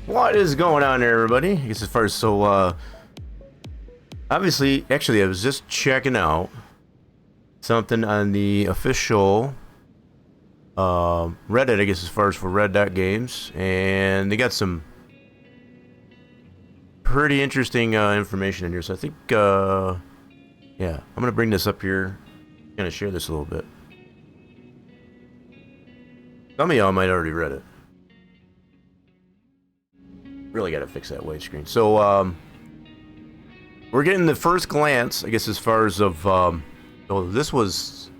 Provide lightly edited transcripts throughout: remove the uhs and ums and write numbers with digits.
What is going on there, everybody? I guess as far as obviously, actually, I was just checking out something on the official Reddit, I guess as far as for Red.Games, and they got some pretty interesting information in here. So I think, yeah, I'm gonna bring this up here, gonna share this a little bit. Some of y'all might already read it. Really got to fix that white screen. So we're getting the first glance, I guess, as far as of oh, this was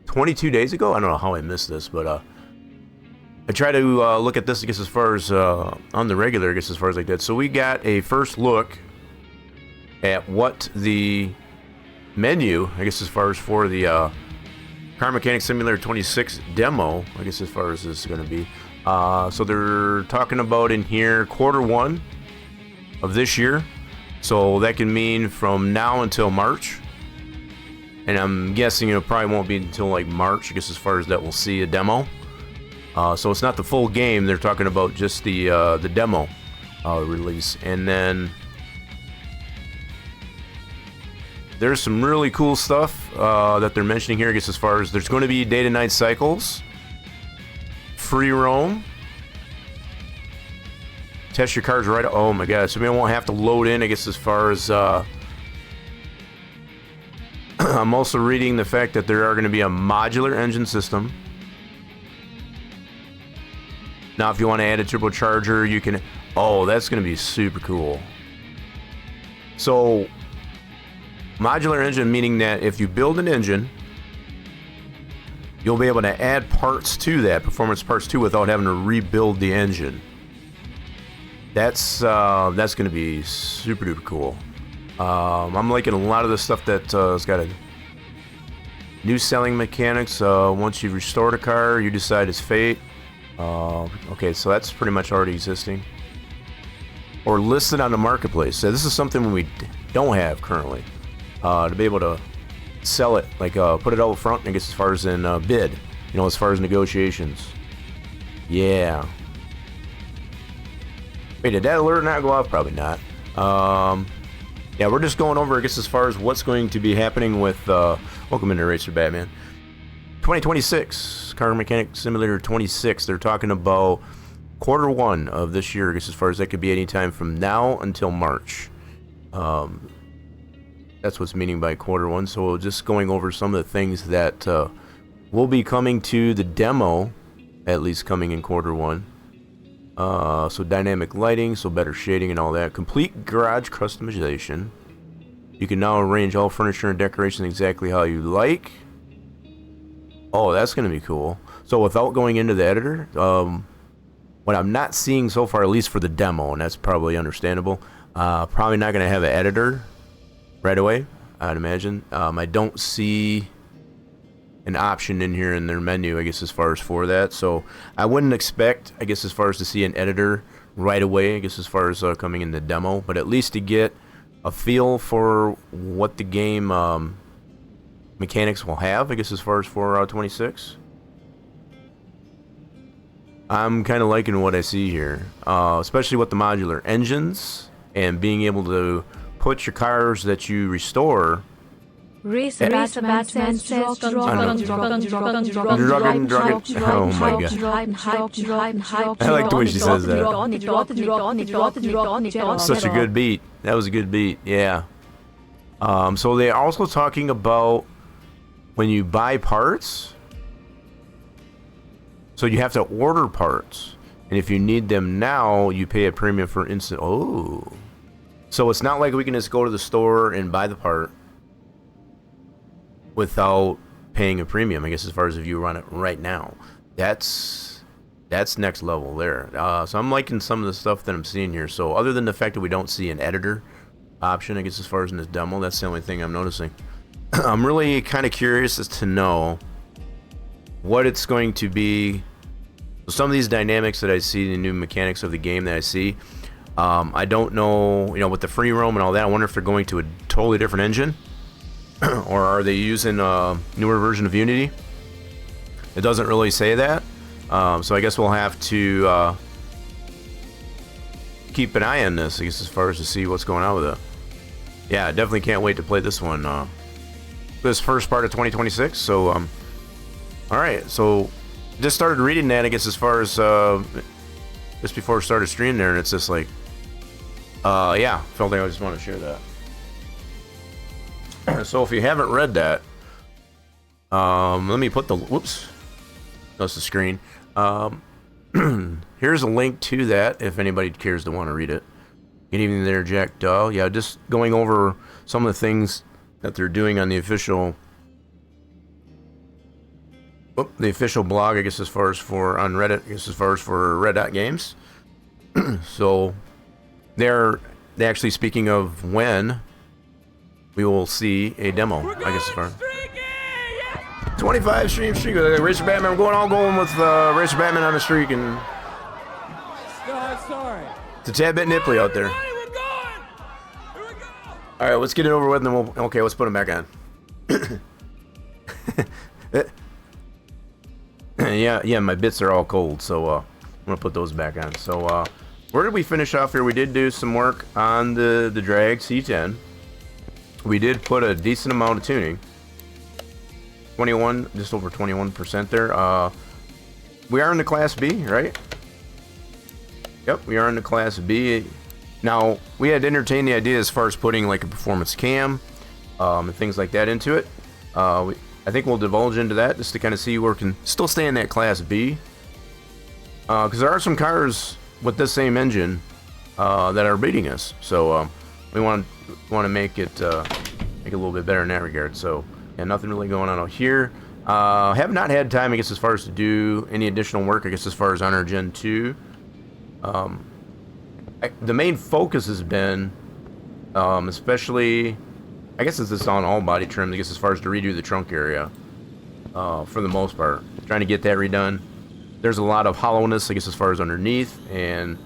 22 days ago. I don't know how I missed this, but I try to look at this, I guess, as far as on the regular, I guess, as far as I did. So we got a first look at what the menu, I guess, as far as for the Car Mechanic Simulator 26 demo, I guess, as far as this is going to be. So they're talking about in here Q1 of this year. So that can mean from now until March. And I'm guessing it probably won't be until like March, I guess, as far as that we'll see a demo. So it's not the full game. They're talking about just the demo release. And then there's some really cool stuff that they're mentioning here, I guess, as far as there's going to be day to night cycles. Free roam. Test your cars right. Oh my god. So we won't have to load in, I guess, as far as I'm also reading the fact that there are going to be a modular engine system. Now if you want to add a turbocharger, you can. Oh, that's going to be super cool. So modular engine, meaning that if you build an engine, you'll be able to add parts to that, performance parts too, without having to rebuild the engine. That's going to be super duper cool. I'm liking a lot of the stuff that has got a new selling mechanics. Once you've restored a car, you decide its fate. Okay, so that's pretty much already existing or listed on the marketplace. So this is something we don't have currently, to be able to sell it, like put it out front, I guess, as far as in bid, you know, as far as negotiations. Yeah. Wait, did that alert not go off? Probably not. Yeah, we're just going over, I guess, as far as what's going to be happening with welcome into Racer Batman 2026 Car Mechanic Simulator 26. They're talking about Q1 of this year, I guess, as far as that could be any time from now until March. That's what's meaning by Q1. So just going over some of the things that will be coming to the demo, at least coming in Q1. So dynamic lighting, so better shading and all that. Complete garage customization. You can now arrange all furniture and decorations exactly how you like. Oh, that's going to be cool. So without going into the editor, what I'm not seeing so far, at least for the demo, and that's probably understandable, probably not going to have an editor right away, I'd imagine. I don't see an option in here in their menu, I guess, as far as for that. So I wouldn't expect, I guess, as far as to see an editor right away, I guess, as far as coming in the demo, but at least to get a feel for what the game mechanics will have, I guess, as far as for 26. I'm kind of liking what I see here, especially with the modular engines and being able to put your cars that you restore. Oh my god. I like the way she says that. Such a good beat. That was a good beat, yeah. So they're also talking about when you buy parts, so you have to order parts, and if you need them now, you pay a premium for instant. Oh, so it's not like we can just go to the store and buy the part without paying a premium, I guess, as far as if you run it right now. That's next level there. So I'm liking some of the stuff that I'm seeing here. So other than the fact that we don't see an editor option, I guess, as far as in this demo, that's the only thing I'm noticing. I'm really kind of curious as to know what it's going to be. Some of these dynamics that I see, the new mechanics of the game that I see, I don't know, you know, with the free roam and all that, I wonder if they're going to a totally different engine. Or are they using a newer version of Unity? It doesn't really say that. So I guess we'll have to keep an eye on this, I guess, as far as to see what's going on with it. Yeah, definitely can't wait to play this one. This first part of 2026. So, all right. So, just started reading that, I guess, as far as just before I started streaming there, and it's just like, yeah, felt like I just want to share that. So, if you haven't read that, let me put the whoops. That's the screen. Here's a link to that if anybody cares to want to read it. Good evening there, Jack Dahl. Yeah, just going over some of the things that they're doing on the official blog, I guess, as far as for on Reddit, I guess, as far as for Red Dot Games. So they're actually speaking of when we will see a demo, I guess, as far as 25 streak. Racer Batman, I'm going with Racer Batman on the streak, and no, sorry. It's a tad bit nipply out there. All right, let's get it over with, and then okay, let's put him back on. yeah, my bits are all cold, so I'm gonna put those back on. So where did we finish off here? We did do some work on the drag C10. We did put a decent amount of tuning. 21, just over 21% there. We are in the Class B, right? Yep, we are in the Class B. Now, we had entertained the idea as far as putting like a performance cam and things like that into it. I think we'll divulge into that just to kind of see where we can still stay in that Class B. Because there are some cars with this same engine that are beating us. So we want to make it a little bit better in that regard. So, yeah, nothing really going on out here. Have not had time, I guess, as far as to do any additional work, I guess, as far as on our Gen 2. The main focus has been, especially, I guess it's just on all body trims, I guess, as far as to redo the trunk area, for the most part. Trying to get that redone. There's a lot of hollowness, I guess, as far as underneath, and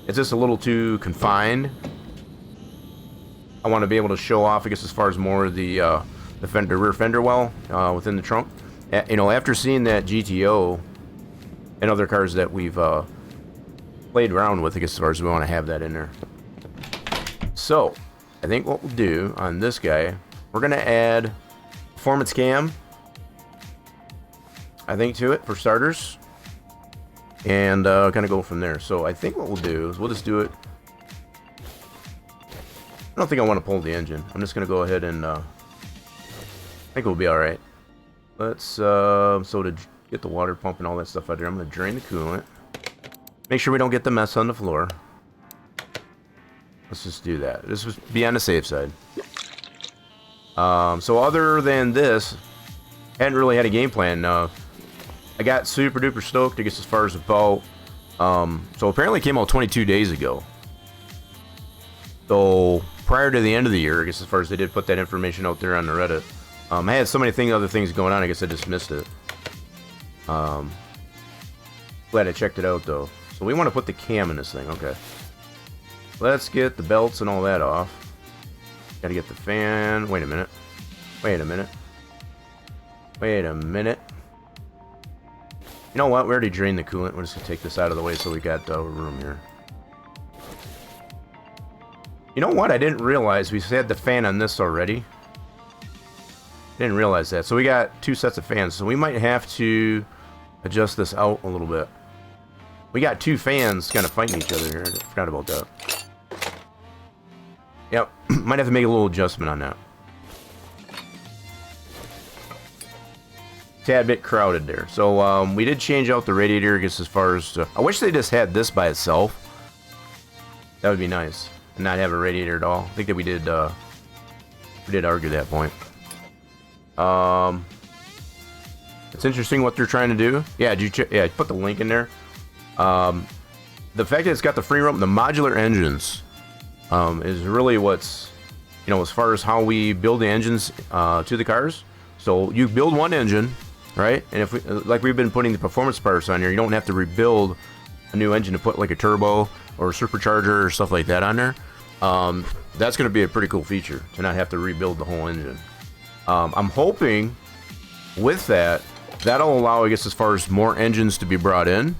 it's just a little too confined. I want to be able to show off, I guess, as far as more of the rear fender well within the trunk. You know, after seeing that GTO and other cars that we've played around with, I guess, as far as we want to have that in there. So, I think what we'll do on this guy, we're going to add performance cam, I think, to it for starters, and kind of go from there. So, I think what we'll do is we'll just do it. I don't think I want to pull the engine. I'm just going to go ahead and I think we'll be all right. Let's so to get the water pump and all that stuff out there, I'm going to drain the coolant. Make sure we don't get the mess on the floor. Let's just do that. This was be on the safe side. So other than this, hadn't really had a game plan. I got super duper stoked, I guess, as far as about. So apparently it came out 22 days ago. So prior to the end of the year, I guess, as far as they did put that information out there on the Reddit. I had so many other things going on, I guess I just missed it. Glad I checked it out, though. So we want to put the cam in this thing, okay. Let's get the belts and all that off. Gotta get the fan. Wait a minute. Wait a minute. Wait a minute. You know what? We already drained the coolant. We're just gonna take this out of the way so we got room here. You know what? I didn't realize we had the fan on this already. Didn't realize that. So we got two sets of fans. So we might have to adjust this out a little bit. We got two fans kind of fighting each other here. I forgot about that. Yep. Might have to make a little adjustment on that. Tad bit crowded there. So we did change out the radiator, I guess, as far as I wish they just had this by itself. That would be nice. And not have a radiator at all. I think that we did argue that point. It's interesting what they're trying to do. Yeah, yeah, put the link in there. The fact that it's got the free roam, the modular engines, is really what's, you know, as far as how we build the engines to the cars. So you build one engine, right? And if we, like we've been putting the performance parts on here, you don't have to rebuild a new engine to put like a turbo or a supercharger or stuff like that on there. That's going to be a pretty cool feature to not have to rebuild the whole engine. I'm hoping with that, that'll allow, I guess, as far as more engines to be brought in,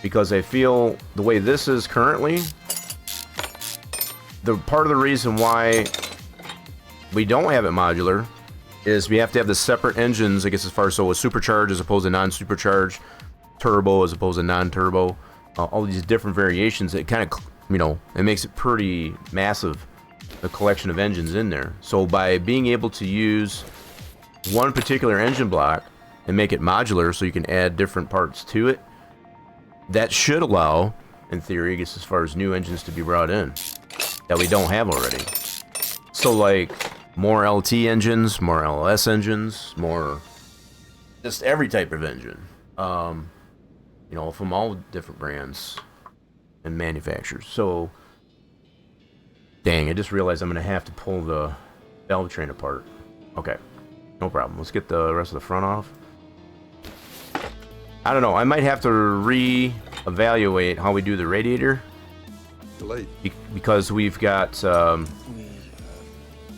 because I feel the way this is currently, the part of the reason why we don't have it modular is we have to have the separate engines, I guess, as far as, so a supercharged as opposed to non-supercharged, turbo as opposed to non-turbo, all these different variations. It kind of, you know, it makes it pretty massive, the collection of engines in there. So by being able to use one particular engine block and make it modular so you can add different parts to it, that should allow, in theory, I guess, as far as new engines to be brought in that we don't have already. So like more LT engines, more LS engines, more just every type of engine, you know, from all different brands and manufacturers. So dang, I just realized I'm gonna have to pull the valve train apart. Okay, no problem. Let's get the rest of the front off. I don't know, I might have to re-evaluate how we do the radiator. Late. Because we've got We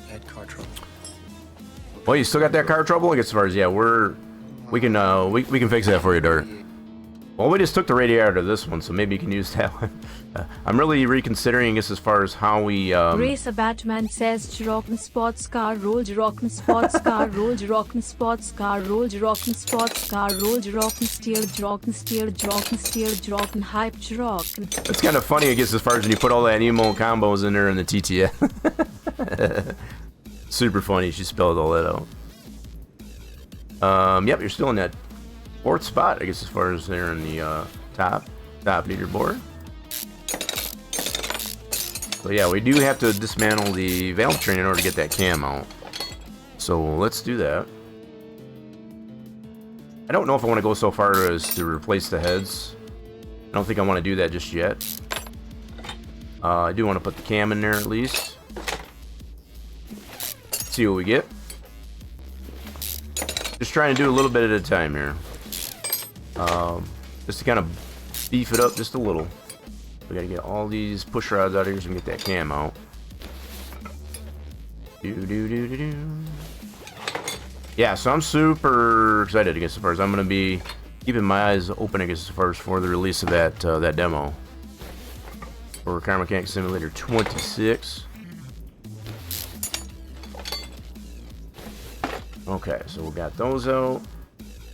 had car trouble. well, you still got that car trouble? I guess as far as, yeah, we can fix that for you, Dirt. Well, we just took the radiator out of this one, so maybe you can use that one. I'm really reconsidering, I guess, as far as how we Racer Batman says Rock'n sports car, rolled Rock'n sports car, rolled Rock'n sports car, rolled Rock'n sports car, rolled Rock'n steered Rock'n steered Rock'n steered Rock'n hyped Rock'n. It's kind of funny, I guess, as far as when you put all that emo combos in there in the TTS. Super funny, she spelled all that out. Yep, you're still in that 4th spot, I guess, as far as there in the top leaderboard. So yeah, we do have to dismantle the valve train in order to get that cam out. So let's do that. I don't know if I want to go so far as to replace the heads. I don't think I want to do that just yet. I do want to put the cam in there at least. See what we get. Just trying to do a little bit at a time here. Just to kind of beef it up just a little. We gotta get all these push rods out of here so we can get that cam out. Yeah, so I'm super excited, I guess, as far as I'm gonna be keeping my eyes open, I guess, as far as for the release of that that demo for Car Mechanic Simulator 26. Okay, so we got those out.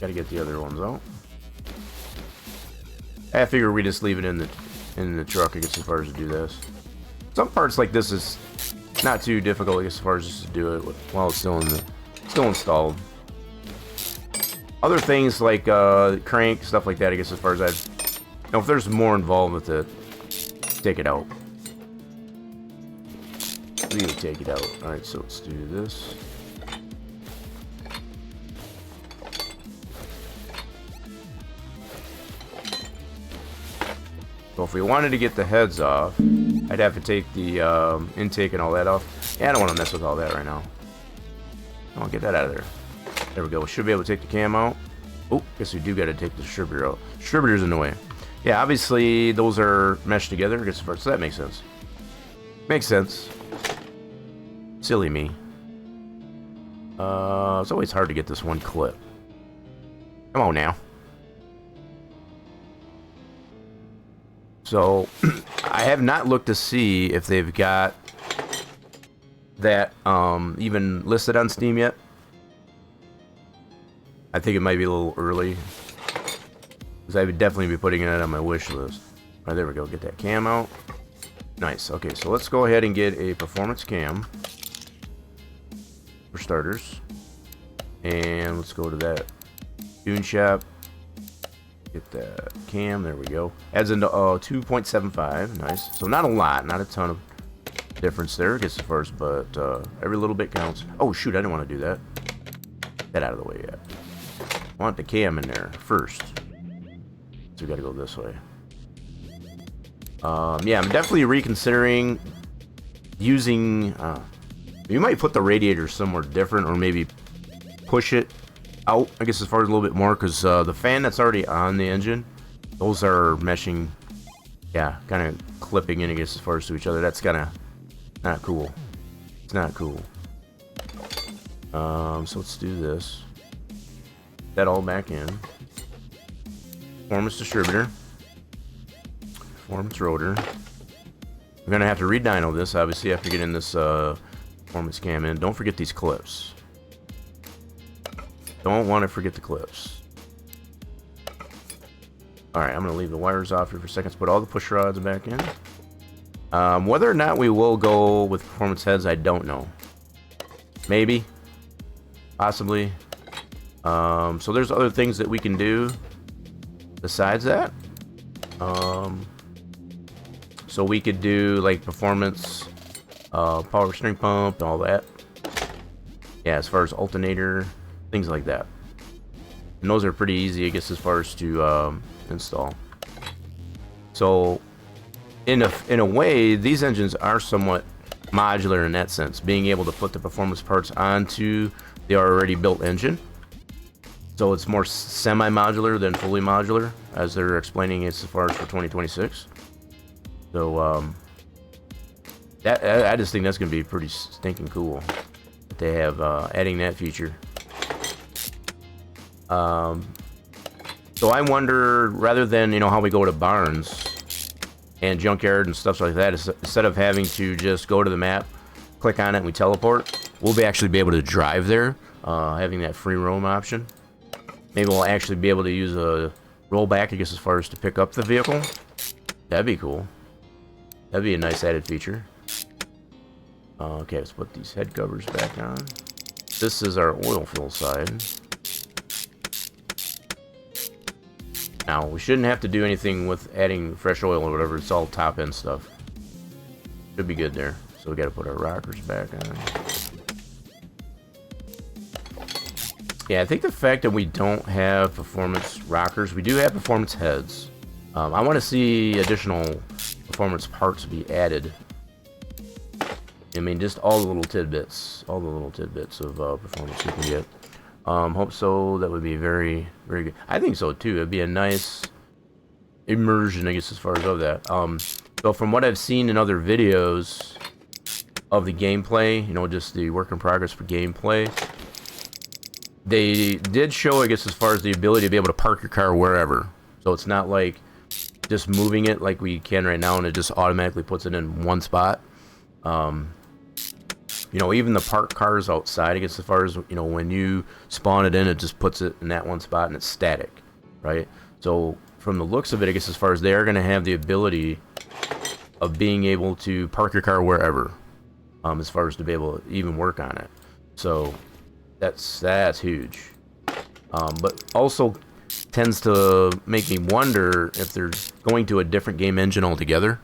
Gotta get the other ones out. I figure we just leave it in the truck, I guess, as far as to do this. Some parts like this is not too difficult, I guess, as far as just to do it while it's still installed. Other things like crank, stuff like that, I guess, as far as you know, if there's more involved with it, take it out. Really take it out. Alright, so let's do this. So if we wanted to get the heads off, I'd have to take the intake and all that off. Yeah, I don't want to mess with all that right now. I'll get that out of there. There we go. We should be able to take the cam out. Oh, guess we do got to take the distributor out. Distributor's in the way. Yeah, obviously those are meshed together. I guess first, so that makes sense. Makes sense. Silly me. It's always hard to get this one clip. Come on now. So, I have not looked to see if they've got that even listed on Steam yet. I think it might be a little early, because I would definitely be putting it on my wish list. Alright, there we go. Get that cam out. Nice. Okay, so let's go ahead and get a performance cam for starters. And let's go to that tune shop. Get that cam, there we go. Adds into 2.75, nice. So not a lot, not a ton of difference there, I guess at first, but every little bit counts. Oh shoot, I didn't want to do that. Get that out of the way yet. I want the cam in there first. So we gotta go this way. Yeah, I'm definitely reconsidering using, you might put the radiator somewhere different, or maybe push it out, I guess, as far as a little bit more, because the fan that's already on the engine, those are meshing, yeah, kind of clipping in, I guess, as far as to each other. That's kind of not cool. It's not cool. So let's do this. That all back in. Performance distributor. Performance rotor. We're gonna have to re-dyno this, obviously, after getting this performance cam in. Don't forget these clips. Don't want to forget the clips. Alright, I'm gonna leave the wires off here for seconds, put all the push rods back in. Whether or not we will go with performance heads, I don't know. Maybe. Possibly. So there's other things that we can do besides that. So we could do like performance, power steering pump, and all that. Yeah, as far as alternator, things like that. And those are pretty easy, I guess, as far as to install. So in a way, these engines are somewhat modular in that sense, being able to put the performance parts onto the already built engine. So it's more semi-modular than fully modular, as they're explaining it as far as for 2026. So I just think that's going to be pretty stinking cool that they have adding that feature. So I wonder, rather than, you know, how we go to barns and junkyard and stuff like that, instead of having to just go to the map, click on it, and we teleport, we'll actually be able to drive there, having that free roam option. Maybe we'll actually be able to use a rollback, I guess, as far as to pick up the vehicle. That'd be cool. That'd be a nice added feature. Okay, let's put these head covers back on. This is our oil fill side. Now, we shouldn't have to do anything with adding fresh oil or whatever. It's all top end stuff. Should be good there. So we got to put our rockers back on. Yeah, I think the fact that we don't have performance rockers, we do have performance heads. I want to see additional performance parts be added. I mean, just all the little tidbits of performance you can get. Hope so. That would be very, very good. I think so too. It'd be a nice immersion, I guess, as far as of that. So from what I've seen in other videos of the gameplay, you know, just the work in progress for gameplay, they did show, I guess, as far as the ability to be able to park your car wherever. So it's not like just moving it like we can right now and it just automatically puts it in one spot. You know, even the parked cars outside, I guess, as far as, you know, when you spawn it in, it just puts it in that one spot and it's static, right? So from the looks of it, I guess, as far as they're going to have the ability of being able to park your car wherever, as far as to be able to even work on it. So that's huge. But also tends to make me wonder if they're going to a different game engine altogether,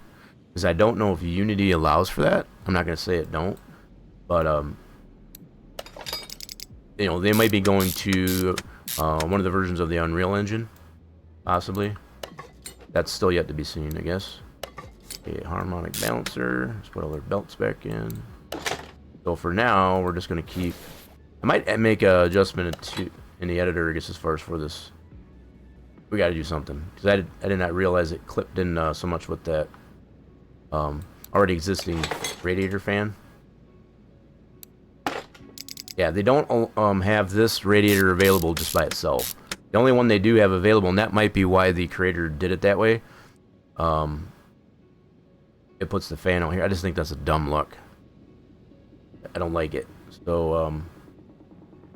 because I don't know if Unity allows for that. I'm not going to say it don't, but you know, they might be going to one of the versions of the Unreal Engine, possibly. That's still yet to be seen, I guess. A harmonic balancer. Let's put all their belts back in. So for now, we're just going to keep. I might make an adjustment in the editor, I guess, as far as for this. We got to do something, because I did not realize it clipped in so much with that already existing radiator fan. Yeah, they don't have this radiator available just by itself. The only one they do have available, and that might be why the creator did it that way. It puts the fan out here. I just think that's a dumb look. I don't like it. So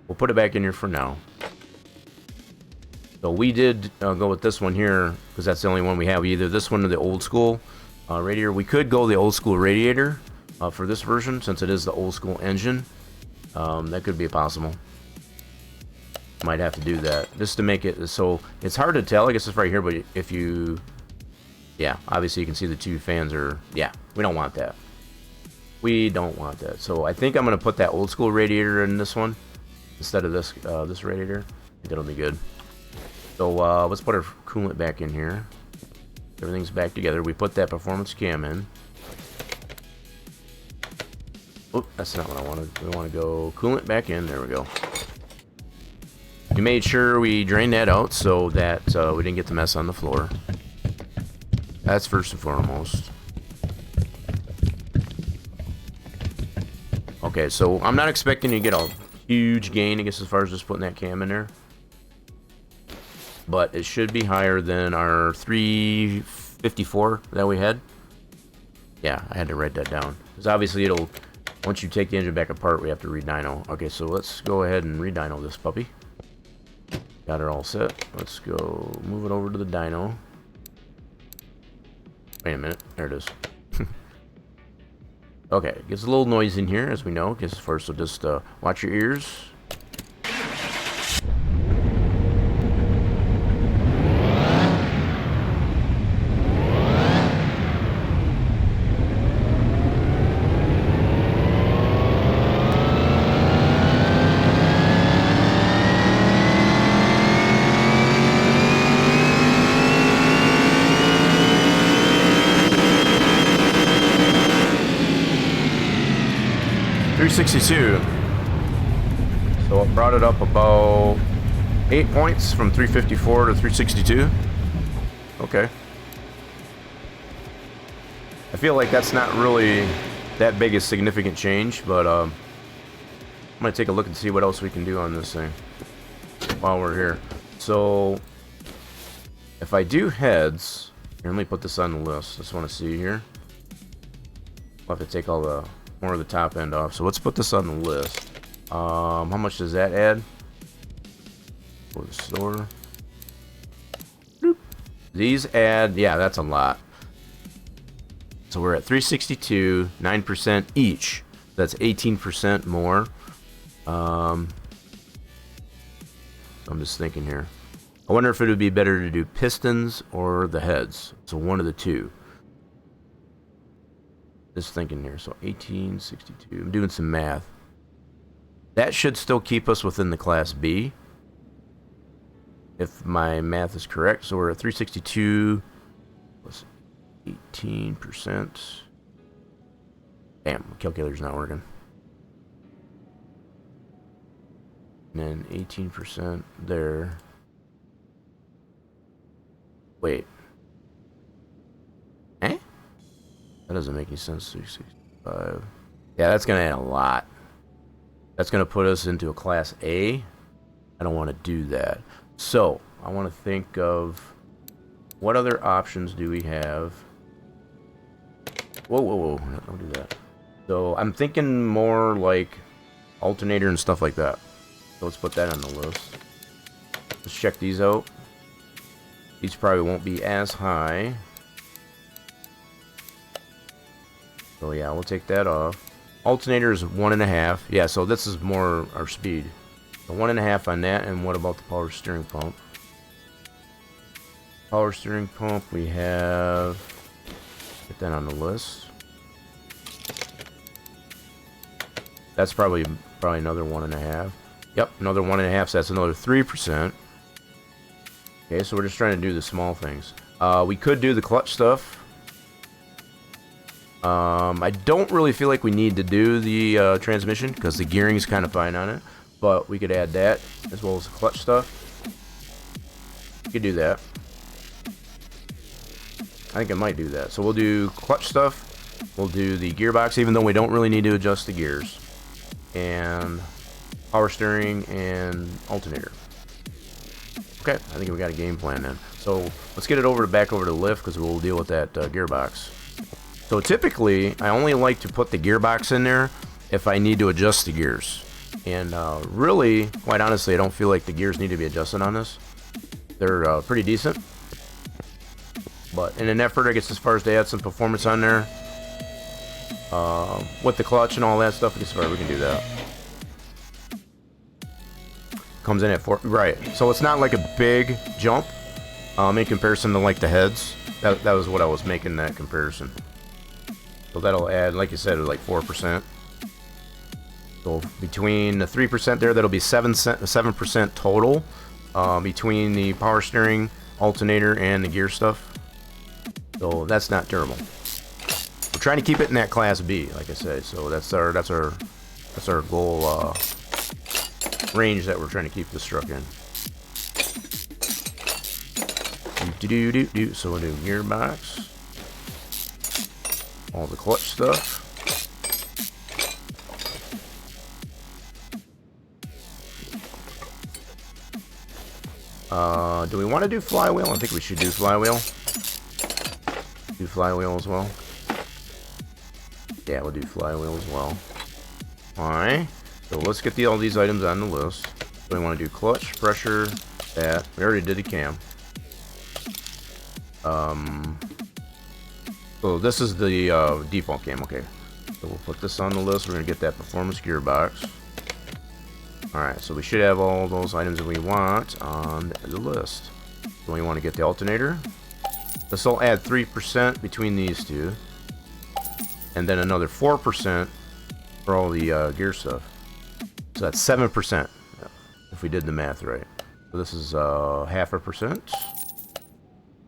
we'll put it back in here for now. So we did go with this one here, because that's the only one we have. Either this one or the old school radiator. We could go the old school radiator for this version, since it is the old school engine. That could be possible. Might have to do that just to make it so it's hard to tell. I guess it's right here, but if you, yeah, obviously you can see the two fans are, yeah, we don't want that. We don't want that. So I think I'm gonna put that old school radiator in this one instead of this this radiator. I think that'll be good. So let's put our coolant back in here. Everything's back together. We put that performance cam in. Oh, that's not what I wanted. We want to go coolant back in. There we go. We made sure we drained that out so that we didn't get the mess on the floor. That's first and foremost. Okay, so I'm not expecting to get a huge gain, I guess, as far as just putting that cam in there. But it should be higher than our 354 that we had. Yeah, I had to write that down. Because obviously it'll, once you take the engine back apart, we have to re-dyno. Okay, so let's go ahead and re-dyno this puppy. Got it all set. Let's go move it over to the dyno. Wait a minute. There it is. Okay, it gets a little noise in here, as we know. Because first, so just watch your ears. .362. So it brought it up about 8 points from 354 to 362. Okay. I feel like that's not really that big a significant change, but I'm gonna take a look and see what else we can do on this thing while we're here. So if I do heads, here, let me put this on the list. Just want to see here. I'll have to take all the more of the top end off. So let's put this on the list. How much does that add? For the store. Boop. These add, yeah, that's a lot. So we're at 362, 9% each. That's 18% more. I'm just thinking here. I wonder if it would be better to do pistons or the heads. So one of the two. Just thinking here. So 1862. I'm doing some math. That should still keep us within the Class B, if my math is correct. So we're at 362 plus 18%. Damn, my calculator's not working. And then 18% there. Wait. Eh? That doesn't make any sense. 365. Yeah, that's going to add a lot. That's going to put us into a Class A. I don't want to do that. So, I want to think of what other options do we have. Whoa, whoa, whoa. Don't do that. So, I'm thinking more like alternator and stuff like that. So, let's put that on the list. Let's check these out. These probably won't be as high. So yeah, we'll take that off. Alternator is 1.5. Yeah, so this is more our speed. So 1.5 on that. And what about the power steering pump? Power steering pump, we have. Get that on the list. That's probably another 1.5. Yep, another 1.5. So that's another 3%. Okay, so we're just trying to do the small things. We could do the clutch stuff. I don't really feel like we need to do the transmission because the gearing is kind of fine on it, but we could add that as well as the clutch stuff. We could do that. I think I might do that. So we'll do clutch stuff. We'll do the gearbox, even though we don't really need to adjust the gears, and power steering and alternator. Okay, I think we got a game plan then. So let's get it back over to the lift because we'll deal with that gearbox. So typically, I only like to put the gearbox in there if I need to adjust the gears. And really, quite honestly, I don't feel like the gears need to be adjusted on this. They're pretty decent. But in an effort, I guess, as far as to add some performance on there, with the clutch and all that stuff, I guess we can do that. Comes in at 4, right? So it's not like a big jump in comparison to like the heads. That was what I was making that comparison. So that'll add, like you said, like 4%. So between the 3% there, that'll be 7% total between the power steering, alternator, and the gear stuff. So that's not terrible. We're trying to keep it in that Class B, like I said. So that's our goal range that we're trying to keep this truck in. So we'll do gearbox. All the clutch stuff. Do we want to do flywheel? I think we should do flywheel. Do flywheel as well. Yeah, we'll do flywheel as well. Alright. So let's get all these items on the list. So we want to do clutch, pressure, that. We already did the cam. So this is the default cam, okay. So we'll put this on the list. We're going to get that performance gearbox. Alright, so we should have all those items that we want on the list. So we want to get the alternator. This will add 3% between these two. And then another 4% for all the gear stuff. So that's 7%, if we did the math right. So this is 0.5%.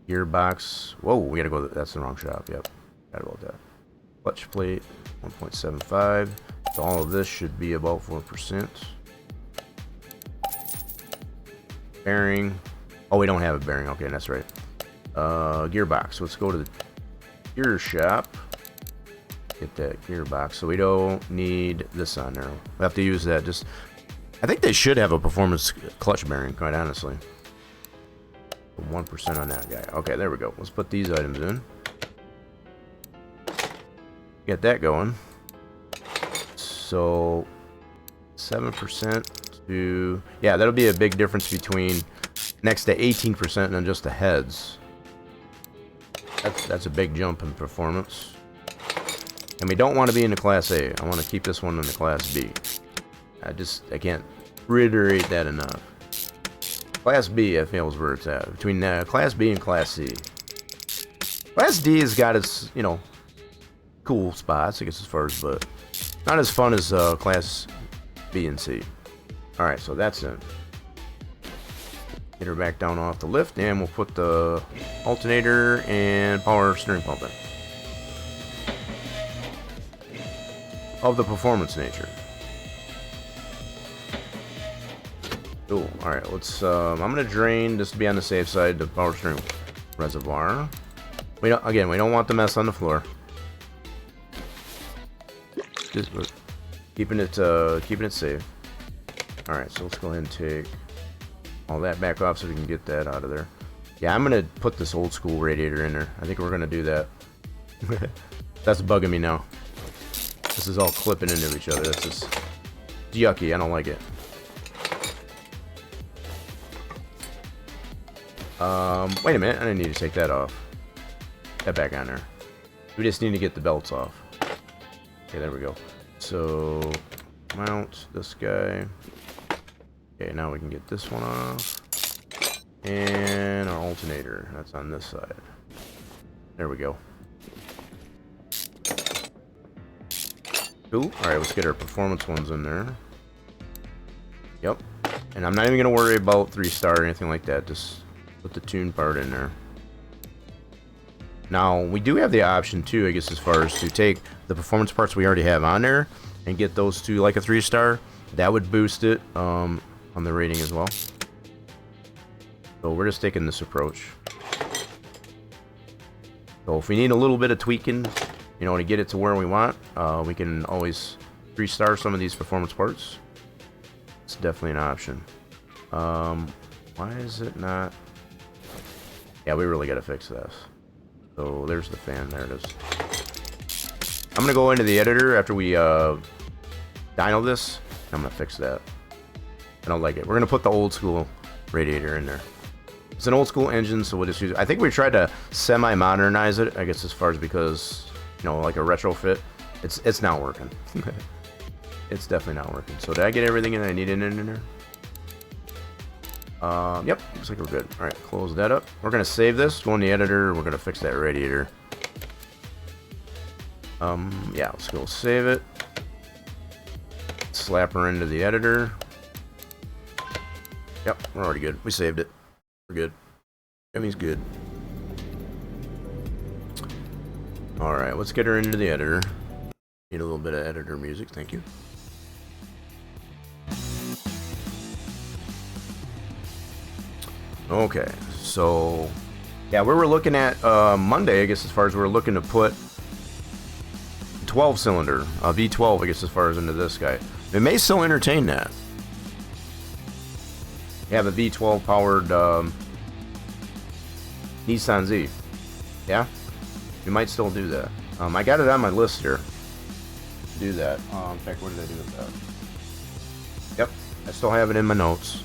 Gearbox. Whoa, we gotta go. That's the wrong shop. Yep, forgot about that. Clutch plate, 1.75. So all of this should be about 4%. Bearing. Oh, we don't have a bearing. Okay, that's right. Gearbox. Let's go to the gear shop. Get that gearbox. So we don't need this on there. We have to use that. Just, I think they should have a performance clutch bearing, quite honestly. 1% on that guy. Okay, there we go. Let's put these items in. Get that going. So 7% to, yeah, that'll be a big difference between next to 18% and then just the heads. That's a big jump in performance. And we don't want to be in the Class A. I want to keep this one in the Class B. I can't reiterate that enough. Class B, I feel, is where it's at. Between Class B and Class C. Class D has got its, you know, cool spots, I guess, as far as, but not as fun as Class B and C. Alright, so that's it. Get her back down off the lift, and we'll put the alternator and power steering pump in. Of the performance nature. Cool. Alright, let's, I'm gonna drain, just to be on the safe side, the power steering reservoir. We don't want the mess on the floor. Just, we're keeping it safe. Alright, so let's go ahead and take all that back off so we can get that out of there. Yeah, I'm gonna put this old school radiator in there. I think we're gonna do that. That's bugging me now. This is all clipping into each other. That's just yucky. I don't like it. Wait a minute. I didn't need to take that off. That back on there. We just need to get the belts off. Okay, there we go. So, mount this guy. Okay, now we can get this one off. And our alternator. That's on this side. There we go. Cool. Alright, let's get our performance ones in there. Yep. And I'm not even going to worry about 3-star or anything like that. Just put the tune part in there. Now, we do have the option too, I guess, as far as to take the performance parts we already have on there and get those to like a 3-star. That would boost it on the rating as well. So we're just taking this approach. So if we need a little bit of tweaking, you know, to get it to where we want, we can always 3-star some of these performance parts. It's definitely an option. Why is it not? Yeah, we really got to fix this. So there's the fan. There it is. I'm gonna go into the editor after we dyno this. I'm gonna fix that. I don't like it. We're gonna put the old school radiator in there. It's an old school engine, so we'll just use it. I think we tried to semi-modernize it, I guess, as far as because, you know, like a retrofit. It's not working. It's definitely not working. So did I get everything that I needed in there? Yep, looks like we're good. Alright, close that up. We're gonna save this, go in the editor, we're gonna fix that radiator. Yeah, let's go save it. Slap her into the editor. Yep, we're already good. We saved it. We're good. Everything's good. Alright, let's get her into the editor. Need a little bit of editor music, thank you. Okay, so yeah, we were looking at Monday, I guess, as far as we're looking to put 12-cylinder, V12, I guess, as far as into this guy. It may still entertain that. You have a V12 powered Nissan Z. Yeah, we might still do that. I got it on my list here. do that. In fact, what did I do with that? Yep, I still have it in my notes.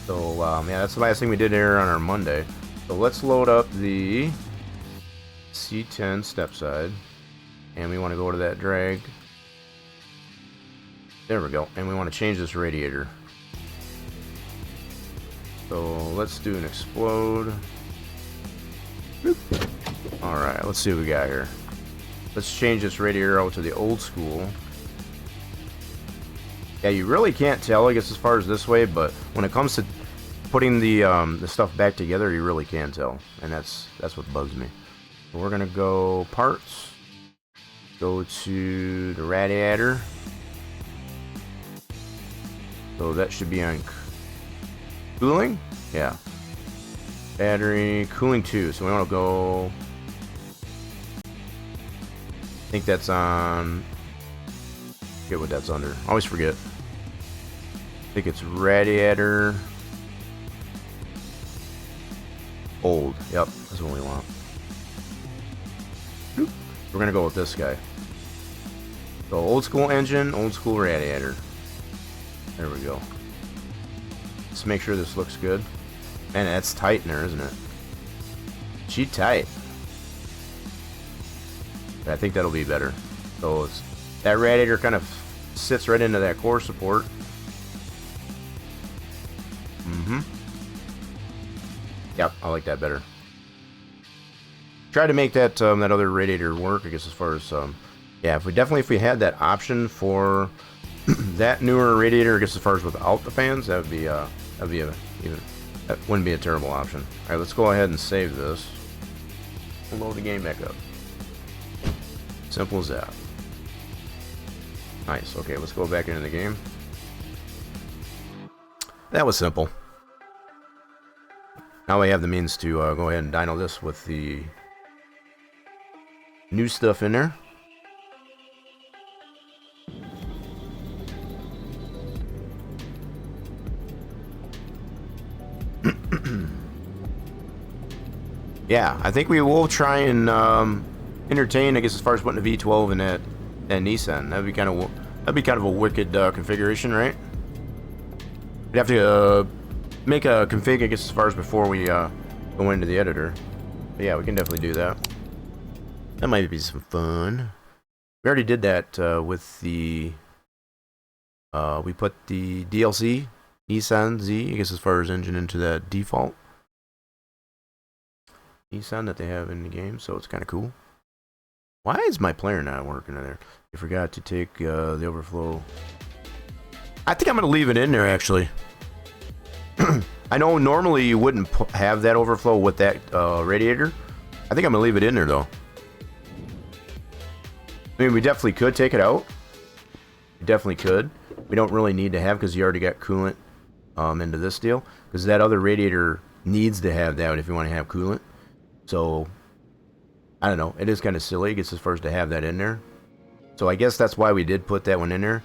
So, yeah, that's the last thing we did here on our Monday. So let's load up the C10 Stepside. And we want to go to that drag. There we go. And we want to change this radiator. So let's do an explode. Alright, let's see what we got here. Let's change this radiator out to the old school. Yeah, you really can't tell, I guess, as far as this way, but when it comes to putting the stuff back together, you really can tell. And that's what bugs me. So we're gonna go parts. Go to the radiator. So that should be on cooling? Yeah. Battery, cooling 2. So we want to go... I think that's on... Forget what that's under. Always forget. I think it's radiator... Old. Yep, that's what we want. We're going to go with this guy. So old school engine, old school radiator. There we go. Let's make sure this looks good. Man, that's tight in there, isn't it? She tight. But I think that'll be better. So it's, that radiator kind of sits right into that core support. Yep, I like that better. Try to make that that other radiator work, I guess, as far as yeah, if we had that option for that newer radiator, I guess, as far as without the fans, that wouldn't be a terrible option. All right, let's go ahead and save this. We'll load the game back up. Simple as that. Nice. Okay, let's go back into the game. That was simple. Now we have the means to go ahead and dyno this with the new stuff in there. Yeah, I think we will try and entertain, I guess, as far as putting a V12 in that Nissan. That'd be kind of a wicked configuration, right? We'd have to make a config, I guess, as far as before we go into the editor. But yeah, we can definitely do that. That might be some fun. We already did that with the... we put the DLC, Nissan Z, I guess, as far as engine into that default Nissan that they have in the game, so it's kind of cool. Why is my player not working in there? You forgot to take the overflow. I think I'm going to leave it in there, actually. I know normally you wouldn't have that overflow with that radiator. I think I'm going to leave it in there, though. I mean, we definitely could take it out. We definitely could. We don't really need to have, because you already got coolant into this deal. Because that other radiator needs to have that if you want to have coolant. So, I don't know. It is kind of silly, I guess, as far as to have that in there. So I guess that's why we did put that one in there.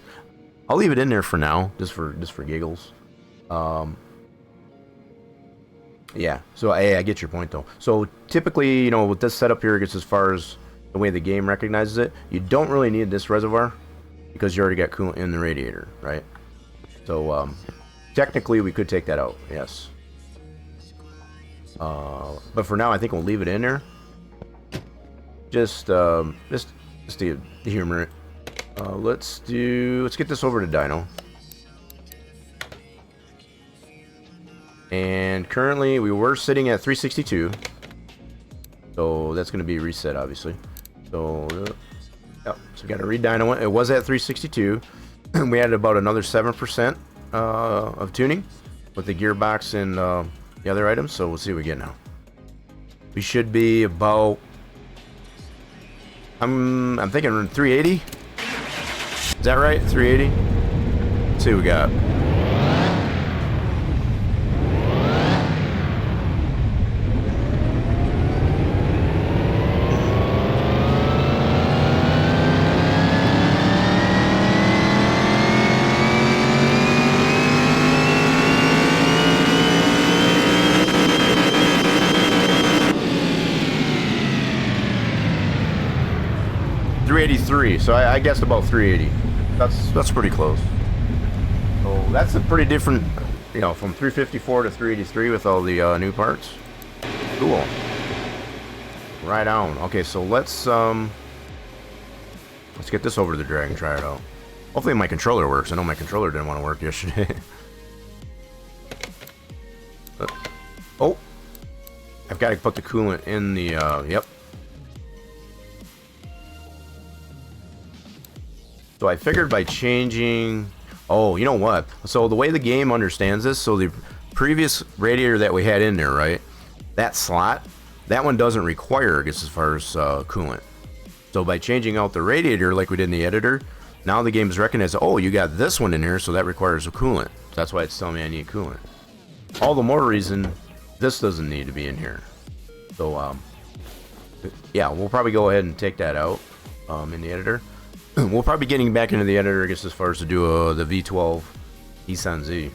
I'll leave it in there for now, just for giggles. Yeah. So I get your point, though. So typically, you know, with this setup here, I guess, as far as the way the game recognizes it, you don't really need this reservoir because you already got coolant in the radiator, right? So technically, we could take that out. Yes. But for now, I think we'll leave it in there. Just to humor it. Let's get this over to dyno. And currently, we were sitting at 362. So that's going to be reset, obviously. So, yep. So we got to re-dyno it. It was at 362. We added about another 7% of tuning with the gearbox and the other items. So we'll see what we get now. We should be about... I'm thinking 380. Is that right? 380? Let's see what we got. 383. So I guessed about 380. That's pretty close. So that's a pretty different, you know, from 354 to 383 with all the new parts. Cool. Right on. Okay, so let's get this over to the drag and try it out. Hopefully my controller works. I know my controller didn't want to work yesterday. Oh, I've got to put the coolant in the, yep. So I figured by changing, oh, you know what? So the way the game understands this, so the previous radiator that we had in there, right? That slot, that one doesn't require, I guess, as far as coolant. So by changing out the radiator like we did in the editor, now the game is recognized, oh, you got this one in here, so that requires a coolant. So that's why it's telling me I need coolant. All the more reason this doesn't need to be in here. So, yeah, we'll probably go ahead and take that out in the editor. We'll probably be getting back into the editor, I guess, as far as to do the V12 Nissan Z.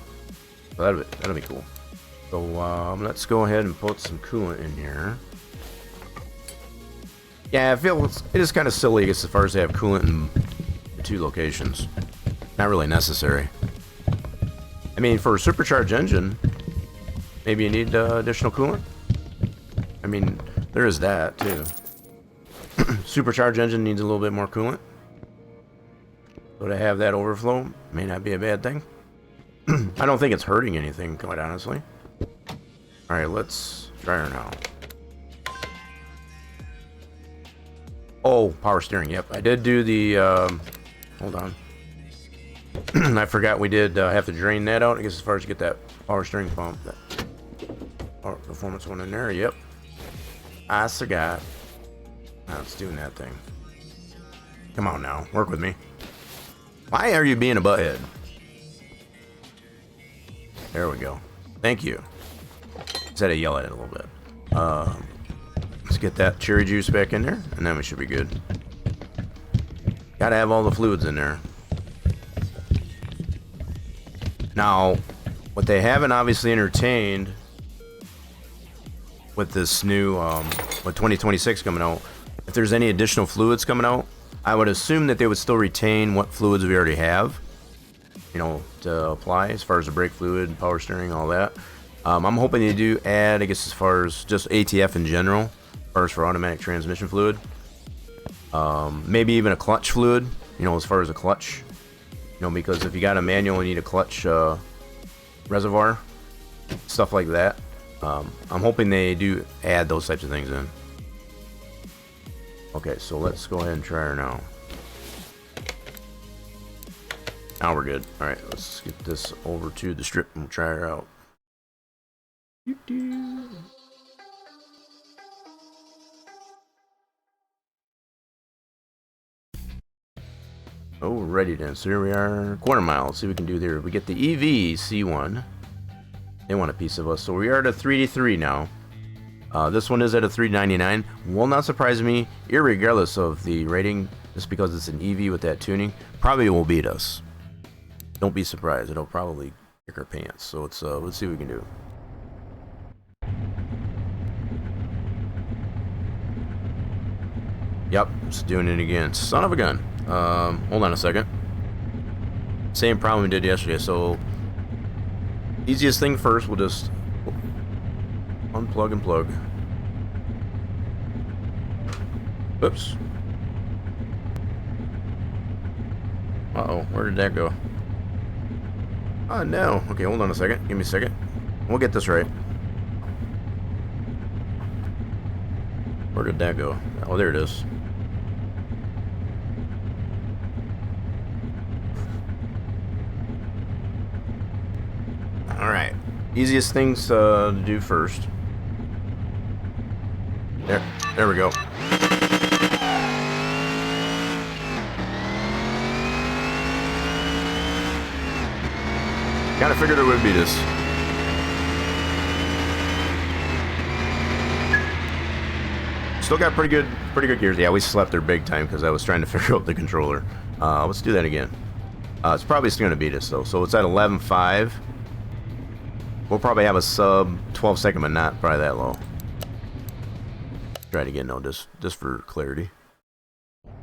So that'll be cool. So let's go ahead and put some coolant in here. Yeah, I feel it is kind of silly, I guess, as far as they have coolant in the 2 locations. Not really necessary. I mean, for a supercharged engine, maybe you need additional coolant. I mean, there is that too. Supercharged engine needs a little bit more coolant. So to have that overflow may not be a bad thing. I don't think it's hurting anything, quite honestly. Alright, let's try her now. Oh, power steering. Yep, I did do the, hold on. I forgot we did have to drain that out, I guess, as far as to get that power steering pump. That power performance one in there, yep. I forgot. Now it's doing that thing. Come on now, work with me. Why are you being a butthead? There we go. Thank you. Just had to yell at it a little bit. Let's get that cherry juice back in there, and then we should be good. Gotta have all the fluids in there. Now, what they haven't obviously entertained with this new, with 2026 coming out, if there's any additional fluids coming out, I would assume that they would still retain what fluids we already have, you know, to apply as far as the brake fluid, power steering, all that. I'm hoping they do add, I guess, as far as just ATF in general, as far as for automatic transmission fluid. Maybe even a clutch fluid, you know, as far as a clutch. You know, because if you got a manual, you need a clutch reservoir, stuff like that. I'm hoping they do add those types of things in. Okay, so let's go ahead and try her now. Now we're good. Alright, let's get this over to the strip and we'll try her out. Alrighty then, so here we are, quarter mile. Let's see what we can do there. We get the EV C1. They want a piece of us, so we are at a 383 now. This one is at a 399. Will not surprise me, irregardless of the rating, just because it's an EV with that tuning, probably will beat us. Don't be surprised, it'll probably kick our pants. So let's see what we can do. Yep, it's doing it again. Son of a gun. Hold on a second. Same problem we did yesterday. So easiest thing first, we'll just unplug and plug. Oops. Uh-oh, where did that go? Oh no. Okay, hold on a second. Give me a second. We'll get this right. Where did that go? Oh, there it is. Alright. Easiest things to do first. There we go. Kinda figured it would be this. Still got pretty good gears. Yeah, we slept there big time because I was trying to figure out the controller. Let's do that again. It's probably still gonna beat us though. So it's at 11.5. We'll probably have a sub 12 second, but not probably that low. Try it again though, just for clarity.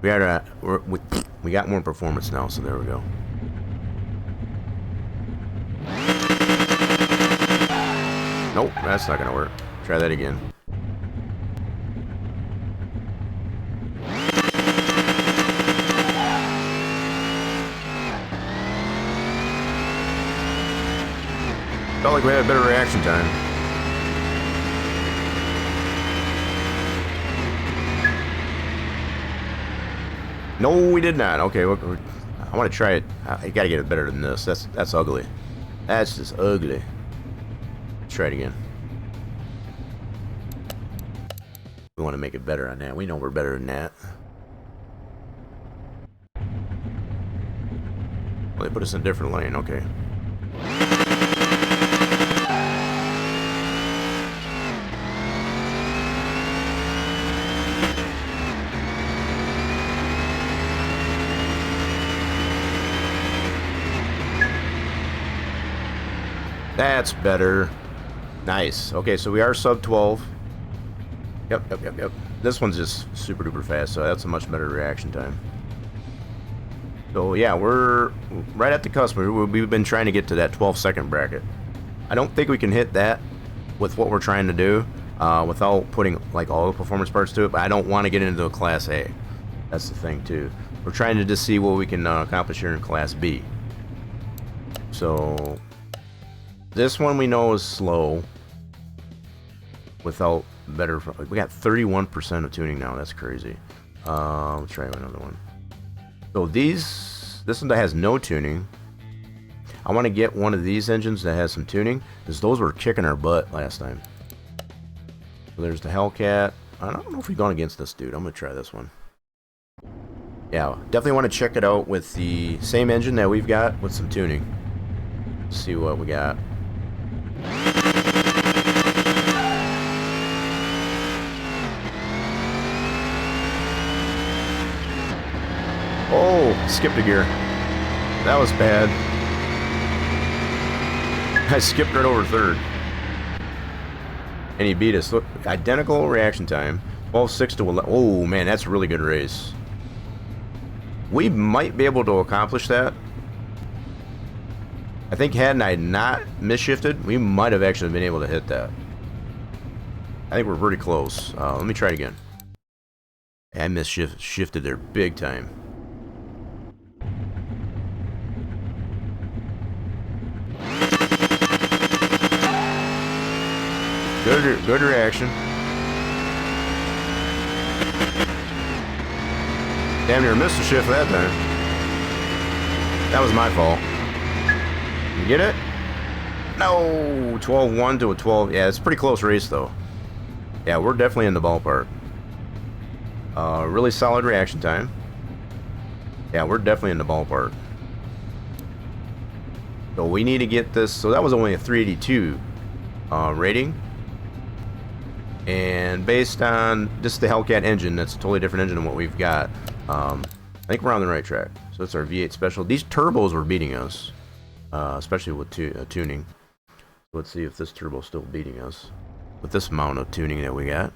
We got more performance now, so there we go. Nope, that's not gonna work. Try that again. Felt like we had a better reaction time. No, we did not. Okay, I want to try it. I gotta get it better than this. That's ugly. That's just ugly. Let's try it again. We want to make it better on that. We know we're better than that. Well, they put us in a different lane. Okay. That's better. Nice. Okay, so we are sub 12. Yep. This one's just super duper fast, so that's a much better reaction time. So yeah, we're right at the cusp. We've been trying to get to that 12-second bracket. I don't think we can hit that with what we're trying to do without putting like all the performance parts to it, but I don't want to get into a Class A. That's the thing too. We're trying to just see what we can accomplish here in Class B. So this one we know is slow without better. We got 31% of tuning now. That's crazy. Let's try another one. So this one that has no tuning. I want to get one of these engines that has some tuning, because those were kicking our butt last time. So there's the Hellcat. I don't know if we've gone against this dude. I'm gonna try this one. Yeah, definitely want to check it out with the same engine that we've got with some tuning. See what we got. Oh, skipped a gear. That was bad. I skipped right over third. And he beat us. Look, identical reaction time. 12.6 to 11. Oh, man, that's a really good race. We might be able to accomplish that. I think had I not misshifted, we might have actually been able to hit that. I think we're pretty close. Let me try it again. I misshifted there big time. Good reaction. Damn near missed a shift that time. That was my fault. You get it? No! 12-1 to a 12. Yeah, it's a pretty close race though. Yeah, we're definitely in the ballpark. Really solid reaction time. Yeah, we're definitely in the ballpark. So we need to get this. So that was only a 382 rating. And based on just the Hellcat engine, that's a totally different engine than what we've got. I think we're on the right track. So it's our V8 Special. These turbos were beating us, especially with tuning. Let's see if this turbo is still beating us with this amount of tuning that we got.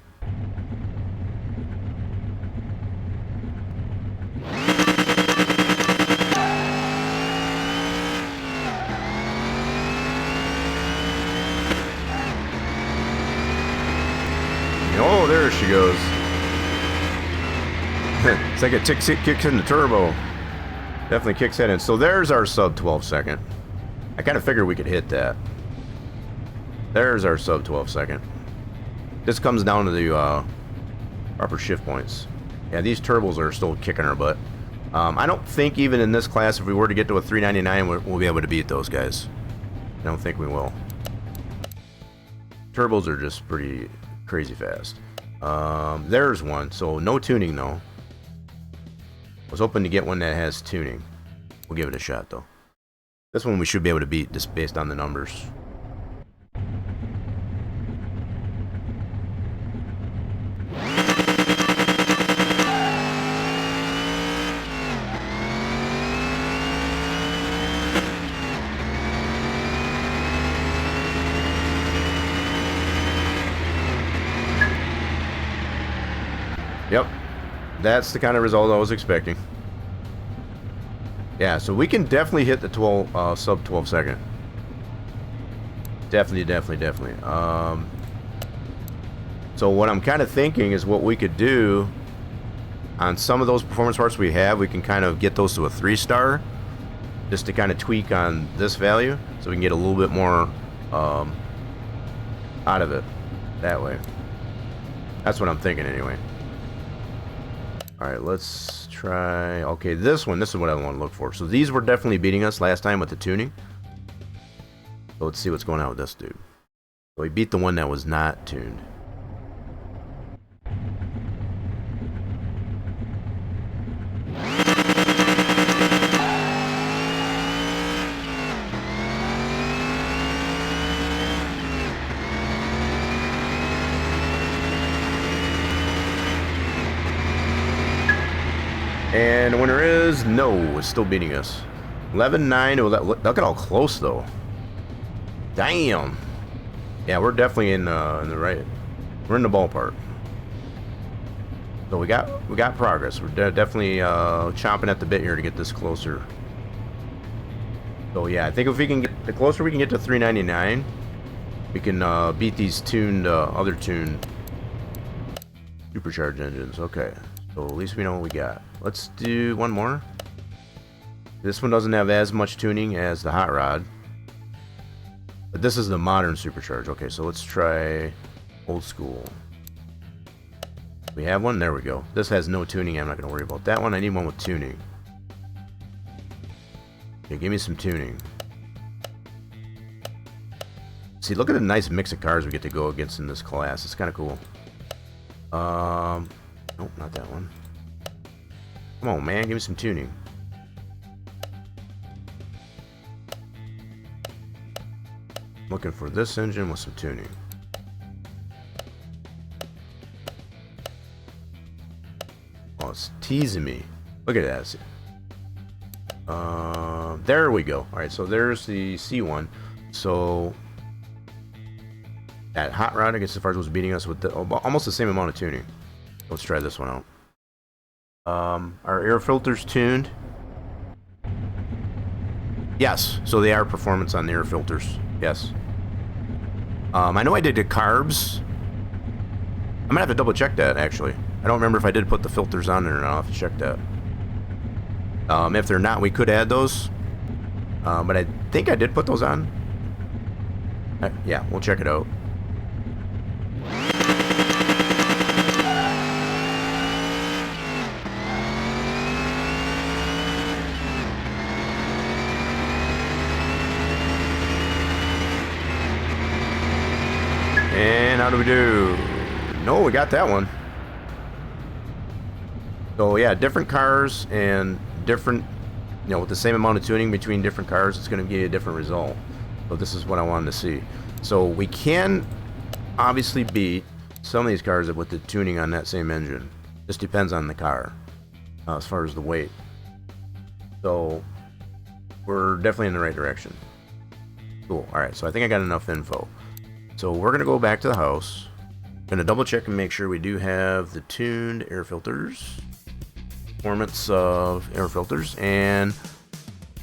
Oh, there she goes. It's like it kicks in the turbo. Definitely kicks that in. So there's our sub 12 second. I kind of figured we could hit that. There's our sub 12 second. This comes down to the proper shift points. Yeah, these turbos are still kicking our butt. I don't think even in this class, if we were to get to a 399, we'll be able to beat those guys. I don't think we will. Turbos are just pretty crazy fast. There's one. So no tuning though. I was hoping to get one that has tuning. We'll give it a shot though. This one we should be able to beat just based on the numbers. Yep. that's the kind of result I was expecting. Yeah, so we can definitely hit the 12 sub 12 second. Definitely. So what I'm kind of thinking is what we could do on some of those performance parts we have, we can kind of get those to a 3-star, just to kind of tweak on this value, so we can get a little bit more out of it that way. That's what I'm thinking anyway. Alright, let's try... Okay, this is what I want to look for. So these were definitely beating us last time with the tuning. So let's see what's going on with this dude. So he beat the one that was not tuned. And the winner is no, it's still beating us. 11-9. Oh, look at how close though. Damn. Yeah, we're definitely in the right. We're in the ballpark. So we got progress. We're definitely chomping at the bit here to get this closer. So yeah, I think if we can get the closer we can get to 399, we can beat these tuned other tuned supercharged engines. Okay. So at least we know what we got. Let's do one more. This one doesn't have as much tuning as the hot rod, but this is the modern supercharged. Okay, so let's try old school. We have one. There we go. This has no tuning. I'm not going to worry about that one. I need one with tuning. Okay, give me some tuning. See, look at the nice mix of cars we get to go against in this class. It's kind of cool. Nope, not that one. Come on, man, give me some tuning. Looking for this engine with some tuning. Oh, it's teasing me. Look at that. There we go. Alright, so there's the C1. So that hot rod, I guess, as far as was beating us with almost the same amount of tuning. Let's try this one out. Our air filters tuned. Yes, so they are performance on the air filters. Yes. I know I did the carbs. I'm gonna have to double check that actually. I don't remember if I did put the filters on there or not. I'll have to check that. If they're not, we could add those. But I think I did put those on. Yeah, we'll check it out. And how do we do? No, we got that one. So yeah, different cars and different, you know, with the same amount of tuning between different cars, it's going to give you a different result. So this is what I wanted to see. So we can obviously beat some of these cars with the tuning on that same engine. Just depends on the car as far as the weight. So we're definitely in the right direction. Cool. All right, so I think I got enough info. So we're gonna go back to the house. Gonna double check and make sure we do have the tuned air filters, performance of air filters, and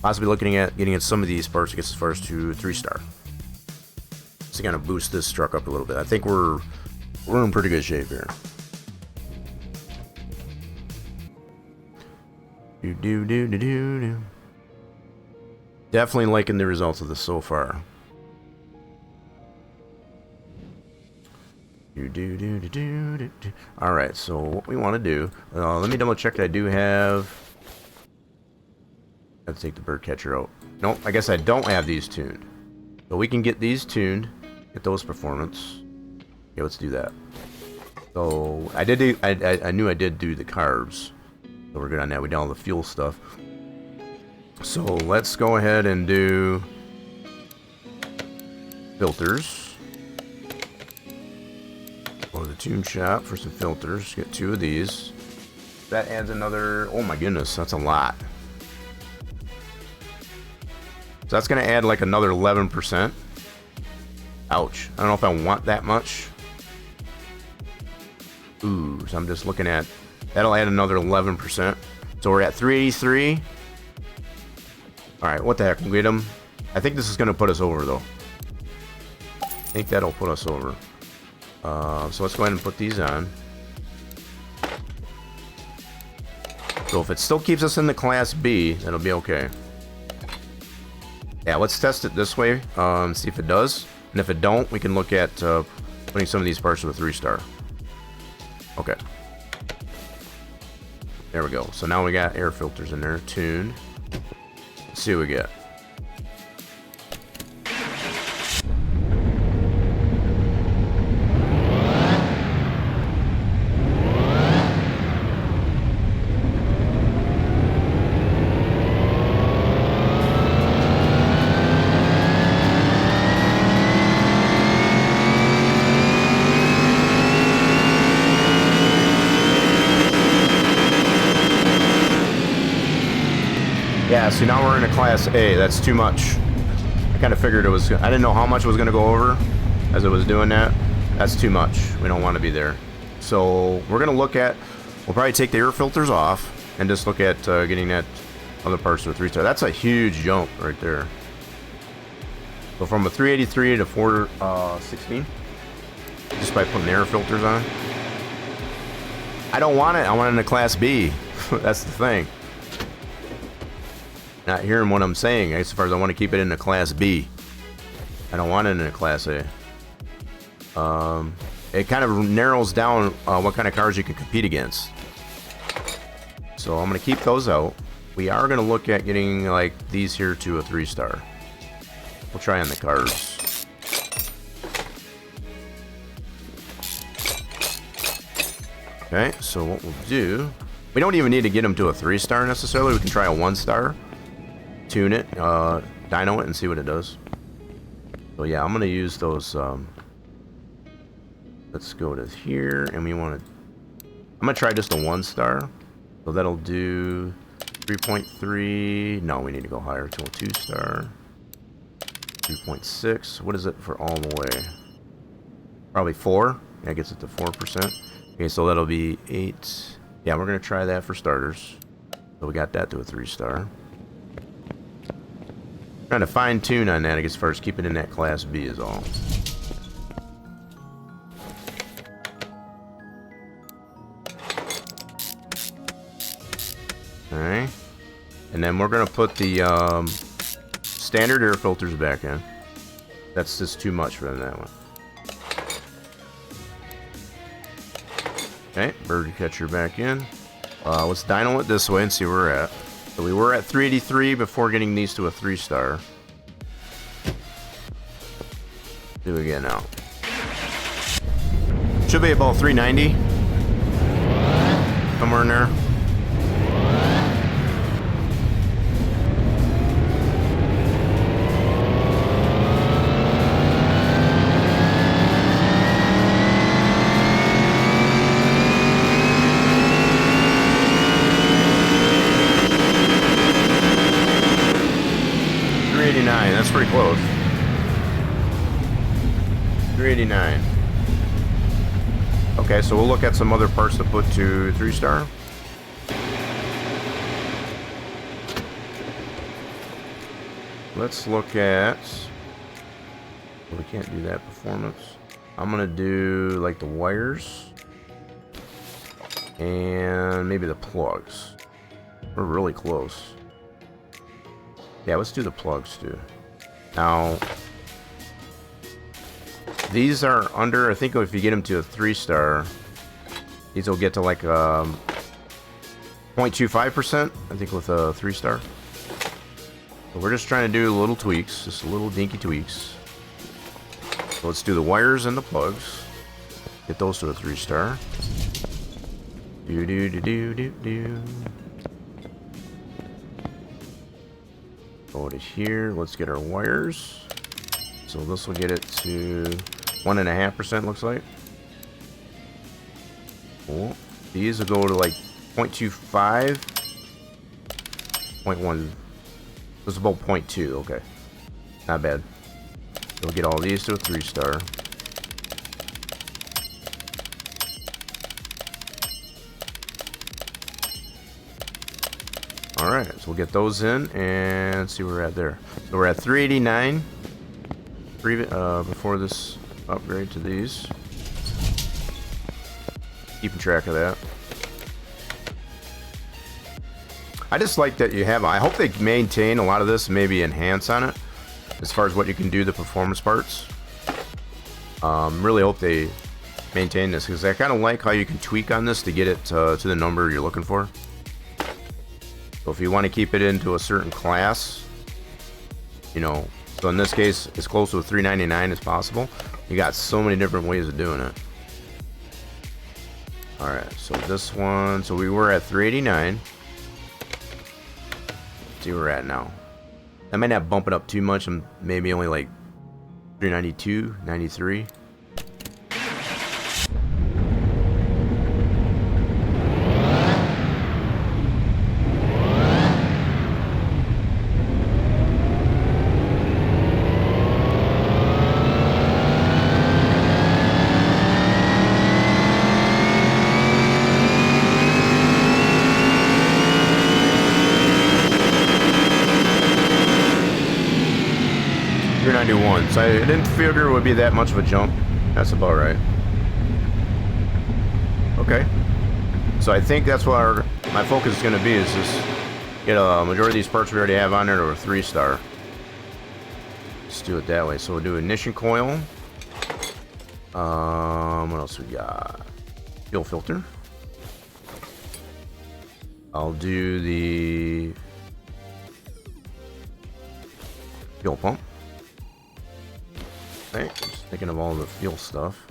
possibly looking at getting at some of these parts to get as far as to 3-star. To kind of boost this truck up a little bit. I think we're in pretty good shape here. Do. Definitely liking the results of this so far. Alright, so what we want to do, let me double check that I do have. Let's take the bird catcher out. Nope, I guess I don't have these tuned. So we can get these tuned, get those performance. Okay, let's do that. So I did do, I knew I did do the carbs. So we're good on that. We did all the fuel stuff. So let's go ahead and do filters. Go to the tune shop for some filters. Get 2 of these. That adds another, oh my goodness, that's a lot. So that's going to add like another 11%. Ouch. I don't know if I want that much. Ooh, so I'm just looking at That'll add another 11%. So we're at 383. All right, what the heck? We'll get them. I think this is going to put us over, though. I think that'll put us over. So let's go ahead and put these on. So if it still keeps us in the Class B, that'll be okay. Yeah, let's test it this way. See if it does. And if it don't, we can look at putting some of these parts to a 3-star. Okay. There we go. So now we got air filters in there, tuned. Let's see what we get. Yeah, so now we're in a Class A. That's too much. I kind of figured it was... I didn't know how much it was going to go over as it was doing that. That's too much. We don't want to be there. So we're going to look at... We'll probably take the air filters off and just look at getting that other parts to a 3-star. That's a huge jump right there. So from a 383 to 416, just by putting the air filters on. I don't want it. I want it in a Class B. That's the thing. Not hearing what I'm saying as far as I want to keep it in a Class B. I don't want it in a Class A. It kind of narrows down what kind of cars you can compete against. So I'm going to keep those out. We are going to look at getting like these here to a 3-star. We'll try on the cars. Okay, so what we'll do... We don't even need to get them to a 3-star necessarily. We can try a 1-star. Tune it, dyno it, and see what it does. So yeah, I'm gonna use those. Let's go to here, and we want to. I'm gonna try just a 1-star. So that'll do 3.3. No, we need to go higher to a 2-star. 3.6. What is it for all the way? Probably 4. That gets it to 4%. Okay, so that'll be 8. Yeah, we're gonna try that for starters. So we got that to a 3-star. Trying to fine tune on that, I guess, first. Keep it in that Class B is all. Alright. And then we're going to put the standard air filters back in. That's just too much for that one. Okay, bird catcher back in. Let's dyno it this way and see where we're at. So we were at 383 before getting these to a 3-star. Do it again now. Should be about 390. Somewhere in there. That's pretty close. 389. Okay, so we'll look at some other parts to put to 3-star. Let's look at... We can't do that performance. I'm gonna do like the wires and maybe the plugs. We're really close. Yeah, let's do the plugs too. Now, these are under, I think if you get them to a 3-star, these will get to like 0.25%, I think, with a 3-star. So we're just trying to do little tweaks, just little dinky tweaks. So let's do the wires and the plugs. Get those to a 3-star. Do do do do do do. Go to here. Let's get our wires. So this will get it to 1.5%. Looks like. Cool. These will go to like 0.25. 0.1. This is about 0.2. Okay. Not bad. We'll get all these to a 3-star. Alright, so we'll get those in and see where we're at there. So we're at 389 before this upgrade to these. Keeping track of that. I just like that you have, I hope they maintain a lot of this, maybe enhance on it as far as what you can do, the performance parts. Really hope they maintain this because I kind of like how you can tweak on this to get it to the number you're looking for. So if you want to keep it into a certain class, you know, so in this case, as close to a 399 as possible. You got so many different ways of doing it. Alright, so this one, so we were at 389. Let's see where we're at now. I might not bump it up too much. I'm maybe only like 392, 93. So I didn't figure it would be that much of a jump. That's about right. Okay. So I think that's what my focus is going to be, is just get a majority of these parts we already have on there to a 3-star. Let's do it that way. So we'll do ignition coil. What else we got? Fuel filter. I'll do the fuel pump. Okay, just thinking of all the fuel stuff.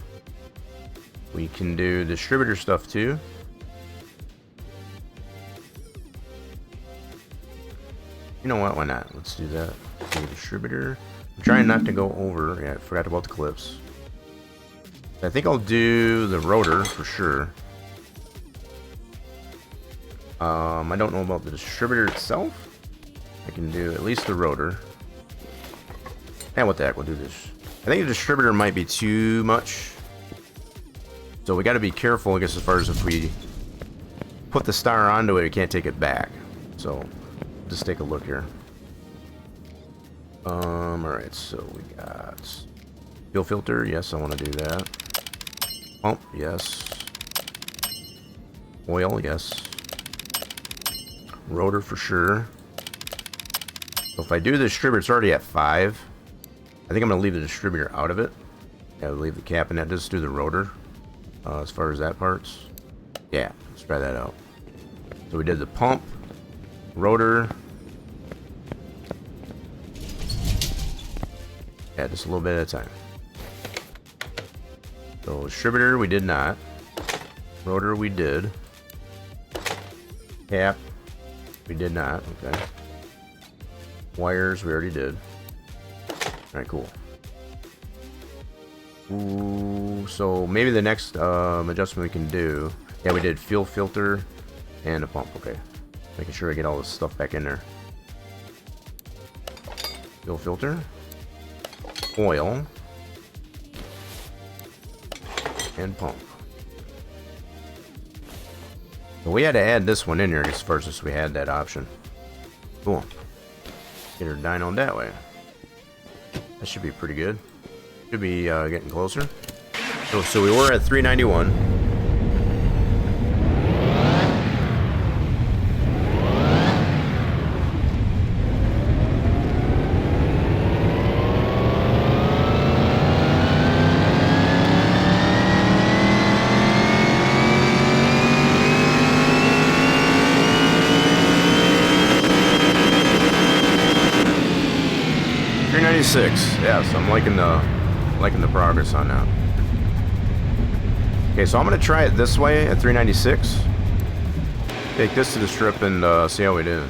We can do distributor stuff too. You know what? Why not? Let's do that. Do the distributor. I'm trying not to go over. Yeah, I forgot about the clips. I think I'll do the rotor for sure. I don't know about the distributor itself. I can do at least the rotor. And what the heck, we'll do this. I think the distributor might be too much. So we got to be careful, I guess, as far as if we put the star onto it, we can't take it back. So just take a look here. Alright, so we got fuel filter. Yes, I want to do that. Pump, yes. Oil, yes. Rotor for sure. So if I do the distributor, it's already at 5. I think I'm going to leave the distributor out of it. Yeah, leave the cap in that. Just do the rotor as far as that part's. Yeah, let's try that out. So we did the pump, rotor. Yeah, just a little bit at a time. So distributor, we did not. Rotor, we did. Cap, we did not. Okay. Wires, we already did. Alright, cool. Ooh, so maybe the next adjustment we can do. Yeah, we did fuel filter and a pump. Okay. Making sure I get all this stuff back in there. Fuel filter. Oil. And pump. So we had to add this one in here as first as we had that option. Cool. Get her dynoed that way. That should be pretty good. Should be getting closer. So we were at 391. Yeah, so I'm liking the progress on that. Okay, so I'm gonna try it this way at 396. Take this to the strip and see how we do.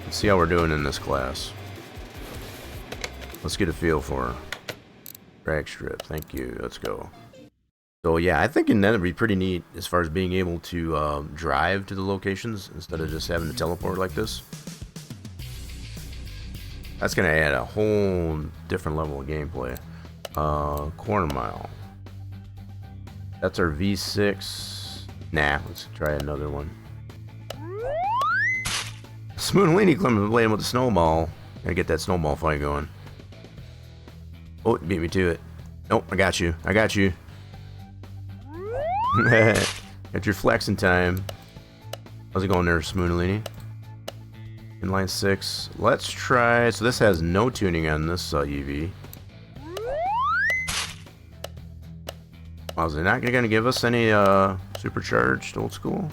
Let's see how we're doing in this class. Let's get a feel for drag strip. Thank you. Let's go. So yeah, I think that would be pretty neat as far as being able to drive to the locations instead of just having to teleport like this. That's going to add a whole different level of gameplay. Quarter mile. That's our V6. Nah, let's try another one. Smoothini playing with the snowball. Gotta get that snowball fight going. Oh, it beat me to it. Nope, I got you. I got you. Got your flexing time. How's it going there, Smoothini? Inline 6. Let's try. So this has no tuning on this EV. Wow, is it not going to give us any supercharged old school?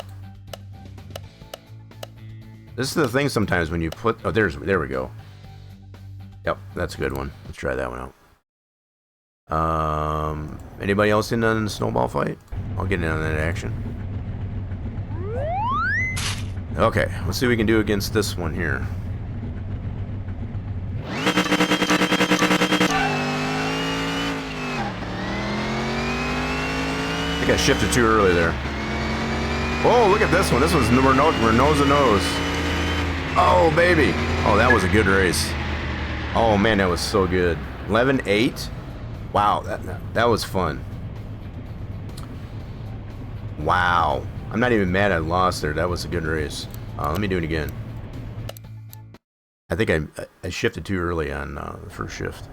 This is the thing sometimes when you put... Oh, there we go. Yep, that's a good one. Let's try that one out. Anybody else in on the snowball fight? I'll get in on that action. Okay, let's see what we can do against this one here. I think I shifted too early there. Oh, look at this one. This was we're nose to nose. Oh, baby. Oh, that was a good race. Oh, man, that was so good. 11-8. Wow, that was fun. Wow. I'm not even mad I lost there. That was a good race. Let me do it again. I think I shifted too early on the first shift.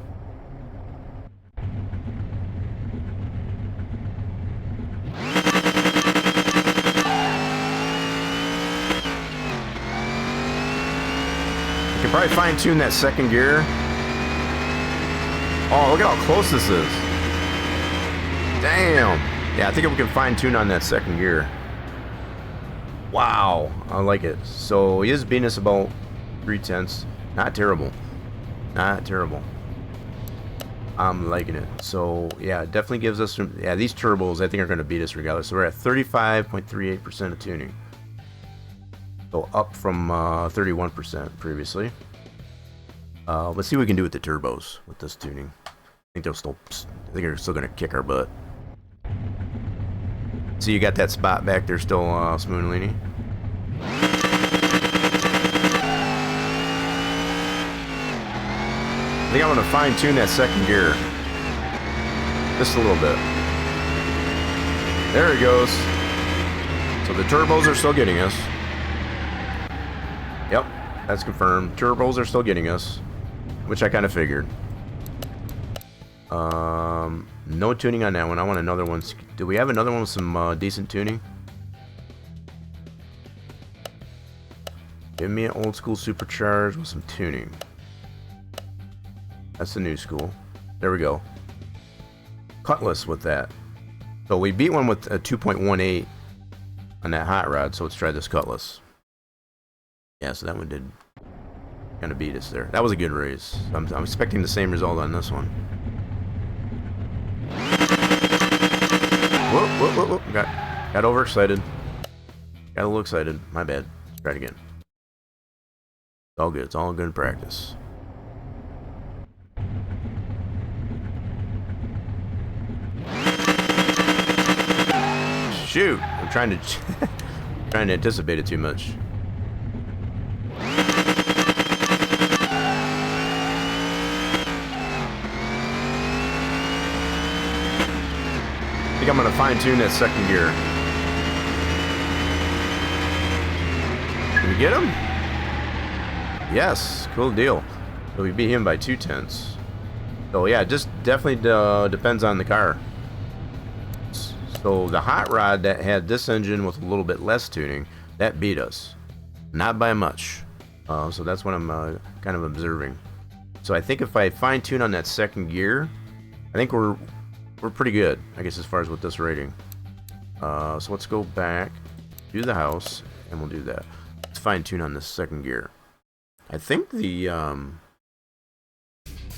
I can probably fine-tune that second gear. Oh, look at how close this is. Damn. Yeah, I think we can fine-tune on that second gear. Wow, I like it. So he is beating us about 3/10. Not terrible. Not terrible. I'm liking it. So yeah, it definitely gives us some... Yeah, these turbos I think are going to beat us regardless. So we're at 35.38% of tuning. So up from 31% previously. Let's see what we can do with the turbos with this tuning. I think they're still going to kick our butt. So you got that spot back there still, Smoothini. I think I'm going to fine tune that second gear. Just a little bit. There it goes. So the turbos are still getting us. Yep, that's confirmed. Turbos are still getting us, which I kind of figured. No tuning on that one. I want another one. Do we have another one with some decent tuning? Give me an old school supercharged with some tuning. That's the new school. There we go. Cutlass with that. So we beat one with a 2.18 on that hot rod. So let's try this Cutlass. Yeah, so that one did kind of beat us there. That was a good race. I'm expecting the same result on this one. Whoop, whoop, whoop, whoop. Got overexcited. Got a little excited. My bad. Let's try it again. It's all good. It's all good in practice. Shoot! I'm trying to trying to anticipate it too much. I think I'm going to fine-tune that second gear. Did we get him? Yes, cool deal. So we beat him by 2/10. So yeah, it just definitely depends on the car. So the hot rod that had this engine with a little bit less tuning, that beat us. Not by much. So that's what I'm kind of observing. So I think if I fine-tune on that second gear, I think we're pretty good, I guess, as far as with this rating. So let's go back, do the house, and we'll do that. Let's fine-tune on this second gear. I think the, I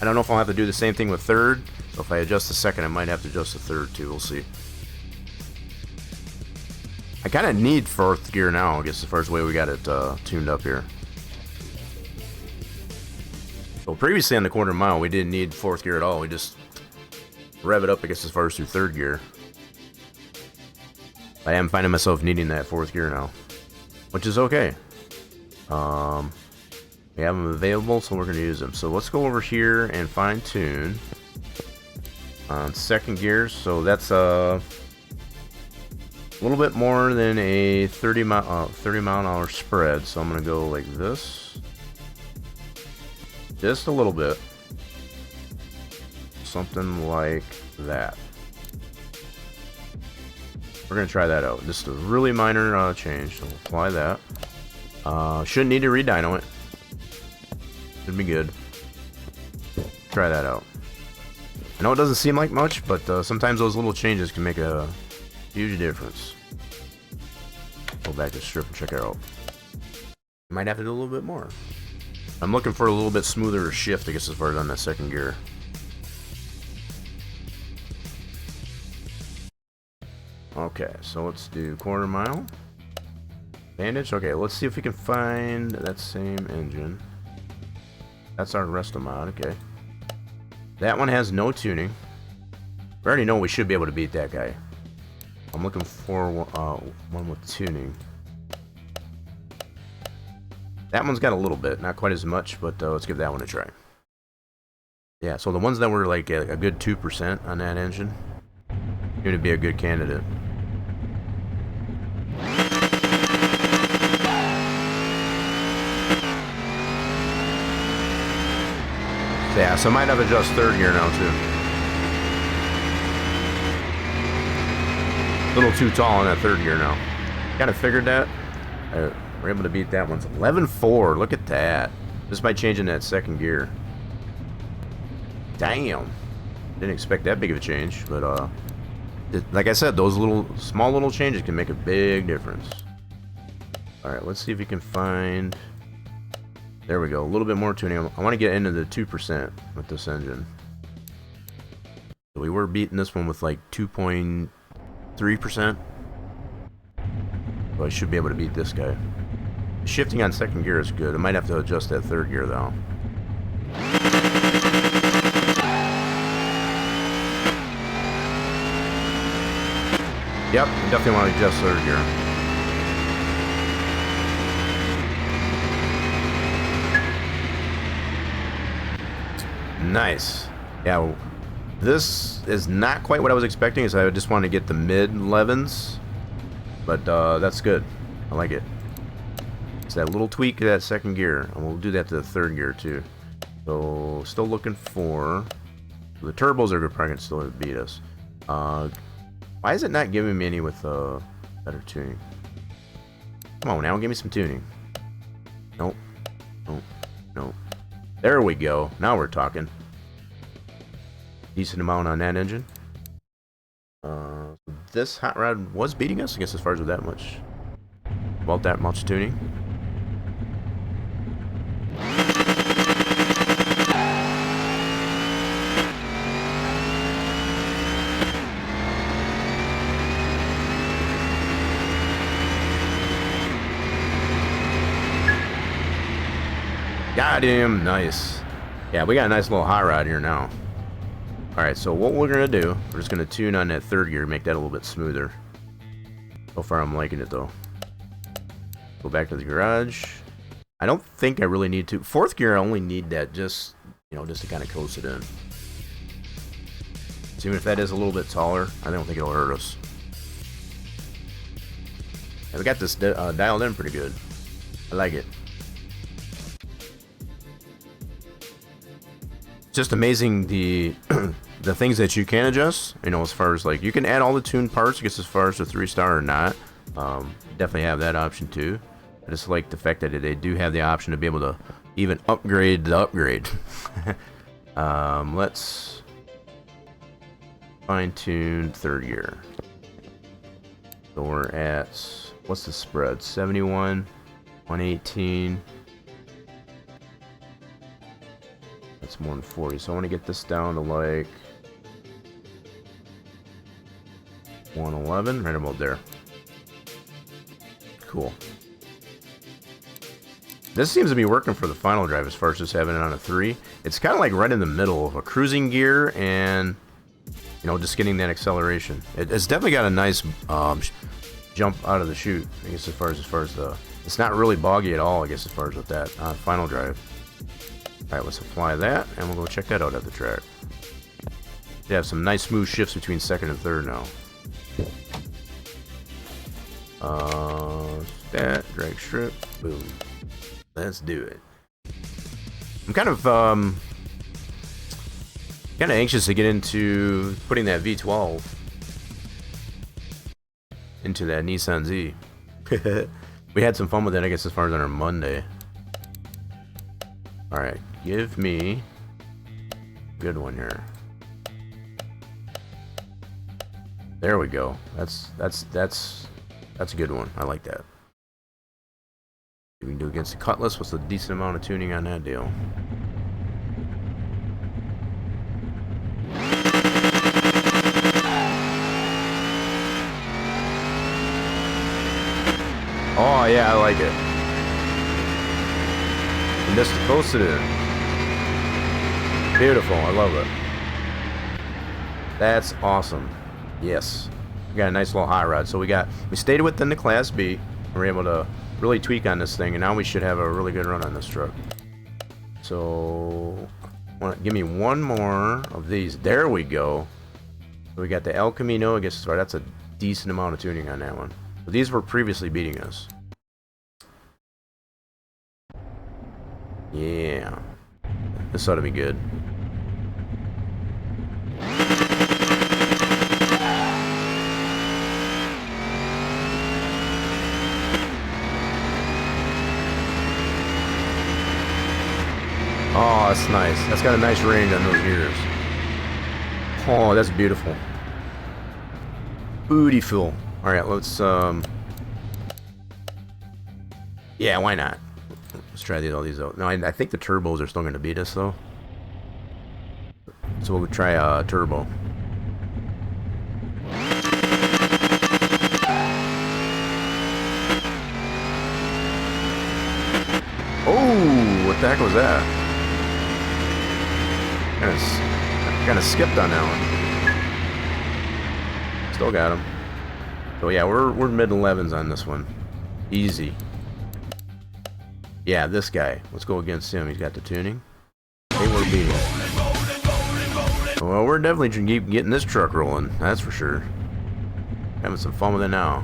don't know if I'll have to do the same thing with third. So if I adjust the second, I might have to adjust the third too. We'll see. I kind of need fourth gear now, I guess, as far as the way we got it tuned up here. So previously on the quarter mile, we didn't need fourth gear at all. We just rev it up, I guess, as far as through third gear. I am finding myself needing that fourth gear now, which is okay. We have them available, so we're going to use them. So let's go over here and fine tune on second gear. So that's A little bit more than a 30 mile an hour spread, so I'm gonna go like this. Just a little bit. Something like that. We're gonna try that out. Just a really minor change, so we'll apply that. Shouldn't need to re-dyno it. Should be good. Try that out. I know it doesn't seem like much, but sometimes those little changes can make a huge difference. Go back to strip and check it out. Might have to do a little bit more. I'm looking for a little bit smoother shift, I guess, as far as on that second gear. Okay, so let's do quarter mile. Bandage. Okay, let's see if we can find that same engine. That's our resto mod. Okay. That one has no tuning. We already know we should be able to beat that guy. I'm looking for one with tuning. That one's got a little bit, not quite as much, but let's give that one a try. Yeah, so the ones that were like a good 2% on that engine, going to be a good candidate. Yeah, so I might have to adjust third gear now too. A little too tall on that third gear now. Kind of figured that. We're able to beat that one. 11.4. Look at that. Just by changing that second gear. Damn. Didn't expect that big of a change, but like I said, those small little changes can make a big difference. All right, let's see if we can find. There we go. A little bit more tuning. I want to get into the 2% with this engine. So we were beating this one with like 2.3%. So I should be able to beat this guy. Shifting on second gear is good. I might have to adjust that third gear though. Yep, definitely want to adjust third gear. Nice. Yeah, this is not quite what I was expecting, so I just want to get the mid-11s. But that's good. I like it. It's that little tweak to that second gear, and we'll do that to the third gear too. So still looking for the turbos are probably gonna still beat us. Why is it not giving me any with better tuning? Come on now, give me some tuning. Nope. Nope. Nope. There we go. Now we're talking. Decent amount on that engine. This hot rod was beating us, I guess, as far as with that much. About that much tuning. Got him. Nice. Yeah, we got a nice little hot rod here now. Alright, so what we're going to do, we're just going to tune on that third gear, make that a little bit smoother. So far I'm liking it though. Go back to the garage. I don't think I really need to. Fourth gear, I only need that just, you know, just to kind of coast it in. So even if that is a little bit taller, I don't think it'll hurt us. Yeah, we got this dialed in pretty good. I like it. Just amazing the the things that you can adjust, you know, as far as like you can add all the tuned parts, I guess, as far as the 3-star or not. Definitely have that option too. I just like the fact that they do have the option to be able to even upgrade the upgrade. Let's fine tune third gear. So we're at, what's the spread? 71, 118. That's more than 40, so I want to get this down to like 111, right about there. Cool. This seems to be working for the final drive as far as just having it on a 3. It's kind of like right in the middle of a cruising gear and, you know, just getting that acceleration. It's definitely got a nice jump out of the chute, I guess, as far as the, it's not really boggy at all, I guess, as far as with that final drive. Alright, let's apply that, and we'll go check that out at the track. They have some nice smooth shifts between second and third now. Stat, drag strip, boom. Let's do it. I'm kind of anxious to get into putting that V12 into that Nissan Z. We had some fun with it, I guess, as far as on our Monday. Alright, give me a good one here. There we go. That's a good one. I like that. We can do against the Cutlass. What's a decent amount of tuning on that deal? Oh yeah, I like it. And this to coast it in. Beautiful. I love it. That's awesome. Yes. We got a nice little high rod. So we stayed within the Class B. We were able to really tweak on this thing, and now we should have a really good run on this truck. So give me one more of these. There we go. So we got the El Camino. I guess that's a decent amount of tuning on that one. But these were previously beating us. Yeah. This ought to be good. Oh, that's nice. That's got a nice range on those gears. Oh, that's beautiful. Beautiful. Alright, let's, yeah, why not? Let's try all these out. No, I think the turbos are still going to beat us, though. So we'll try turbo. Oh, what the heck was that? Kind of skipped on that one. Still got him. So yeah, we're mid 11s on this one. Easy. Yeah, this guy. Let's go against him. He's got the tuning. Hey, we're beating. Well, we're definitely keep getting this truck rolling. That's for sure. Having some fun with it now.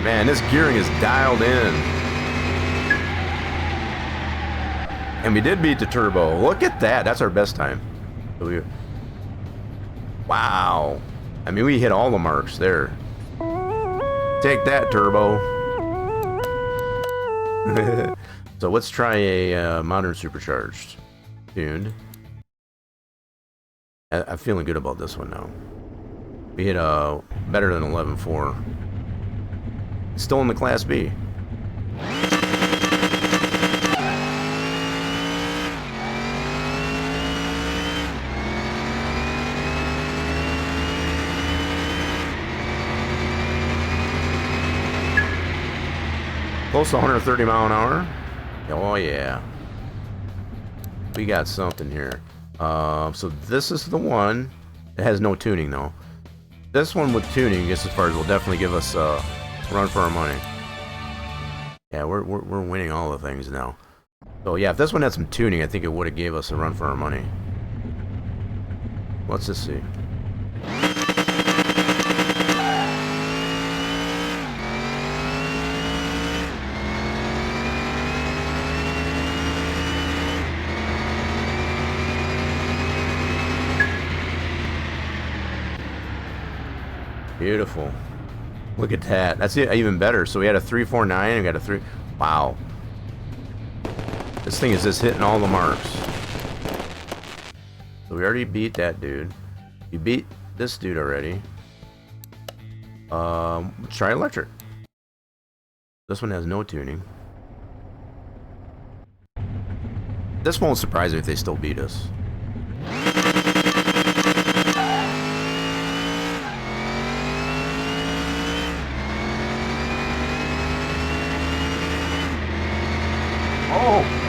Man, this gearing is dialed in. And we did beat the turbo. Look at that. That's our best time. Wow. I mean, we hit all the marks there. Take that, turbo. So let's try a modern supercharged. Tuned. I'm feeling good about this one now. We hit better than 11.4. Still in the Class B. Close to 130 mile an hour. Oh yeah. We got something here. So this is the one. It has no tuning though. This one with tuning, I guess as far as will definitely give us run for our money. Yeah, we're winning all the things now. So yeah, if this one had some tuning, I think it would have gave us a run for our money. Let's just see. Beautiful. Look at that. That's even better. So we had a 349 and got a 3. Wow. This thing is just hitting all the marks. So we already beat that dude. You beat this dude already. Let's try electric. This one has no tuning. This won't surprise me if they still beat us.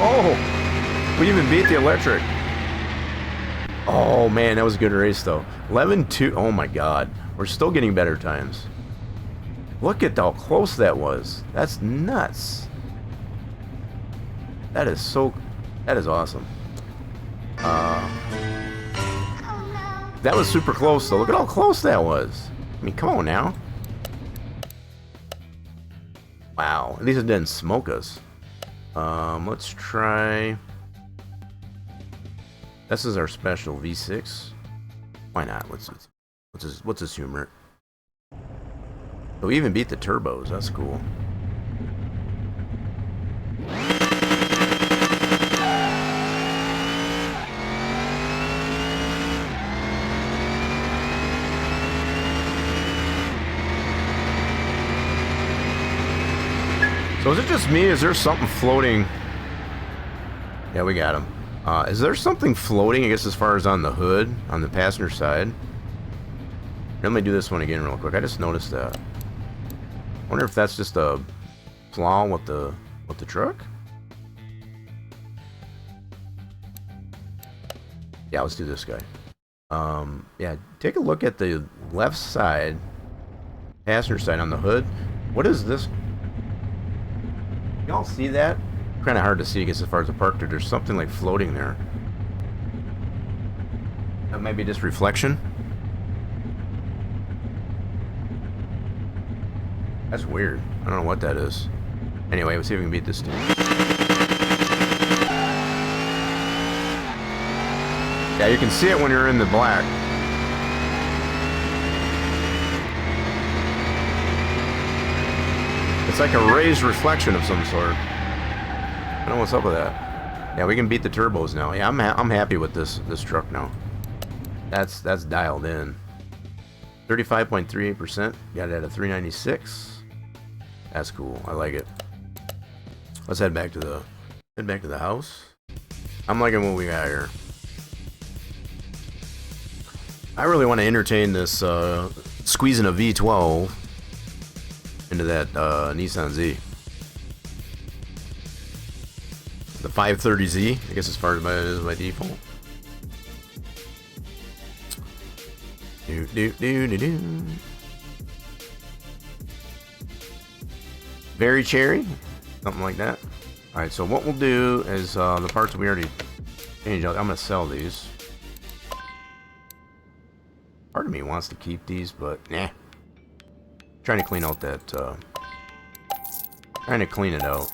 Oh, we even beat the electric. Oh man, that was a good race though. 11-2. Oh my god, we're still getting better times. Look at how close that was. That's nuts. That is so. That is awesome. That was super close, though. Look at how close that was. I mean, come on now. Wow. At least it didn't smoke us. Let's try... This is our special V6. Why not? Let's assume it. So we even beat the turbos. That's cool. So is it just me? Is there something floating? Yeah, we got him. Is there something floating, I guess, as far as on the hood, on the passenger side? Let me do this one again real quick. I just noticed that. I wonder if that's just a flaw with the truck? Yeah, let's do this guy. Yeah, take a look at the left side, passenger side on the hood. What is this? Y'all see that? Kind of hard to see, I guess, as far as the park. There's something like floating there. That might be just reflection. That's weird. I don't know what that is. Anyway, let's see if we can beat this thing. Yeah, you can see it when you're in the black. It's like a raised reflection of some sort. I don't know what's up with that. Yeah, we can beat the turbos now. Yeah, I'm happy with this truck now. That's dialed in. 35.38%. Got it at a 396. That's cool. I like it. Let's head back to the house. I'm liking what we got here. I really want to entertain this squeezing a V12 into that Nissan Z. The 530Z, I guess, as far as it is by default. Very cherry, something like that. All right, so what we'll do is the parts we already changed out. I'm gonna sell these. Part of me wants to keep these, but nah. Trying to clean out that. Trying to clean it out.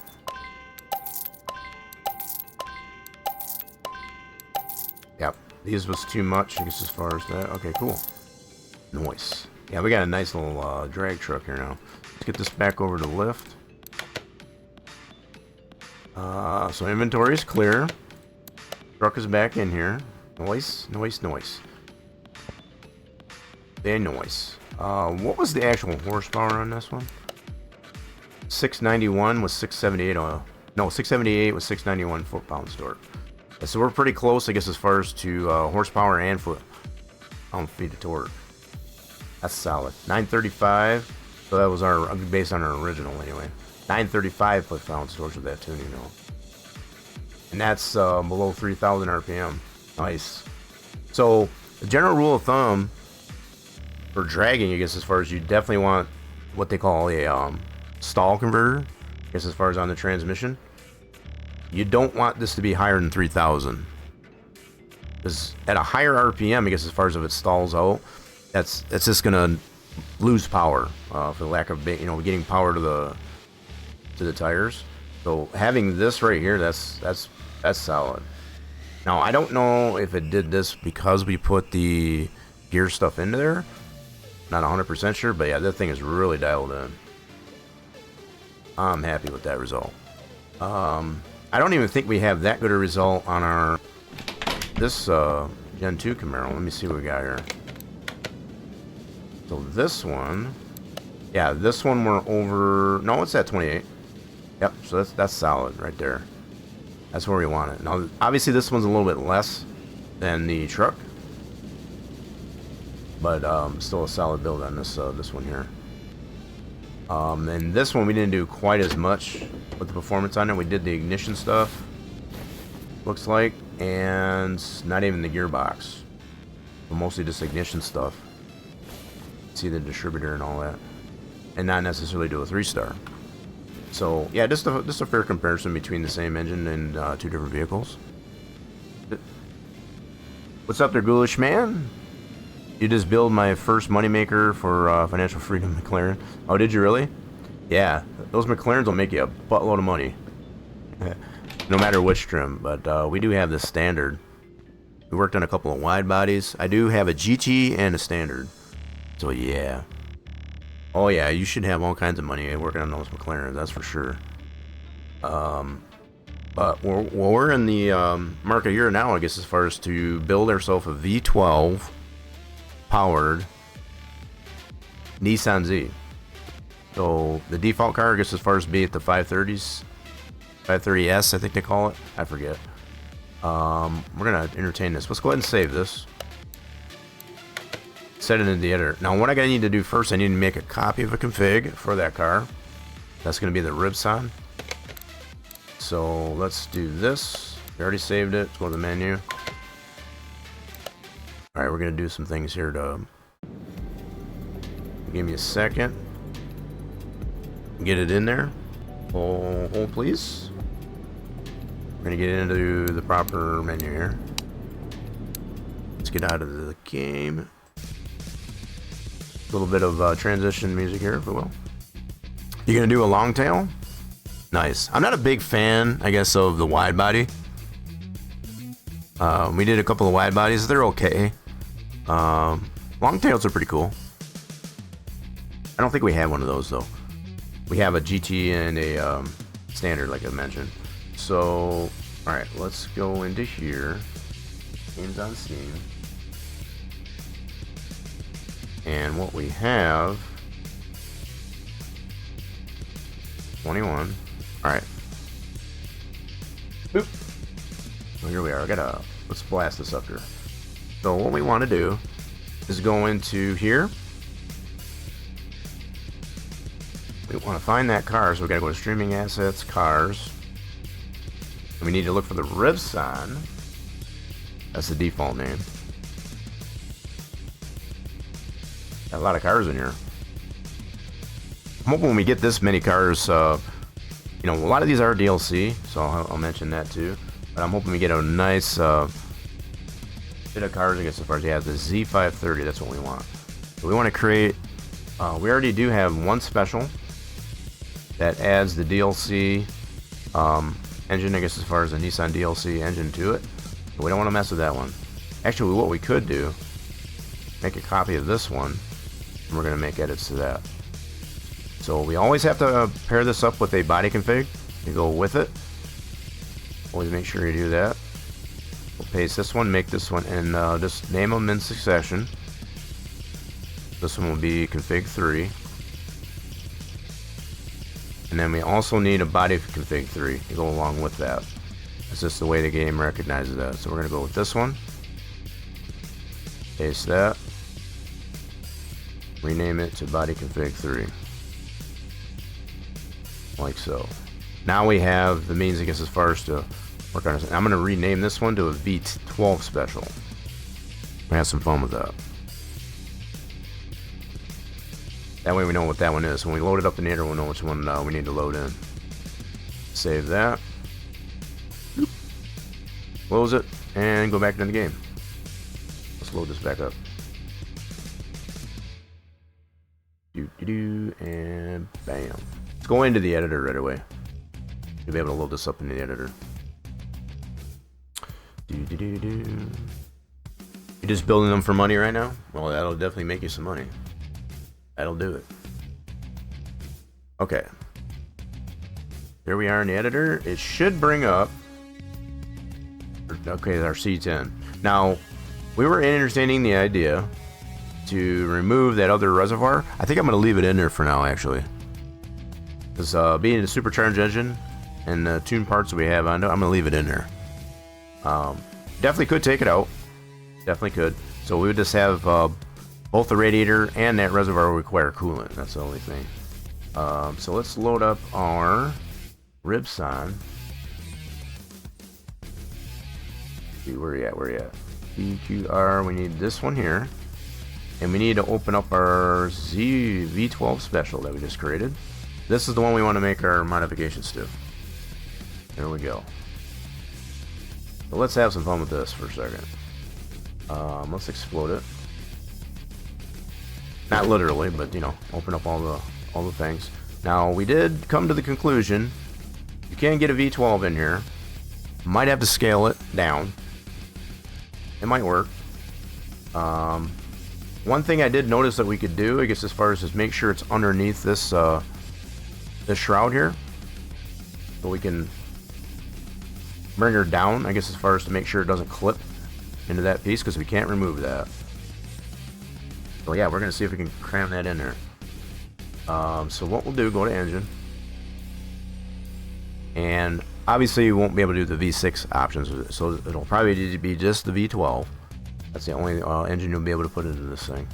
Yep, these was too much, I guess, as far as that. Okay, cool. Nice. Yeah, we got a nice little drag truck here now. Let's get this back over to the lift. So inventory is clear. Truck is back in here. Noise, noise, noise. Very nice. What was the actual horsepower on this one? 691 with 678 no, 678 with 691 foot-pounds torque. So we're pretty close, I guess, as far as to horsepower and feet of torque. That's solid. 935. So that was our based on our original anyway. 935 foot-pounds torque with that tuning, you know. And that's below 3,000 RPM. Nice. So the general rule of thumb for dragging, I guess, as far as you definitely want what they call a stall converter, I guess, as far as on the transmission. You don't want this to be higher than 3,000. Because at a higher RPM, I guess, as far as if it stalls out, that's just gonna lose power for the lack of getting power to the tires. So having this right here, that's solid. Now I don't know if it did this because we put the gear stuff into there. Not 100% sure, but yeah, that thing is really dialed in. I'm happy with that result. I don't even think we have that good a result on this Gen 2 Camaro. Let me see what we got here. So this one, yeah, this one we're over. No, it's at 28. Yep, so that's solid right there. That's where we want it. Now, obviously, this one's a little bit less than the truck, but still a solid build on this one here. And this one we didn't do quite as much with the performance on it. We did the ignition stuff, looks like, and not even the gearbox, but mostly just ignition stuff. See the distributor and all that, and not necessarily do a 3-star. So yeah, just a fair comparison between the same engine and two different vehicles. What's up there, Ghoulish Man? You just build my first moneymaker for financial freedom, McLaren. Oh, did you really? Yeah, those McLarens will make you a buttload of money. No matter which trim, but we do have the standard. We worked on a couple of wide bodies. I do have a GT and a standard. So yeah. Oh yeah, you should have all kinds of money working on those McLarens, that's for sure. But we're in the market here now, I guess, as far as to build ourselves a V12 powered Nissan Z. So the default car, I guess, as far as be it the 530s, 530S, I think they call it. I forget. We're gonna entertain this. Let's go ahead and save this. Set it in the editor. Now, what I need to do first, I need to make a copy of a config for that car. That's gonna be the Ribbsan. So let's do this. We already saved it. Let's go to the menu. All right, we're gonna do some things here to give me a second. Get it in there. Hold please. We're gonna get into the proper menu here. Let's get out of the game. A little bit of transition music here, if we will. You're gonna do a long tail? Nice. I'm not a big fan, I guess, of the wide body. We did a couple of wide bodies. They're okay. Long tails are pretty cool. I don't think we have one of those, though. We have a GT and a standard, like I mentioned. So, alright, let's go into here. Games on Steam. And what we have... 21. Alright. Boop. So here we are. Let's blast this up here. So what we want to do is go into here. We want to find that car, so we got to go to Streaming Assets, Cars. And we need to look for the Ribbsan. That's the default name. Got a lot of cars in here. I'm hoping when we get this many cars, you know, a lot of these are DLC, so I'll mention that too. But I'm hoping we get a nice bit of cars, I guess, as far as you have the Z530, that's what we want. So we want to create, we already do have one special that adds the DLC engine, I guess, as far as the Nissan DLC engine to it. But we don't want to mess with that one. Actually, what we could do, make a copy of this one, and we're going to make edits to that. So we always have to pair this up with a body config to go with it. Always make sure you do that. We'll paste this one, make this one, and just name them in succession. This one will be config 3. And then we also need a body config 3 to go along with that. It's just the way the game recognizes that. So we're going to go with this one. Paste that. Rename it to body config 3. Like so. Now we have the means, I guess, as far as to work on it. I'm going to rename this one to a V12 special. We have some fun with that. That way we know what that one is. When we load it up in the editor, we'll know which one we need to load in. Save that. Close it, and go back into the game. Let's load this back up. And bam. Let's go into the editor right away. You'll be able to load this up in the editor. You're just building them for money right now? Well, that'll definitely make you some money. That'll do it. Okay. Here we are in the editor. It should bring up... Okay, our C10. Now, we were entertaining the idea to remove that other reservoir. I think I'm going to leave it in there for now, actually. Because being a supercharged engine and the tune parts that we have on it, I'm going to leave it in there. Definitely could take it out. Definitely could. So we would just have both the radiator and that reservoir require coolant. That's the only thing. So let's load up our Ribbsan. See where you at? Where you at? PQR. We need this one here, and we need to open up our V12 special that we just created. This is the one we want to make our modifications to. There we go. So let's have some fun with this for a second. Let's explode it. Not literally, but you know, open up all the things. Now we did come to the conclusion you can get a V12 in here. Might have to scale it down. It might work. One thing I did notice that we could do, I guess, as far as just make sure it's underneath this this shroud here, so we can bring her down, I guess, as far as to make sure it doesn't clip into that piece, because we can't remove that. So yeah, we're gonna see if we can cram that in there. So what we'll do, go to engine, and obviously you won't be able to do the V6 options with it, so it'll probably be just the V12. That's the only engine you'll be able to put into this thing.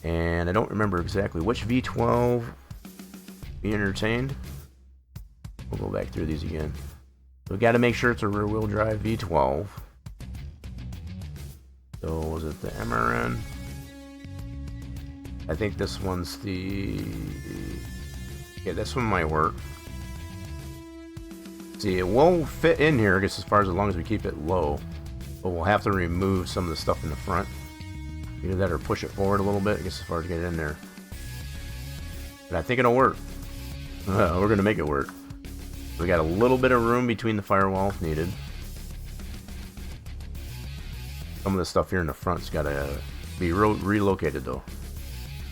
And I don't remember exactly which V12 we entertained. We'll go back through these again. So we got to make sure it's a rear-wheel drive V12. So was it the MRN? I think this one's the... Yeah, this one might work. See, it will fit in here, I guess, as long as we keep it low. But we'll have to remove some of the stuff in the front. Either that or push it forward a little bit, I guess, as far as get it in there. But I think it'll work. We're going to make it work. We got a little bit of room between the firewall if needed. Some of the stuff here in the front's got to be relocated though.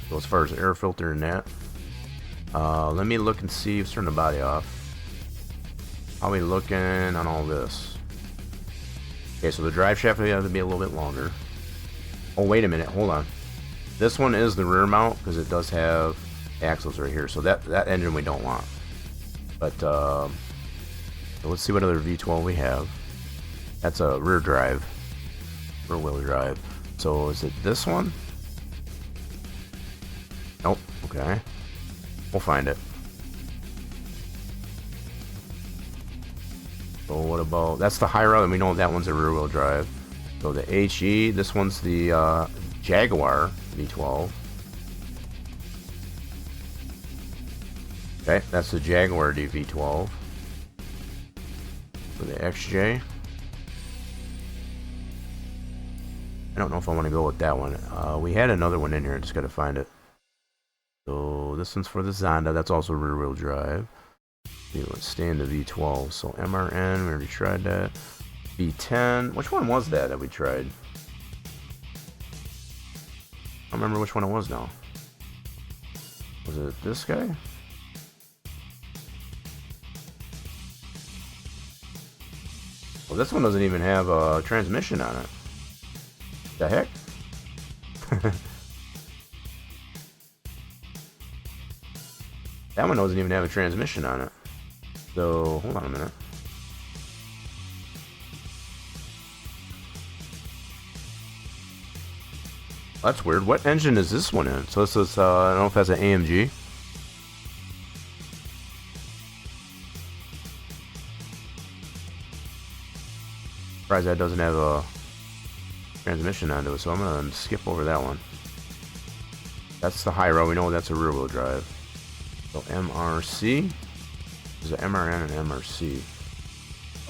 So as far as air filter and that, let me look and see. Let's turn the body off. How are we looking on all this? Okay, so the drive shaft will have to be a little bit longer. Oh, wait a minute, hold on. This one is the rear mount because it does have axles right here, so that engine we don't want. But so let's see what other V12 we have. That's a rear drive, rear wheel drive. So is it this one? Nope. Okay, we'll find it. So what about, that's the higher up, and we know that one's a rear wheel drive. So the HE, this one's the Jaguar V12. Okay, that's the Jaguar V12. For the XJ, I don't know if I want to go with that one. We had another one in here, I just got to find it. So this one's for the Zonda, that's also rear wheel drive. Let's stay in the V12. So MRN, we already tried that. V10, which one was that we tried? I don't remember which one it was now. Was it this guy? Well, this one doesn't even have a transmission on it. The heck? That one doesn't even have a transmission on it. So, hold on a minute. That's weird. What engine is this one in? So this is, I don't know if that's an AMG. Surprised that doesn't have a transmission onto it, so I'm gonna skip over that one. That's the high road. We know that's a rear wheel drive. So MRC. There's an MRN and MRC.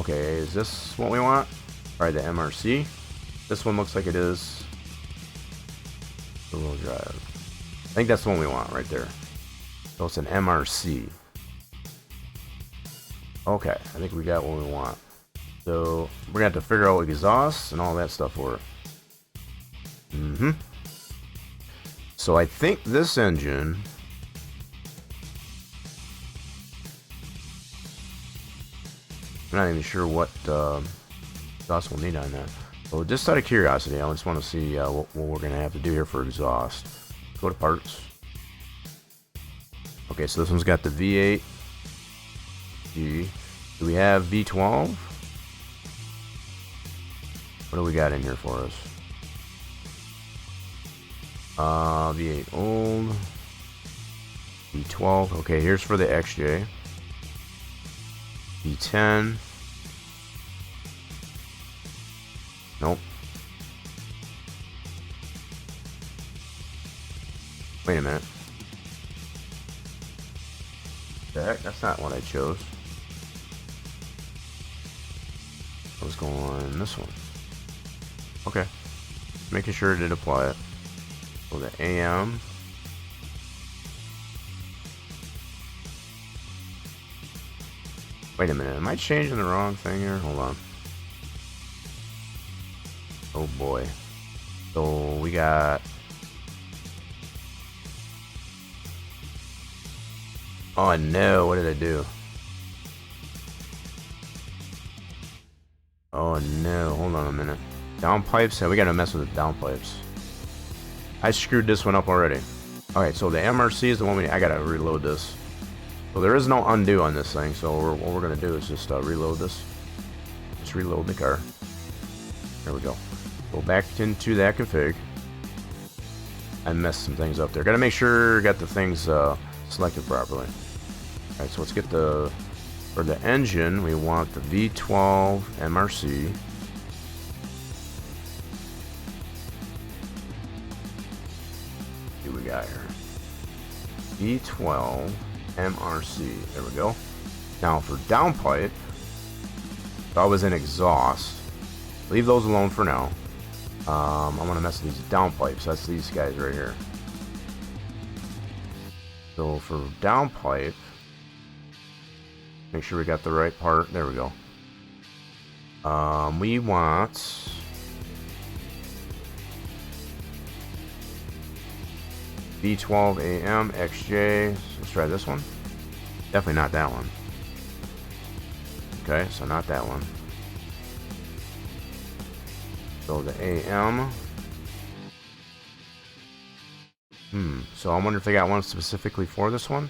Okay, is this what we want? Alright, the MRC. This one looks like it is rear wheel drive. I think that's the one we want right there. So it's an MRC. Okay, I think we got what we want. So we're gonna have to figure out exhausts and all that stuff for it. So I think this engine, I'm not even sure what exhaust we'll need on that. So just out of curiosity, I just want to see what we're gonna have to do here for exhaust. Go to parts. Okay, so this one's got the V8. Do we have V12? What do we got in here for us? V8 old. V12. Okay, here's for the XJ. V10. Nope. Wait a minute. Heck, that's not what I chose. I was going this one. Okay. Making sure it did apply it. So the AM. Wait a minute, am I changing the wrong thing here? Hold on. Oh boy. So we got... Oh no, what did I do? Oh no, hold on a minute. Downpipes? Yeah, we gotta mess with the downpipes. I screwed this one up already. Alright, so the MRC is the one I gotta reload this. So there is no undo on this thing, so what we're gonna do is just reload this. Just reload the car. There we go. Go back into that config. I messed some things up there. Gotta make sure got the things selected properly. Alright, so let's get the... For the engine, we want the V12 MRC. What do we got here? V12 MRC. There we go. Now for downpipe, if I was in exhaust, leave those alone for now. I want to mess with these downpipes. That's these guys right here. So for downpipe, make sure we got the right part. There we go. We want V12 AM XJ. Let's try this one. Definitely not that one. Okay, so not that one. So the AM. So I wonder if they got one specifically for this one.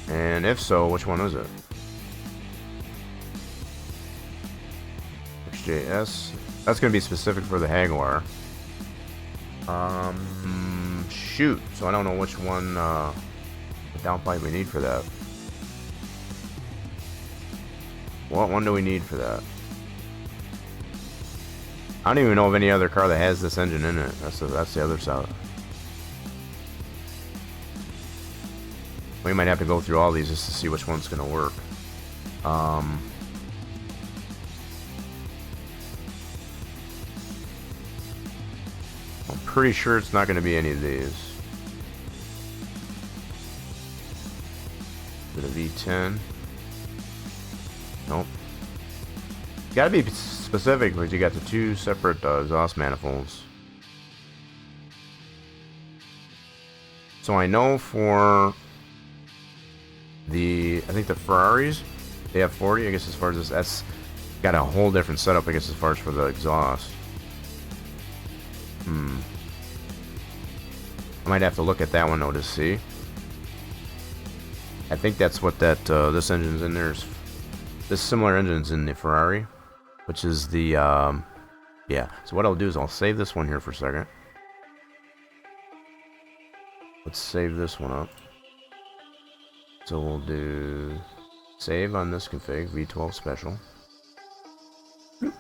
And if so, which one is it? XJS. That's going to be specific for the Jaguar. Shoot. So I don't know which one downpipe we need for that. What one do we need for that? I don't even know of any other car that has this engine in it. That's the other side. We might have to go through all these just to see which one's going to work. I'm pretty sure it's not going to be any of these. The V10. Nope. Got to be specific because you got the two separate exhaust manifolds. So I know for I think the Ferraris, they have 40. I guess as far as this, that's got a whole different setup. I guess as far as for the exhaust. I might have to look at that one though to see. I think that's what that this engine's in there. This similar engine's in the Ferrari, which is the yeah. So what I'll do is I'll save this one here for a second. Let's save this one up. So we'll do save on this config, V12 special. And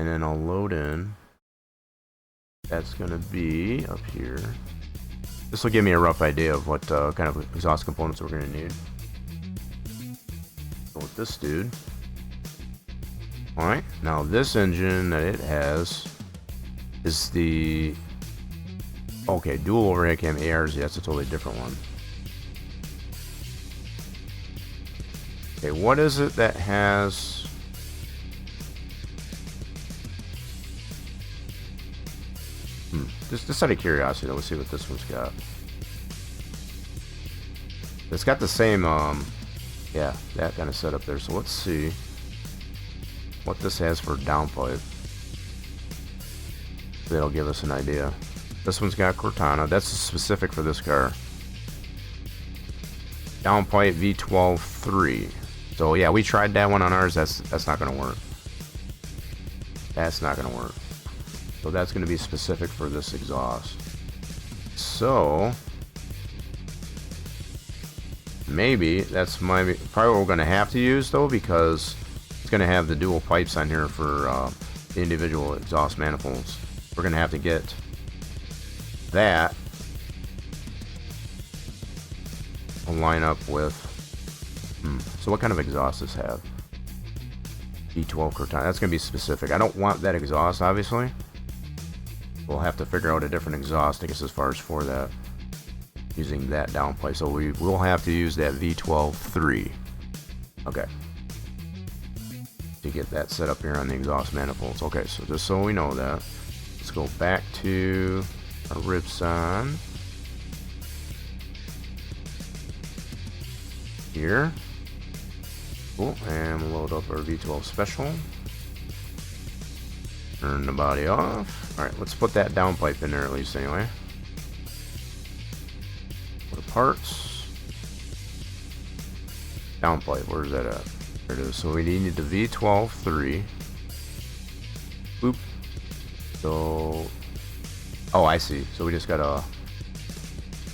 then I'll load in. That's going to be up here. This will give me a rough idea of what kind of exhaust components we're going to need. So with this dude. Alright, now this engine that it has is the... Okay, dual overhead cam ARZ, that's a totally different one. Okay, what is it that has... Just out of curiosity, though, let's see what this one's got. It's got the same, yeah, that kind of setup there. So let's see what this has for downpipe. That'll give us an idea. This one's got Cortana. That's specific for this car. Downpipe V12 3. So yeah, we tried that one on ours. That's not going to work. That's not going to work. So that's going to be specific for this exhaust. So maybe that's probably what we're going to have to use though, because it's going to have the dual pipes on here for the individual exhaust manifolds. We're going to have to get that will line up with. So what kind of exhaust does this have? V12 Cortana. That's going to be specific. I don't want that exhaust, obviously. We'll have to figure out a different exhaust, I guess, as far as for that. Using that downpipe. So we will have to use that V12-3. Okay. To get that set up here on the exhaust manifolds. Okay, so just so we know that, let's go back to our Ribbsan. Here. Cool, and we'll load up our V12 Special. Turn the body off. Alright, let's put that downpipe in there at least anyway. Go to parts. Downpipe, where's that at? There it is. So we need the V12-3. Boop. So, oh, I see. So we just gotta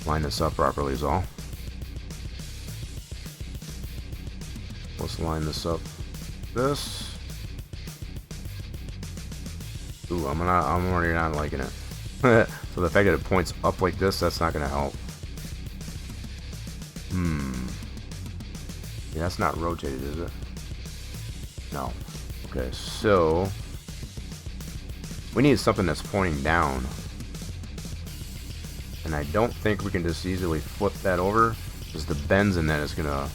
line this up properly is all. Let's line this up. This. Ooh, I'm already not liking it. So the fact that it points up like this, that's not gonna help. Yeah, that's not rotated, is it? No. Okay, so we need something that's pointing down. And I don't think we can just easily flip that over, because the bends in that is gonna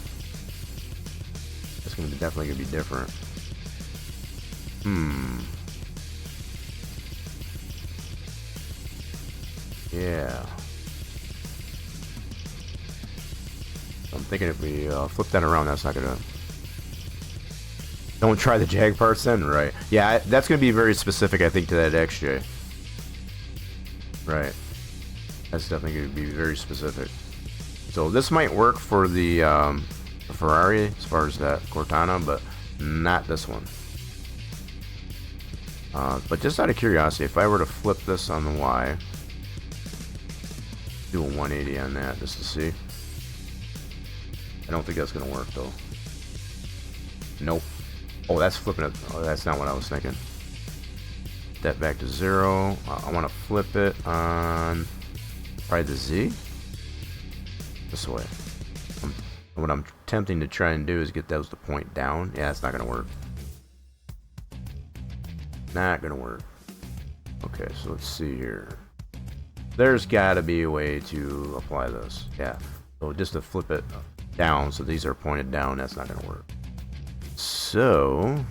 definitely gonna be different. Yeah. I'm thinking if we flip that around, that's not gonna. Don't try the Jag parts then, right? Yeah, that's gonna be very specific, I think, to that XJ. Right. That's definitely gonna be very specific. So this might work for the Ferrari as far as that Cortana, but not this one. But just out of curiosity, if I were to flip this on the Y, do a 180 on that just to see. I don't think that's gonna work though. Nope. Oh, that's flipping it. Oh, that's not what I was thinking. That back to 0. I want to flip it on probably the Z. This way. What I'm attempting to try and do is get those to point down. Yeah, it's not gonna work. Not gonna work. Okay, so let's see here. There's gotta be a way to apply this. Yeah. So just to flip it down, so these are pointed down, that's not gonna work. So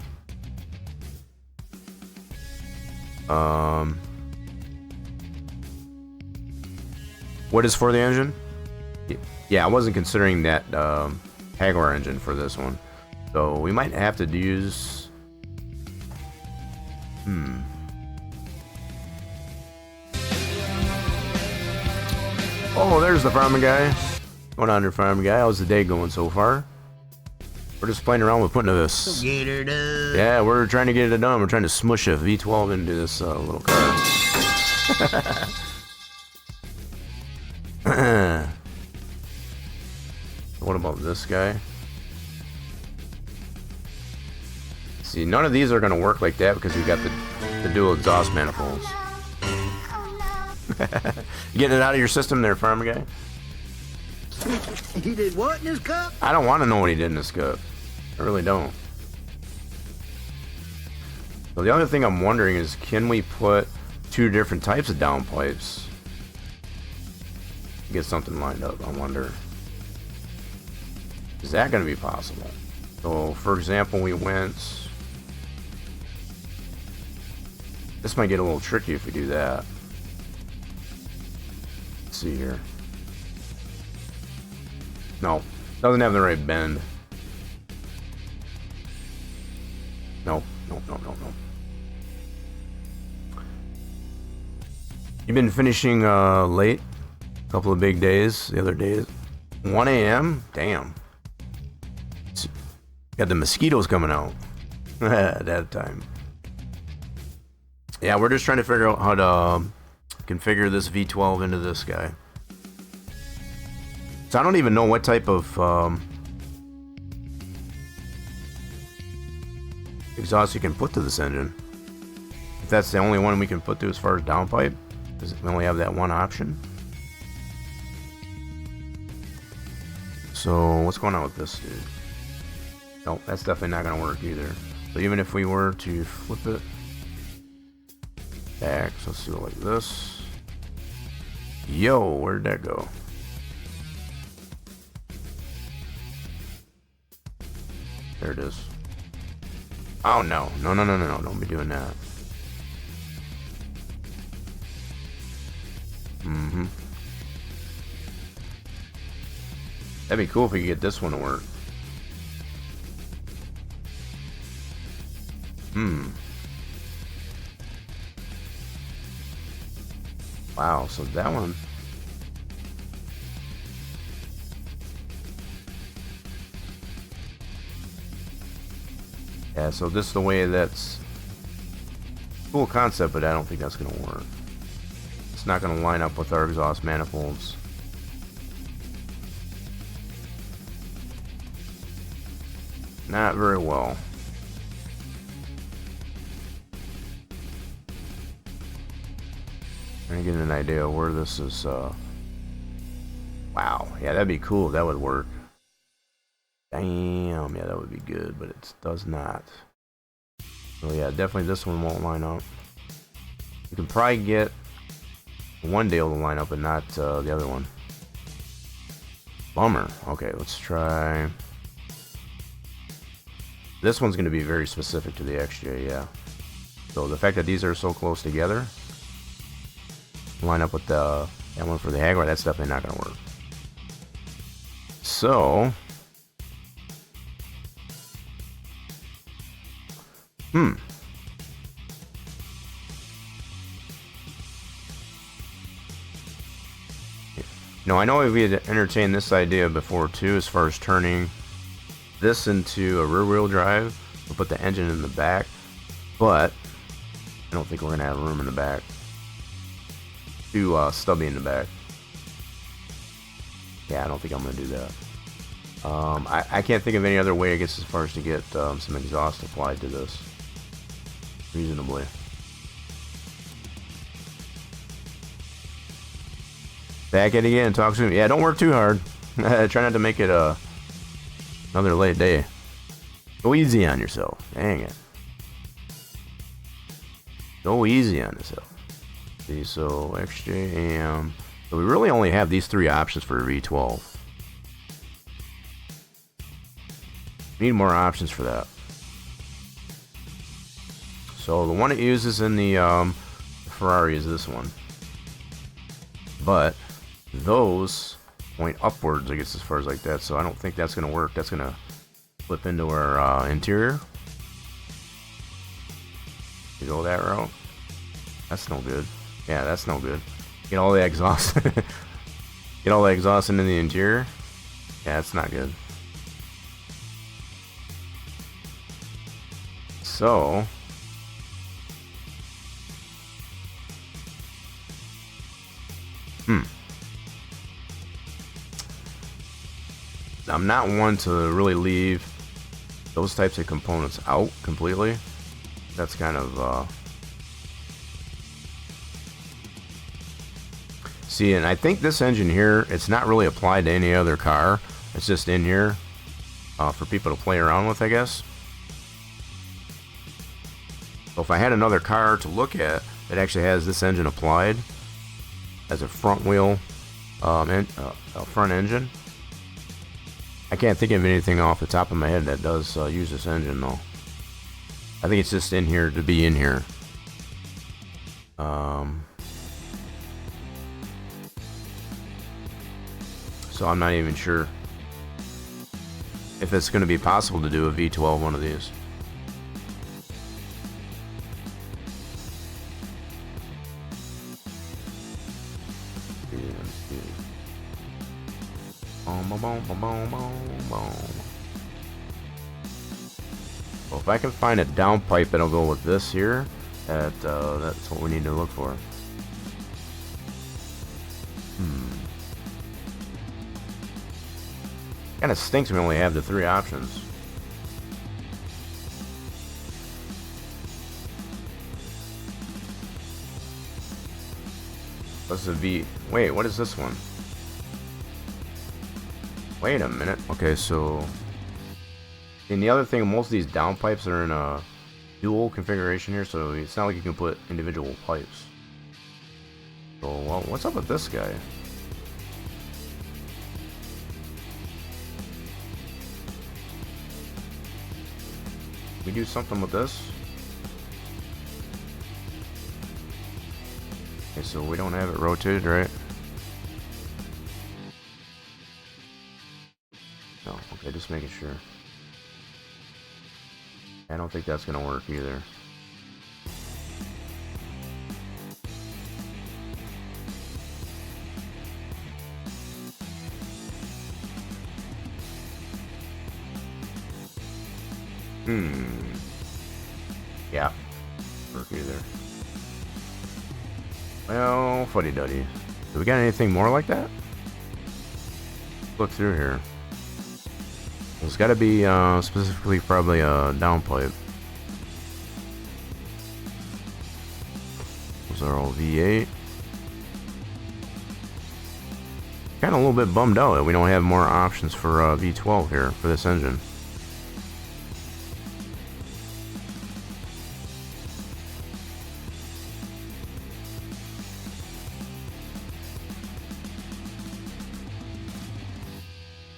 what is for the engine? Yeah, I wasn't considering that Jaguar engine for this one, so we might have to use Oh, there's the farming guy. Going on there, farming guy. How's the day going so far? We're just playing around with putting this. Get her done. Yeah, we're trying to get it done. We're trying to smush a V12 into this little car. What about this guy? See, none of these are going to work like that because we've got the dual exhaust manifolds. You getting it out of your system there, farmer guy? He did what in his cup? I don't want to know what he did in his cup. I really don't. So the other thing I'm wondering is, can we put two different types of downpipes? Get something lined up, I wonder. Is that going to be possible? So, for example, we went... This might get a little tricky if we do that. Let's see here. No, doesn't have the right bend. No. You've been finishing late. A couple of big days. The other days, 1 a.m. Damn. Got the mosquitoes coming out at that time. Yeah, we're just trying to figure out how to configure this V12 into this guy. So I don't even know what type of exhaust you can put to this engine. If that's the only one we can put to as far as downpipe, because we only have that one option. So what's going on with this dude? Nope, that's definitely not gonna work either. So even if we were to flip it back, so let's do it like this. Yo, where'd that go? There it is. Oh no, no, no, no, no, no, don't be doing that. Mm-hmm. That'd be cool if we could get this one to work. Wow, so that one. Yeah, so this is the way that's cool concept, but I don't think that's gonna work. It's not gonna line up with our exhaust manifolds. Not very well. Trying to get an idea where this is. Wow, yeah, that'd be cool if that would work. Damn, yeah, that would be good, but it does not. So yeah, definitely this one won't line up. You can probably get one deal to line up, but not the other one. Bummer. Okay, let's try. This one's going to be very specific to the XJ, yeah. So the fact that these are so close together, line up with the that one for the Jaguar, that's definitely not going to work. So, No, I know we had entertained this idea before too, as far as turning this into a rear-wheel drive. We'll put the engine in the back, but I don't think we're gonna have room in the back. Too stubby in the back. Yeah, I don't think I'm gonna do that. I can't think of any other way, I guess, as far as to get some exhaust applied to this reasonably. Back it again. Talk soon. Yeah, don't work too hard. Try not to make it another late day. Go easy on yourself. Dang it. Go easy on yourself. See, so XJM. So we really only have these three options for a V12. We need more options for that. So the one it uses in the Ferrari is this one. But those point upwards, I guess, as far as like that, so I don't think that's gonna work. That's gonna flip into our interior. You go that route. That's no good. Yeah, that's no good. Get all the exhaust. Get all the exhaust into the interior. Yeah, that's not good. So I'm not one to really leave those types of components out completely. That's kind of see, and I think this engine here, it's not really applied to any other car. It's just in here for people to play around with, I guess. So if I had another car to look at that actually has this engine applied as a front wheel front engine, I can't think of anything off the top of my head that does use this engine though. I think it's just in here to be in here. So I'm not even sure if it's going to be possible to do a V12 one of these. Well, if I can find a downpipe that'll go with this here, that's what we need to look for. Kind of stinks we only have the three options. What's the V? Wait, what is this one? Wait a minute. Okay, so... And the other thing, most of these downpipes are in a dual configuration here, so it's not like you can put individual pipes. So, well, what's up with this guy? We do something with this? Okay, so we don't have it rotated, right? No, okay, just making sure. I don't think that's gonna work either. Yeah, work either. Well, fuddy-duddy. Do we got anything more like that? Look through here. There's got to be specifically probably a downpipe. Those are all V8. Kind of a little bit bummed out that we don't have more options for V12 here for this engine.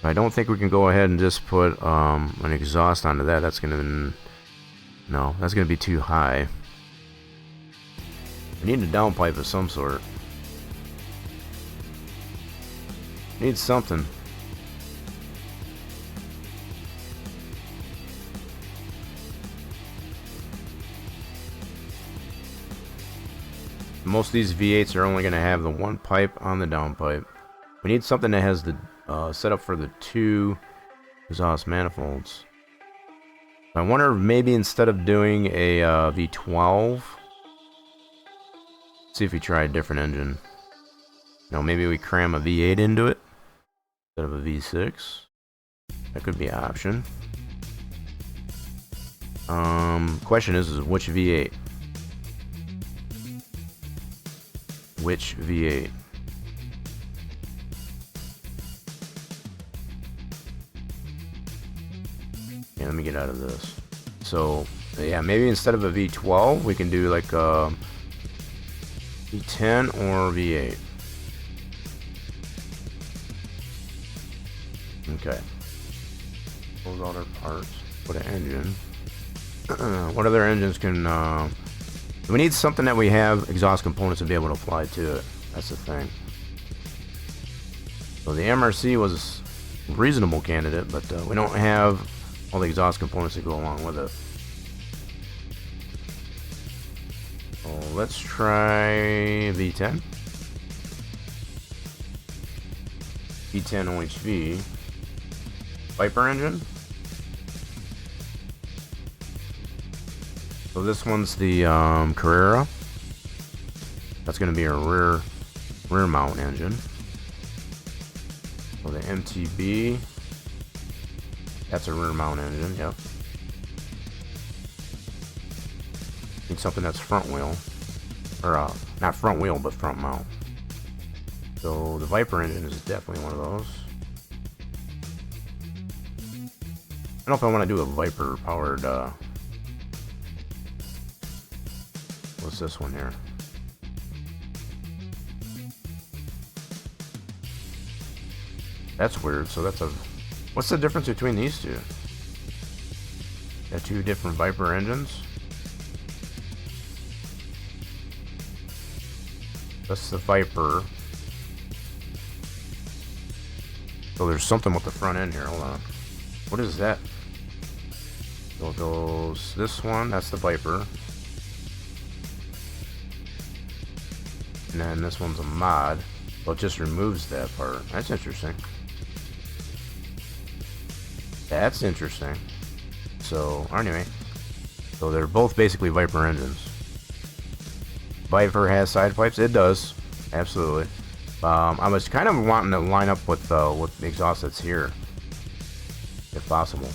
I don't think we can go ahead and just put an exhaust onto that. That's gonna no, that's gonna be too high. We need a downpipe of some sort. Need something. Most of these V8s are only gonna have the one pipe on the downpipe. We need something that has the setup for the two exhaust manifolds. I wonder if maybe instead of doing a V12, see if we try a different engine. No, maybe we cram a V8 into it instead of a V6. That could be an option. Question is which V8? Which V8? Yeah, let me get out of this. So, yeah, maybe instead of a V12, we can do like a V10 or V8. Okay. Pull out our parts. Put an engine. What other engines can... we need something that we have exhaust components to be able to apply to it. That's the thing. So the MRC was a reasonable candidate, but we don't have all the exhaust components that go along with it. So let's try V10. V10 OHV. Viper engine. So this one's the Carrera. That's going to be a rear mount engine. So the MTB. That's a rear mount engine, yep. Need something that's front wheel. Or, not front wheel, but front mount. So the Viper engine is definitely one of those. I don't know if I want to do a Viper powered, what's this one here? That's weird, so that's a... What's the difference between these two? Got two different Viper engines. That's the Viper. So there's something with the front end here. Hold on. What is that? So it goes this one. That's the Viper. And then this one's a mod. Well, it just removes that part. That's interesting. That's interesting. So, anyway. So they're both basically Viper engines. Viper has side pipes? It does. Absolutely. I was kind of wanting to line up with the exhaust that's here. If possible.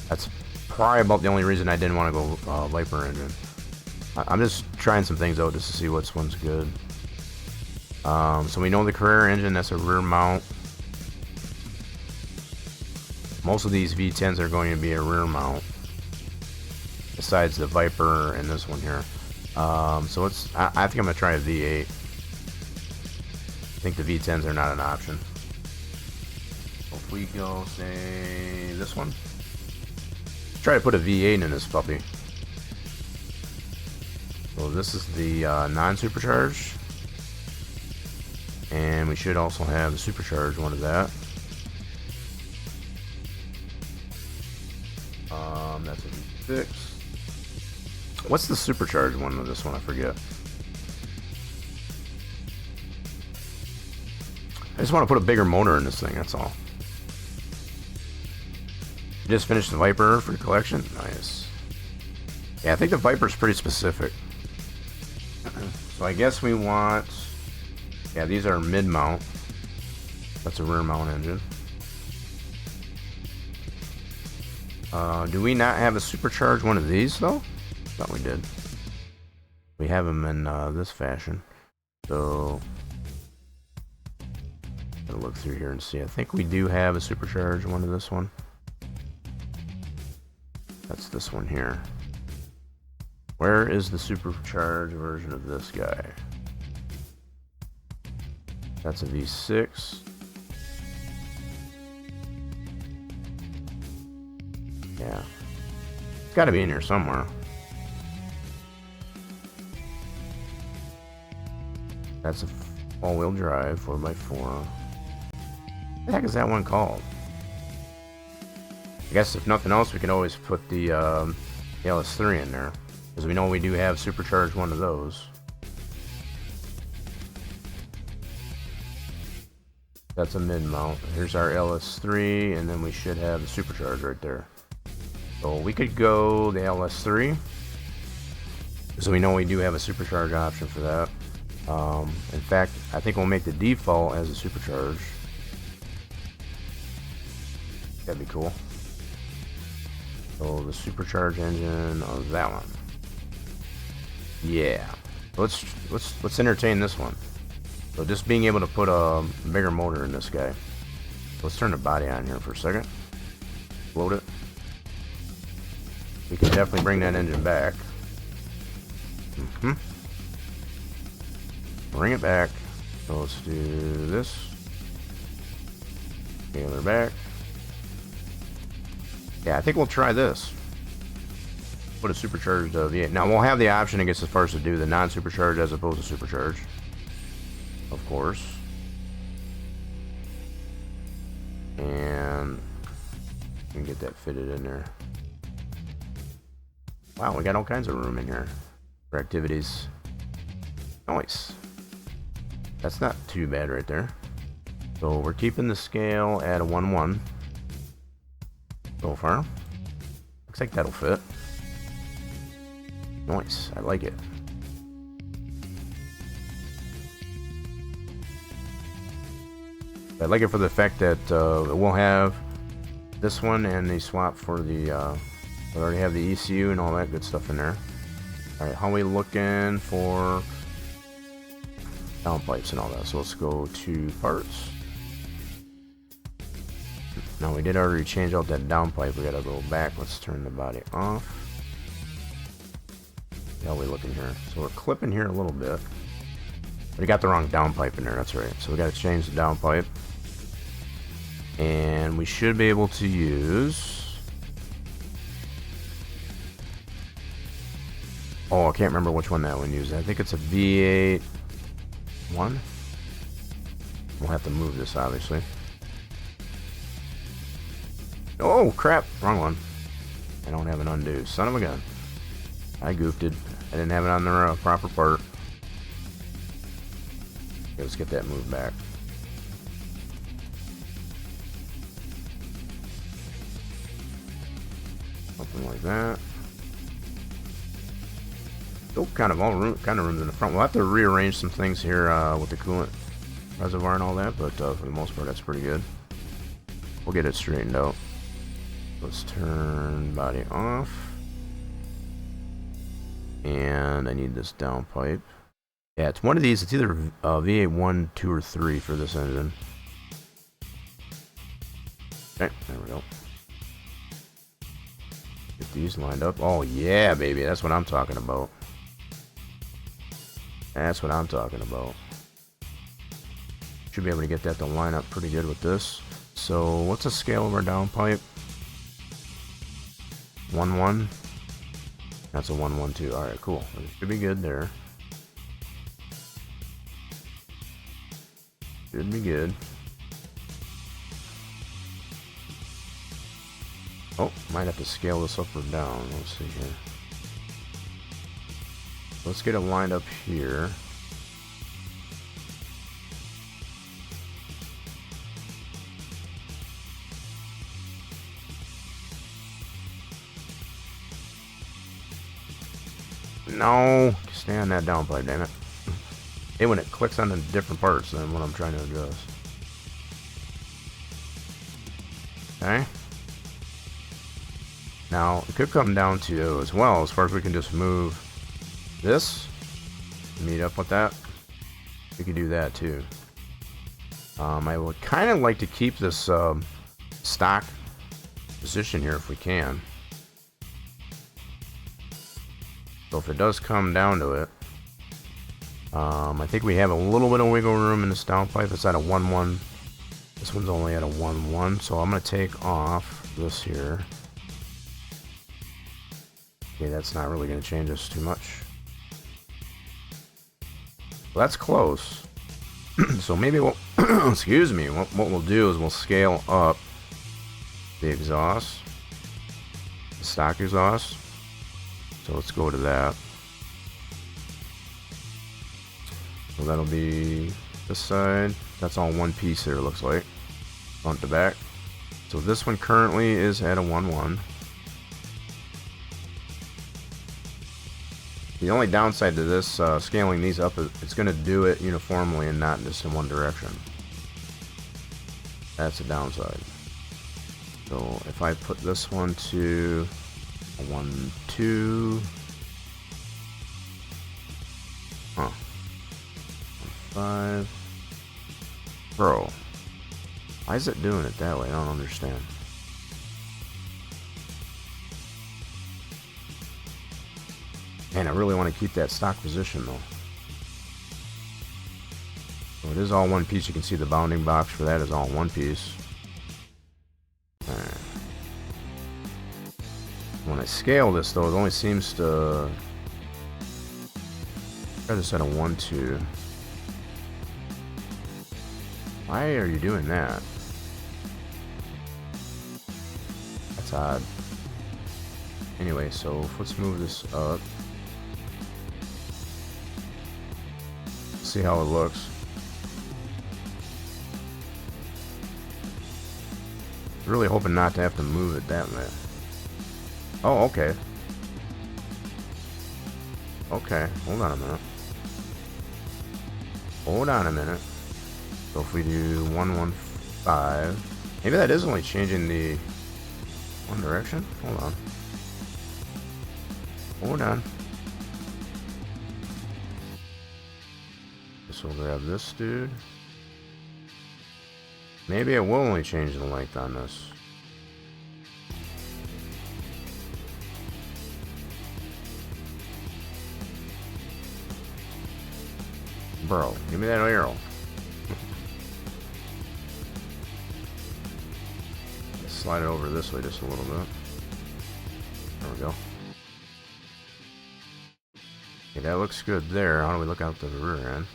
That's probably about the only reason I didn't want to go Viper engine. I'm just trying some things out just to see which one's good. So we know the Carrera engine, that's a rear mount. Most of these V10s are going to be a rear mount, besides the Viper and this one here. So I think I'm gonna try a V8. I think the V10s are not an option. So if we go, say, this one, try to put a V8 in this puppy. So this is the non-supercharged, and we should also have the supercharged one of that. That's a V6. What's the supercharged one of this one? I forget. I just want to put a bigger motor in this thing, that's all. You just finished the Viper for your collection? Nice. Yeah, I think the Viper's pretty specific. So I guess we want... Yeah, these are mid-mount. That's a rear mount engine. Do we not have a supercharged one of these, though? Thought we did. We have them in this fashion. So... I'll look through here and see. I think we do have a supercharged one of this one. That's this one here. Where is the supercharged version of this guy? That's a V6. Yeah. It's got to be in here somewhere. That's a all-wheel drive 4x4. What the heck is that one called? I guess if nothing else, we can always put the LS3 in there, because we know we do have supercharged one of those. That's a mid-mount. Here's our LS3, and then we should have the supercharged right there. So we could go the LS3, so we know we do have a supercharged option for that. In fact, I think we'll make the default as a supercharged. That'd be cool. So the supercharged engine of that one. Yeah. Let's entertain this one. So just being able to put a bigger motor in this guy. Let's turn the body on here for a second. Load it. We can definitely bring that engine back. Bring it back. So let's do this. Scale her back. Yeah, I think we'll try this. Put a supercharged V8. Now we'll have the option, I guess, as far as to do the non-supercharged as opposed to supercharged. Of course. And we can get that fitted in there. Wow, we got all kinds of room in here for activities. Nice. That's not too bad right there. So we're keeping the scale at a 1-1. So far. Looks like that'll fit. Nice. I like it. I like it for the fact that we'll have this one and the swap for the we already have the ECU and all that good stuff in there. Alright, how are we looking for downpipes and all that? So let's go to parts. Now we did already change out that downpipe. We gotta go back. Let's turn the body off. How are we looking here? So we're clipping here a little bit. We got the wrong downpipe in there, that's right. So we gotta change the downpipe. And we should be able to use... Oh, I can't remember which one that one used. I think it's a V8 one. We'll have to move this, obviously. Oh, crap. Wrong one. I don't have an undo. Son of a gun. I goofed it. I didn't have it on the proper part. Okay, let's get that moved back. Something like that. Still kind of rooms in the front. We'll have to rearrange some things here with the coolant reservoir and all that, but for the most part, that's pretty good. We'll get it straightened out. Let's turn body off. And I need this downpipe. Yeah, it's one of these. It's either V8 1, 2, or 3 for this engine. Okay, there we go. these lined up. Oh yeah, baby, that's what I'm talking about. That's what I'm talking about. Should be able to get that to line up pretty good with this. So what's the scale of our downpipe? 1-1. That's a 1-1-2. Alright, cool. Should be good there. Should be good. Oh, might have to scale this up or down. Let's see here. Let's get it lined up here. No, stay on that downpipe, damn it. Hey, when it clicks on the different parts than what I'm trying to adjust. Okay. Now, it could come down to as well, as far as we can just move this, meet up with that. We could do that too. I would kind of like to keep this stock position here if we can. So if it does come down to it, I think we have a little bit of wiggle room in this downpipe. It's at a 1-1. This one's only at a 1-1, so I'm going to take off this here. Okay, that's not really going to change us too much. Well, that's close. So maybe we'll, excuse me, what we'll do is we'll scale up the exhaust, the stock exhaust. So let's go to that. So that'll be this side. That's all one piece there, looks like. Front to back. So this one currently is at a 1-1. The only downside to this, scaling these up, is it's going to do it uniformly and not just in one direction. That's the downside. So if I put this one to a 1-2, huh? 1-5, bro. Why is it doing it that way? I don't understand. Man, I really want to keep that stock position though. So it is all one piece. You can see the bounding box for that is all one piece. Alright. When I scale this though, it only seems to try this at a 1-2. Why are you doing that? That's odd. Anyway, so let's move this up. See how it looks. Really hoping not to have to move it that way. Oh, okay. Okay, hold on a minute. Hold on a minute. So if we do 1-1-5, maybe that is only changing the one direction. Hold on. Hold on. So we'll grab this dude. Maybe it will only change the length on this. Bro, give me that arrow. Slide it over this way just a little bit. There we go. Okay, that looks good there. How do we look out the rear end?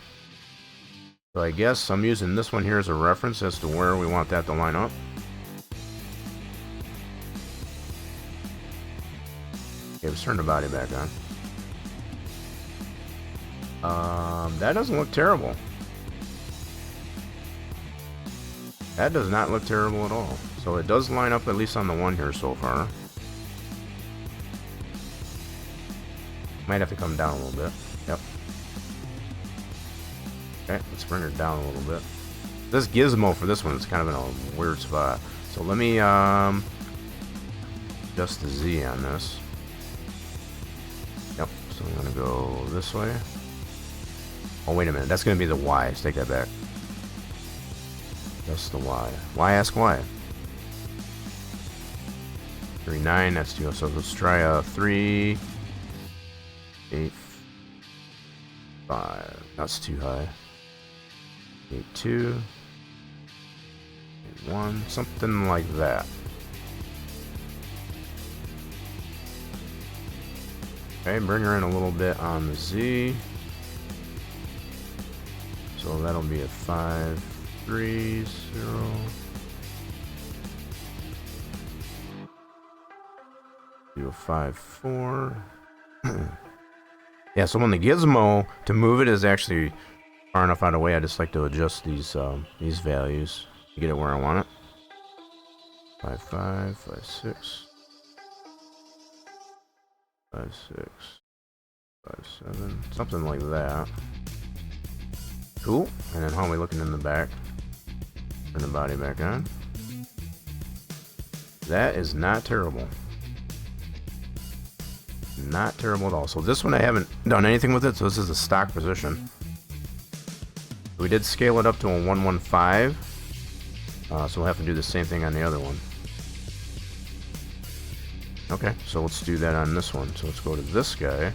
So I guess I'm using this one here as a reference as to where we want that to line up. Okay, let's turn the body back on. That doesn't look terrible. That does not look terrible at all. So it does line up at least on the one here so far. Might have to come down a little bit. Yep. Okay, let's bring her down a little bit. This gizmo for this one is kind of in a weird spot. So let me adjust the Z on this. Yep, so I'm gonna go this way. Oh, wait a minute, that's gonna be the Y. Let's take that back. That's the Y. Why ask why? 3.9, that's too. So let's try a 3, 8, 5. That's too high. 8.2, 8.1, something like that. Okay, bring her in a little bit on the Z. So that'll be a 5.30. Do a 5.4. Yeah, so on the gizmo, to move it is actually far enough out of the way. I just like to adjust these values to get it where I want it. 5.5, 5.6, 5.6, 5.7, something like that. Cool. And then how are we looking in the back? Turn the body back on. That is not terrible. Not terrible at all. So this one I haven't done anything with it, so this is a stock position. We did scale it up to a 115, so we'll have to do the same thing on the other one. Okay, so let's do that on this one. So let's go to this guy,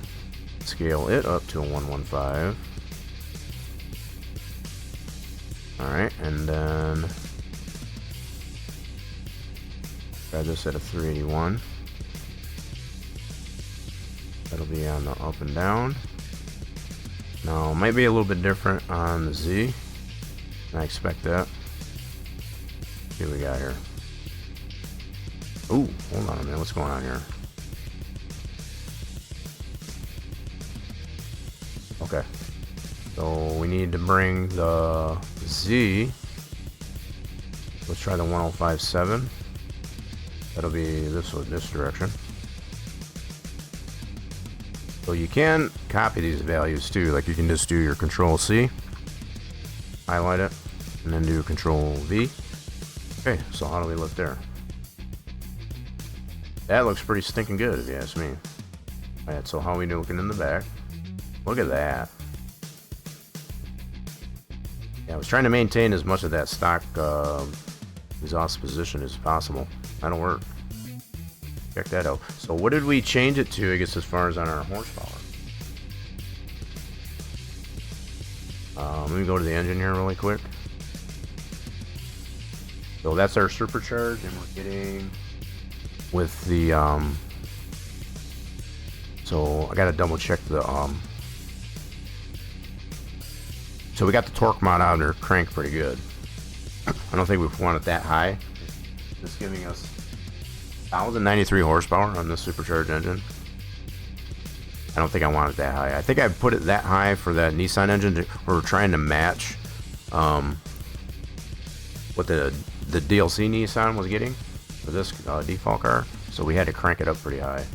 scale it up to a 115. Alright, and then try this at a 381. That'll be on the up and down. Now, it might be a little bit different on the Z. I expect that. See what we got here. Ooh, hold on a minute. What's going on here? Okay. So we need to bring the Z. Let's try the 105.7. That'll be this direction. So you can copy these values too. Like you can just do your Control C, highlight it, and then do Control V. Okay, so how do we look there? That looks pretty stinking good if you ask me. Alright, so how are we looking in the back? Look at that. Yeah, I was trying to maintain as much of that stock exhaust position as possible. That'll work. Check that out. So what did we change it to, I guess, as far as on our horsepower? Let me go to the engine here really quick. So that's our supercharged, and we're getting with the so I gotta double check the so we got the torque mod out there, crank pretty good. I don't think we want it that high. It's giving us 1,093 horsepower on this supercharged engine. I don't think I want it that high. I think I put it that high for that Nissan engine. We're trying to match what the DLC Nissan was getting for this default car. So we had to crank it up pretty high.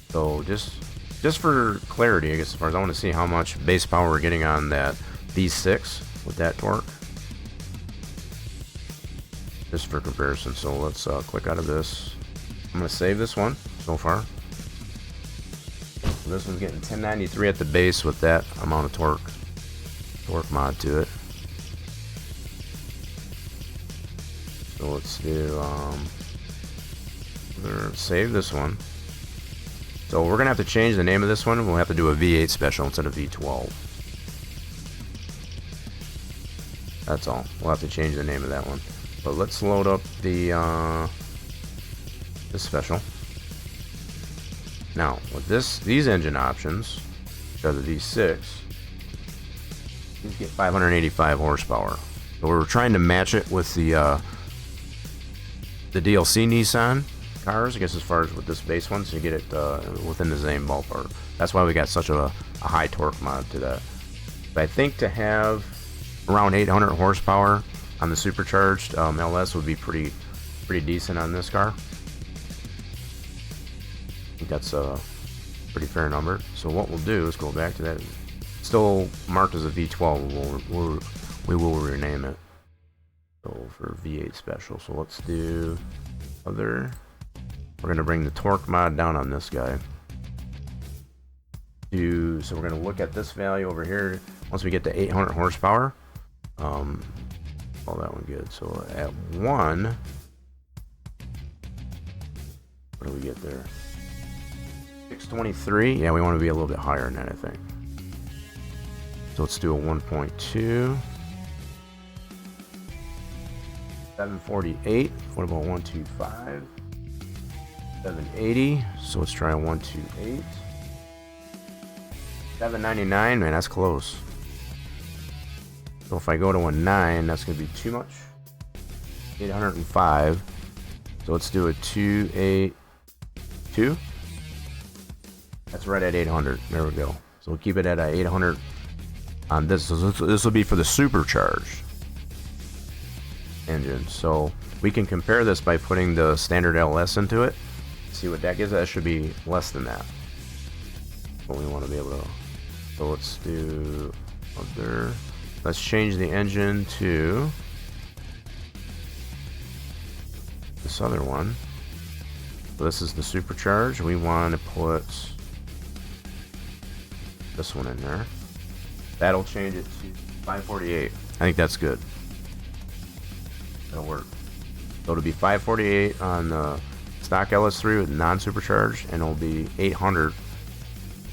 So just for clarity, I guess, as far as I want to see how much base power we're getting on that V6 with that torque. Just for comparison. So let's click out of this. I'm going to save this one so far. So this one's getting 1093 at the base with that amount of torque mod to it. So let's do save this one. So we're gonna have to change the name of this one. We'll have to do a V8 special instead of V12. That's all. We'll have to change the name of that one. But let's load up the special. Now with these engine options, the V6, these get 585 horsepower. So we're trying to match it with the DLC Nissan cars, I guess, as far as with this base one, so you get it within the same ballpark. That's why we got such a high torque mod to that. But I think to have around 800 horsepower on the supercharged LS would be pretty decent on this car. I think that's a pretty fair number. So what we'll do is go back to that. Still marked as a V12. We will rename it. So for V8 special. So let's do other. We're going to bring the torque mod down on this guy. So we're going to look at this value over here. Once we get to 800 horsepower, call that one good. So at 1, get there? 623. Yeah, we want to be a little bit higher than that, I think. So let's do a 1.2. 748. What about 125? 780. So let's try a 128. 799. Man, that's close. So if I go to a 9, that's going to be too much. 805. So let's do a 282. That's right at 800. There we go. So we'll keep it at 800 on this. So this will be for the supercharged engine. So we can compare this by putting the standard LS into it. See what that gives. That should be less than that. But we want to be able to. So let's do other. Let's change the engine to this other one. So this is the supercharged. We want to put this one in there. That'll change it to 548. I think that's good. That'll work. So it'll be 548 on the stock LS3 with non-supercharged, and it'll be 800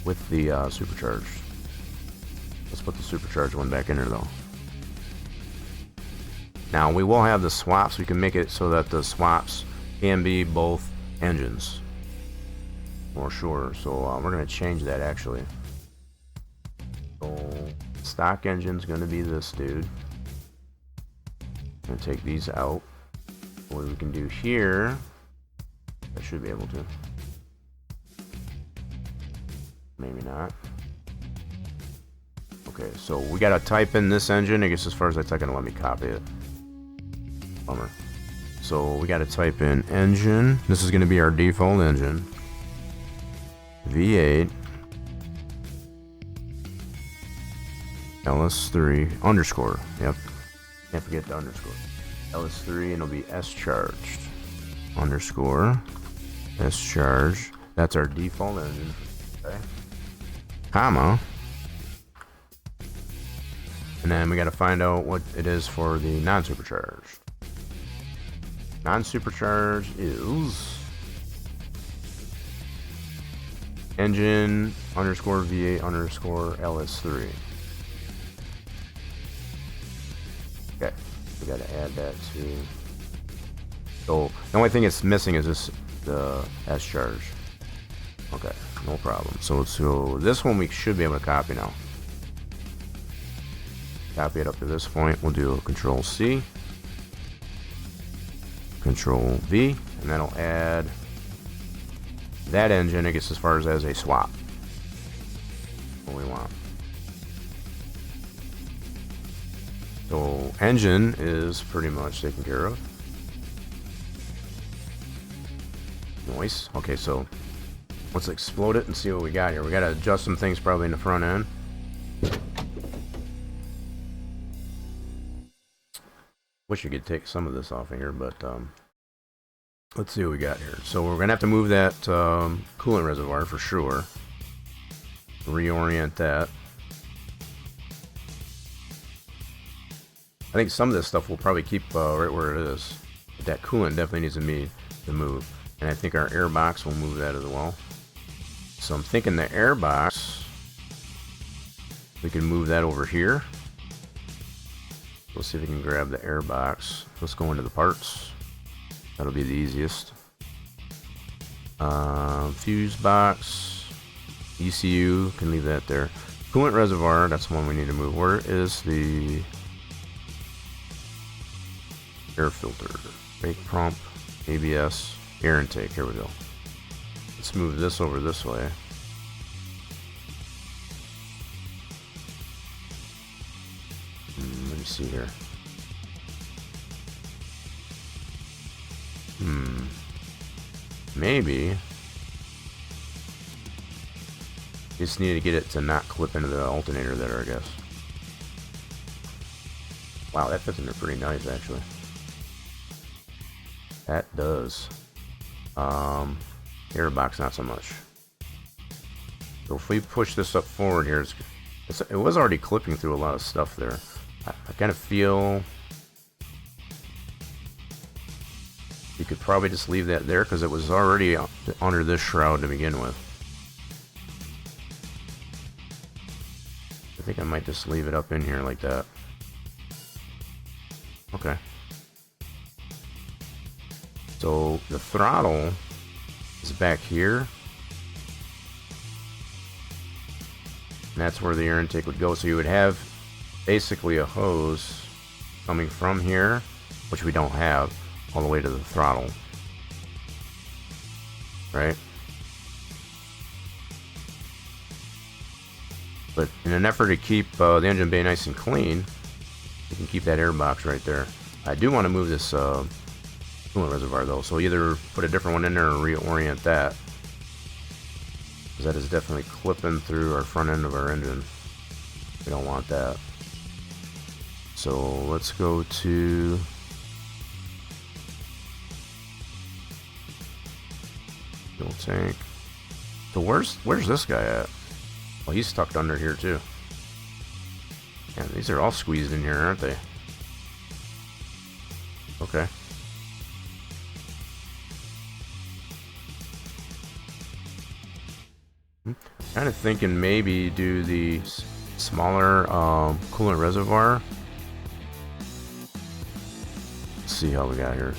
with the supercharged. Let's put the supercharged one back in there though. Now we will have the swaps. We can make it so that the swaps can be both engines for sure. So we're going to change that actually. So stock engine's going to be this dude. I'm going to take these out. What we can do here, I should be able to. Maybe not. Okay, so we gotta type in this engine. I guess as far as that's not gonna let me copy it. Bummer. So we gotta type in engine. This is gonna be our default engine. V8 LS3 underscore. Yep. Can't forget the underscore. LS3 and it'll be S charged. Underscore S charged. That's our default engine. Okay. Comma. And then we got to find out what it is for the non-supercharged. Non-supercharged is engine underscore V8 underscore LS3. Okay, we got to add that to. So the only thing it's missing is this the S charge. Okay, no problem. So this one we should be able to copy now. Copy it up to this point. We'll do a Control C, Control V, and that'll add that engine, I guess, as far as a swap. What we want. So engine is pretty much taken care of. Noise. Okay, so let's explode it and see what we got here. We got to adjust some things probably in the front end. Wish you could take some of this off of here, but let's see what we got here. So we're gonna have to move that coolant reservoir for sure. Reorient that. I think some of this stuff we'll probably keep right where it is. But that coolant definitely needs to move. And I think our air box will move that as well. So I'm thinking the air box, we can move that over here. Let's see if we can grab the air box. Let's go into the parts. That'll be the easiest. Fuse box, ECU, can leave that there. Coolant reservoir, that's one we need to move. Where is the air filter? Brake pump, ABS, air intake. Here we go. Let's move this over this way. Let me see here. Maybe. Just need to get it to not clip into the alternator there, I guess. Wow, that fits in there pretty nice, actually. That does. Air box, not so much. So if we push this up forward here, it was already clipping through a lot of stuff there. I kind of feel could probably just leave that there because it was already under this shroud to begin with. I think I might just leave it up in here like that. Okay. So the throttle is back here. And that's where the air intake would go. So you would have basically a hose coming from here, which we don't have, all the way to the throttle. Right? But in an effort to keep the engine bay nice and clean, you can keep that air box right there. I do want to move this coolant reservoir though, so either put a different one in there or reorient that, because that is definitely clipping through our front end of our engine. We don't want that. So let's go to fuel tank. So where's this guy at? Well, he's tucked under here too. And these are all squeezed in here, aren't they? Okay. Kind of thinking maybe do the smaller coolant reservoir. Let's see how we got here.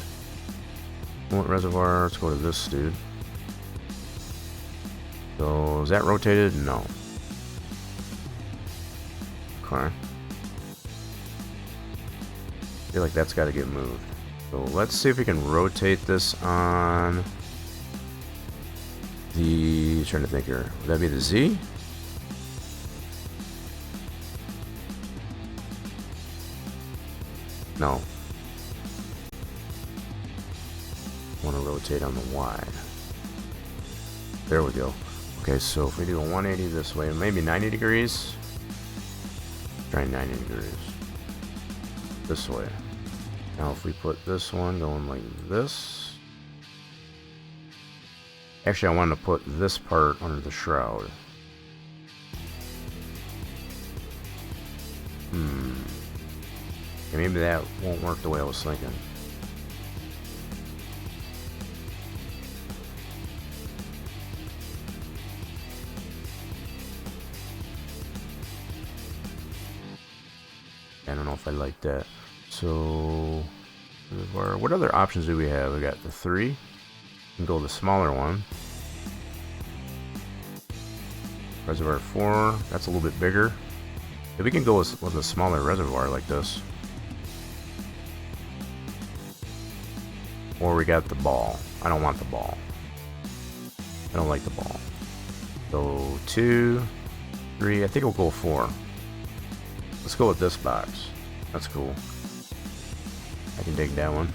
Coolant reservoir, let's go to this dude. So is that rotated? No. Okay. I feel like that's got to get moved. So let's see if we can rotate this on the, trying to think here, would that be the Z? No. Want to rotate on the Y. There we go. Okay, so if we do a 180 this way, maybe 90 degrees. Try 90 degrees. This way. Now if we put this one going like this. Actually, I wanted to put this part under the shroud. Okay, maybe that won't work the way I was thinking. I don't know if I like that. So, what other options do we have? We got the 3. We can go the smaller one. Reservoir 4. That's a little bit bigger. If we can go with a smaller reservoir like this. Or we got the ball. I don't want the ball. I don't like the ball. So 2, 3. I think we'll go 4. Let's go with this box. That's cool. I can dig that one.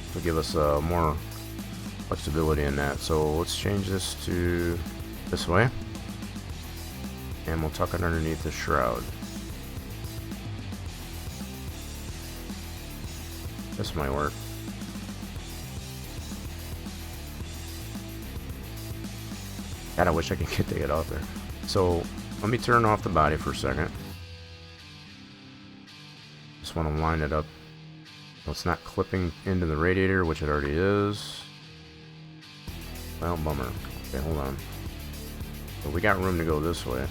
It'll give us more flexibility in that. So let's change this to this way. And we'll tuck it underneath the shroud. This might work. God, I wish I could get it off there. So let me turn off the body for a second. Just want to line it up so it's not clipping into the radiator, which it already is. Well, bummer. Okay, hold on. So we got room to go this way.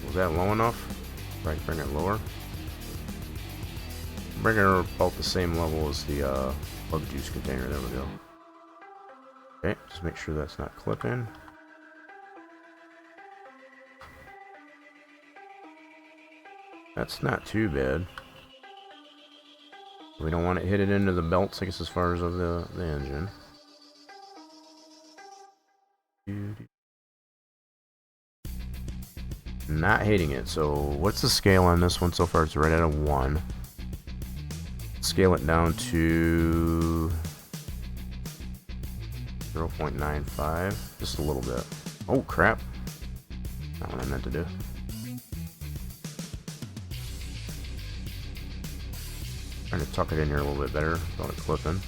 Was that low enough? Right, bring it lower. Bring it about the same level as the bug juice container. There we go. Okay, just make sure that's not clipping. That's not too bad. We don't want it hit it into the belts, I guess, as far as of the engine. Not hating it. So what's the scale on this one so far? It's right at a 1. Scale it down to 0.95, just a little bit. Oh crap, not what I meant to do. Trying to tuck it in here a little bit better without it clipping.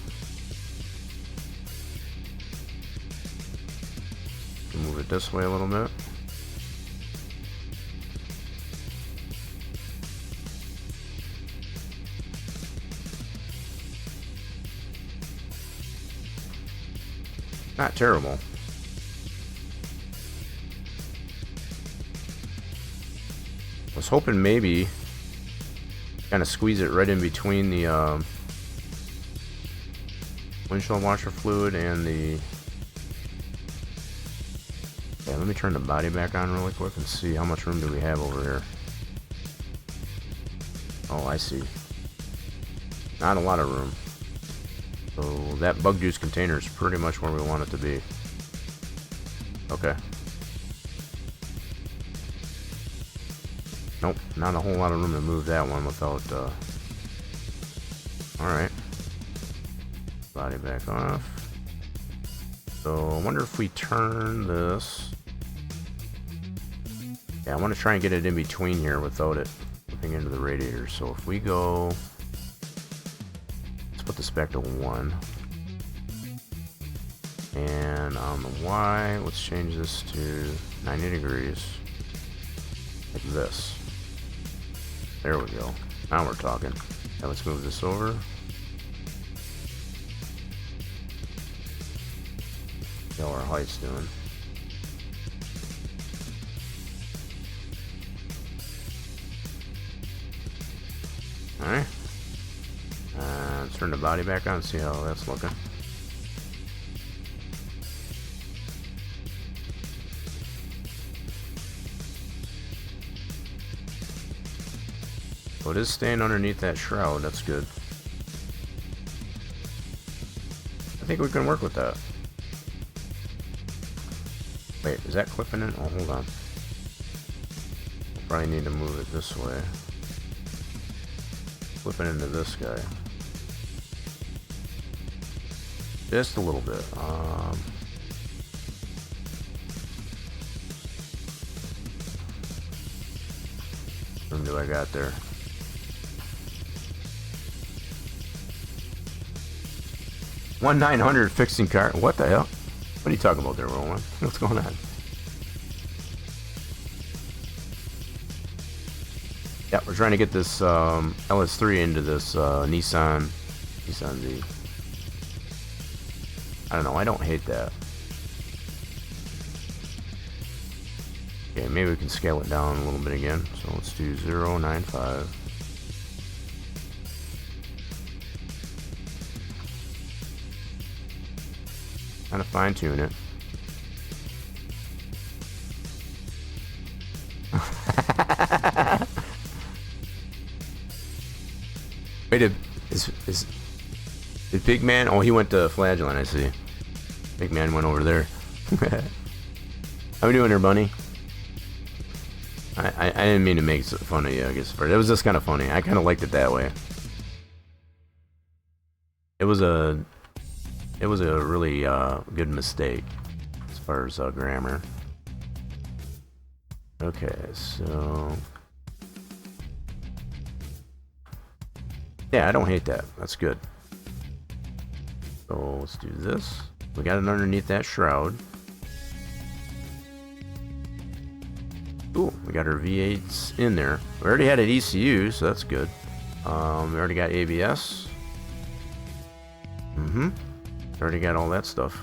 Move it this way a little bit. Not terrible. I was hoping maybe kind of squeeze it right in between the windshield washer fluid and the... Yeah, let me turn the body back on really quick and see how much room do we have over here. Oh, I see. Not a lot of room. So that bug juice container is pretty much where we want it to be. Okay. Nope, not a whole lot of room to move that one without, Alright. Body back off. So, I wonder if we turn this... Yeah, I want to try and get it in between here without it flipping into the radiator. So if we go... Let's put this back to 1. And on the Y, let's change this to 90 degrees. Like this. There we go. Now we're talking. Now let's move this over. See how our height's doing. Alright. Let's turn the body back on, see how that's looking. So it is staying underneath that shroud, that's good. I think we can work with that. Wait, is that clipping in? Oh, hold on. Probably need to move it this way. Flipping into this guy. Just a little bit. What do I got there? $1,900 fixing car. What the hell? What are you talking about there, Roland? What's going on? Yeah, we're trying to get this LS3 into this Nissan Z. I don't know. I don't hate that. Okay, maybe we can scale it down a little bit again. So let's do 0.95. Kind of fine tune it. Wait, is Big Man? Oh, he went to Flagellant, I see. Big Man went over there. How we doing there, Bunny? I didn't mean to make fun of you, I guess. It was just kind of funny. I kind of liked it that way. It was a really good mistake as far as grammar. Okay, so yeah, I don't hate that. That's good. So let's do this. We got it underneath that shroud. Ooh, we got our V8s in there. We already had an ECU, so that's good. We already got ABS. Already got all that stuff.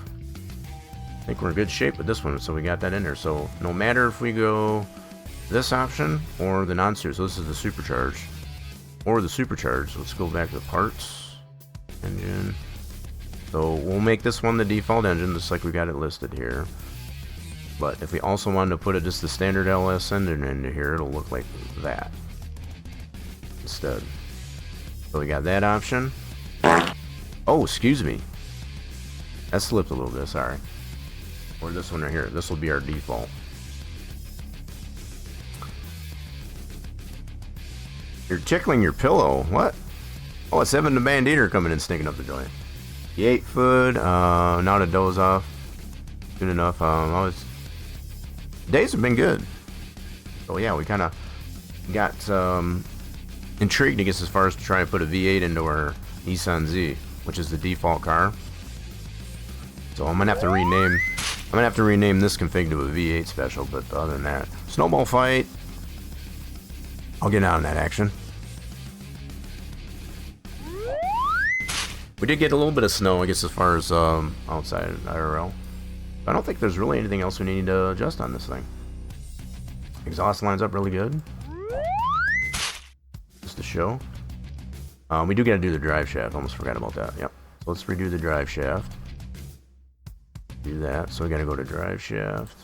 I think we're in good shape with this one, so we got that in there. So no matter if we go this option or the non-series, so this is the supercharged or the supercharged. Let's go back to the parts, engine. So we'll make this one the default engine, just like we got it listed here. But if we also wanted to put it just the standard LS engine into here, it'll look like that instead. So we got that option. Oh, excuse me. That slipped a little bit, sorry. Or this one right here. This will be our default. You're tickling your pillow. What? Oh, it's Evan the Banditor coming in, sneaking up the joint. The 8-foot, now to doze off. Good enough. Days have been good. So yeah, we kind of got intrigued, I guess, as far as to try and put a V8 into our Nissan Z, which is the default car. So I'm gonna have to rename this config to a V8 special, but other than that, snowball fight. I'll get out in that action. We did get a little bit of snow, I guess, as far as outside IRL. I don't think there's really anything else we need to adjust on this thing. Exhaust lines up really good. Just to show. We do got to do the drive shaft. Almost forgot about that. Yep. So let's redo the drive shaft. Do that. So we got to go to drive shaft.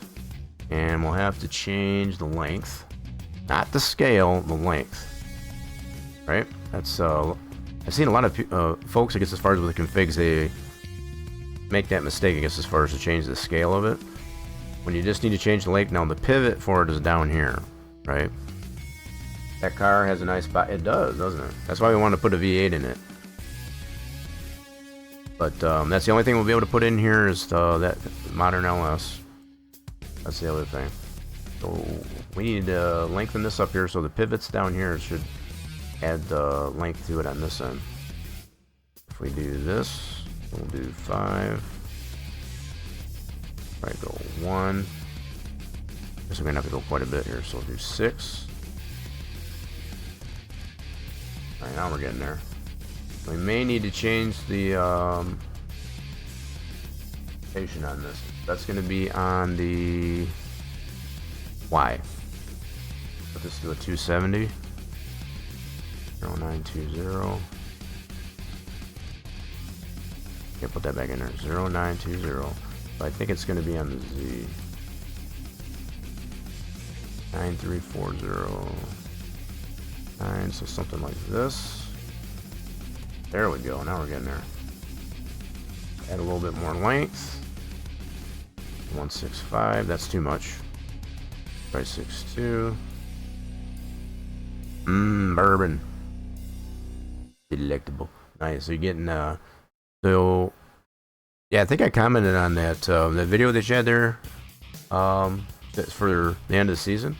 And we'll have to change the length. Not the scale, the length. Right? That's, I've seen a lot of folks, I guess, as far as with the configs, they make that mistake, I guess, as far as to change the scale of it. When you just need to change the length. Now, the pivot for it is down here. Right? That car has a nice spot. It does, doesn't it? That's why we want to put a V8 in it. But that's the only thing we'll be able to put in here is that modern LS. That's the other thing. So we need to lengthen this up here so the pivots down here should add the length to it on this end. If we do this, we'll do 5. Right, go 1. Guess we're gonna have to go quite a bit here, so we'll do 6. Alright, now we're getting there. We may need to change the station on this. That's going to be on the Y. Put this to a 270. 0920. Can't put that back in there. 0920. But I think it's going to be on the Z. 9340. So something like this. There we go. Now we're getting there. Add a little bit more length. 165. That's too much. Try 62. Bourbon. Delectable. Nice. So you're getting so yeah, I think I commented on that that video that you had there that's for the end of the season.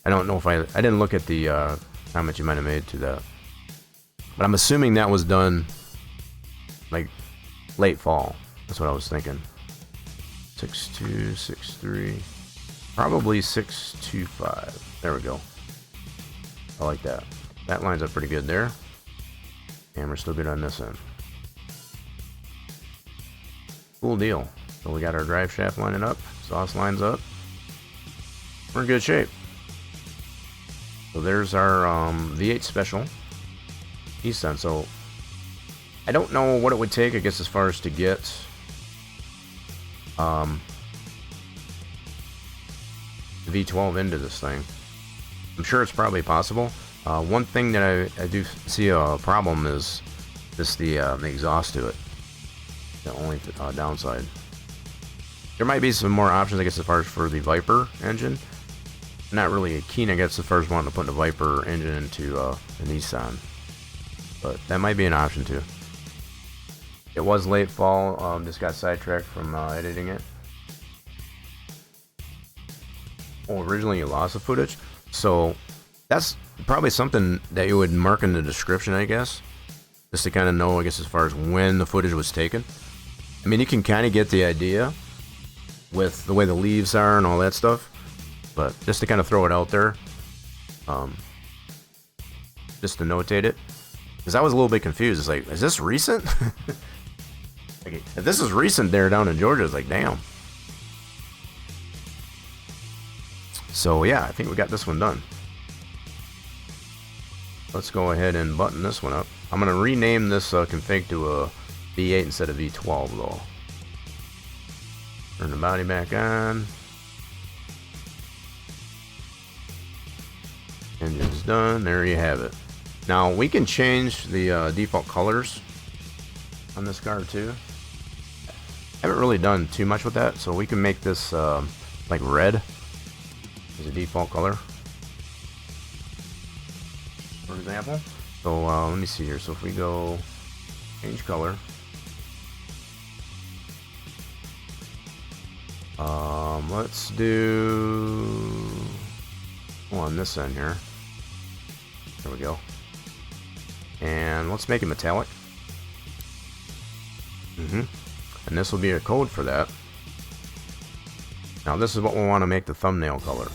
I don't know if I didn't look at the comment you might have made to that, but I'm assuming that was done like late fall. That's what I was thinking. 6263, probably 625. There we go. I like that. That lines up pretty good there, and we're still good on this end. Cool deal. So we got our drive shaft lining up, exhaust lines up. We're in good shape. So there's our V8 special Nissan. So I don't know what it would take, I guess, as far as to get the V12 into this thing. I'm sure it's probably possible. One thing that I do see a problem is just the exhaust to it. The only downside. There might be some more options, I guess, as far as for the Viper engine. Not really keen, I guess, as far as wanting to put the Viper engine into the Nissan, but that might be an option too. It was late fall. Just got sidetracked from editing it. Oh, originally you lost the footage, so that's probably something that you would mark in the description, I guess, just to kind of know, I guess, as far as when the footage was taken. I mean, you can kind of get the idea with the way the leaves are and all that stuff. But just to kind of throw it out there, just to notate it, because I was a little bit confused. It's like, is this recent? Okay, if this is recent there down in Georgia, it's like, damn. So yeah, I think we got this one done. Let's go ahead and button this one up. I'm going to rename this config to a V8 instead of V12 though. Turn the body back on. Engine's done. There you have it. Now we can change the default colors on this car too. Haven't really done too much with that, so we can make this like red as a default color, for example. So let me see here. So if we go change color, let's do on this end here. There we go. And let's make it metallic. And this will be a code for that. Now this is what we want to make the thumbnail color.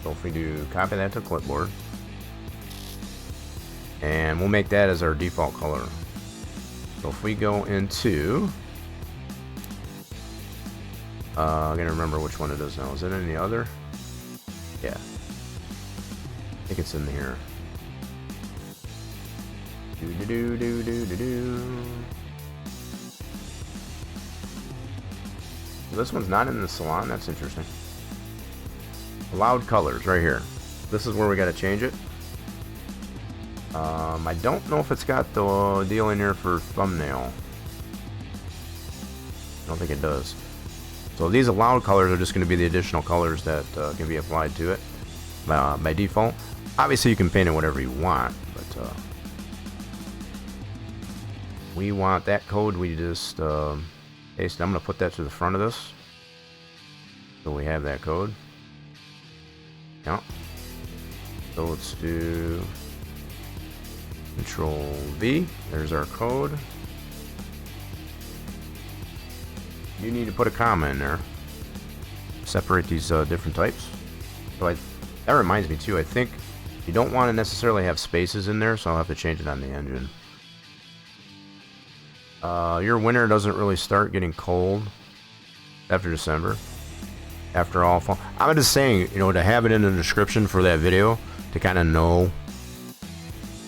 So if we do copy that to clipboard, and we'll make that as our default color. So if we go into I'm gonna remember which one it is now. Is it in the other? Yeah. I think it's in here. Do do do do do do do. This one's not in the salon. That's interesting. Allowed colors right here. This is where we got to change it. I don't know if it's got the deal in here for thumbnail. I don't think it does. So these allowed colors are just going to be the additional colors that can be applied to it by default. Obviously, you can paint it whatever you want, but we want that code. We just paste. I'm going to put that to the front of this, so we have that code. Yeah. So let's do Control V. There's our code. You need to put a comma in there. Separate these different types. So that reminds me too. I think you don't want to necessarily have spaces in there, so I'll have to change it on the engine. Your winter doesn't really start getting cold after December. After all fall. I'm just saying, you know, to have it in the description for that video to kind of know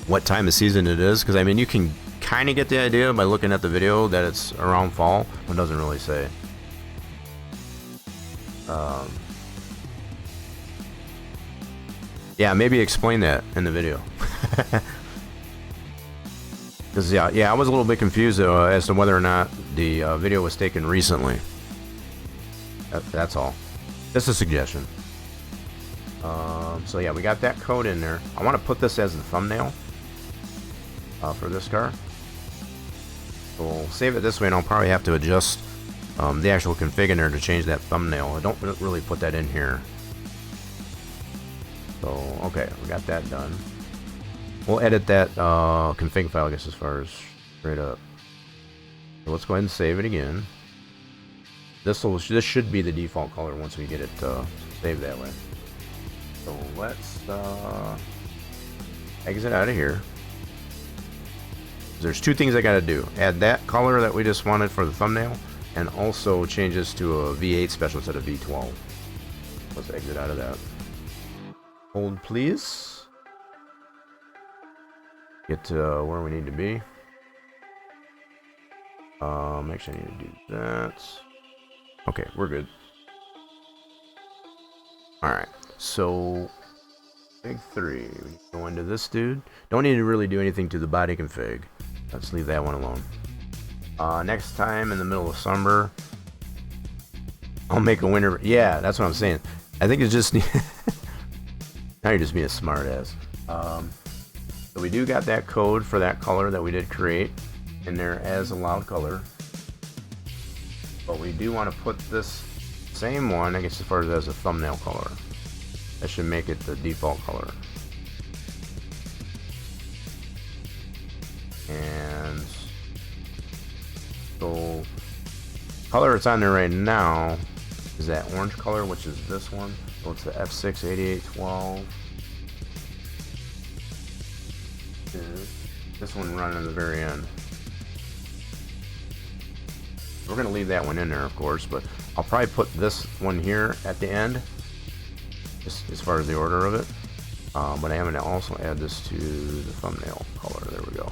what time of season it is, because I mean you can kind of get the idea by looking at the video that it's around fall, but it doesn't really say. Yeah, maybe explain that in the video. Because yeah, I was a little bit confused as to whether or not the video was taken recently. That's all. Just a suggestion. So yeah, we got that code in there. I want to put this as the thumbnail for this car. So we'll save it this way, and I'll probably have to adjust the actual config in there to change that thumbnail. I don't really put that in here. So okay, we got that done. We'll edit that config file, I guess, as far as straight up. So let's go ahead and save it again. This should be the default color once we get it saved that way. So let's exit out of here. There's two things I gotta do. Add that color that we just wanted for the thumbnail, and also change this to a V8 special instead of V12. Let's exit out of that. Hold please. Get to where we need to be. Actually I need to do that. Okay, we're good. Alright, so big 3. We go into this dude. Don't need to really do anything to the body config. Let's leave that one alone. Next time in the middle of summer, I'll make a winter. Yeah, that's what I'm saying. I think it's just now you're just being a smart ass. So we do got that code for that color that we did create in there as allowed color. But we do want to put this same one, I guess, as far as a thumbnail color. That should make it the default color. And so color it's on there right now is that orange color, which is this one. So it's the F6 8812. This one running at the very end. We're going to leave that one in there, of course, but I'll probably put this one here at the end, just as far as the order of it. But I am going to also add this to the thumbnail color. There we go.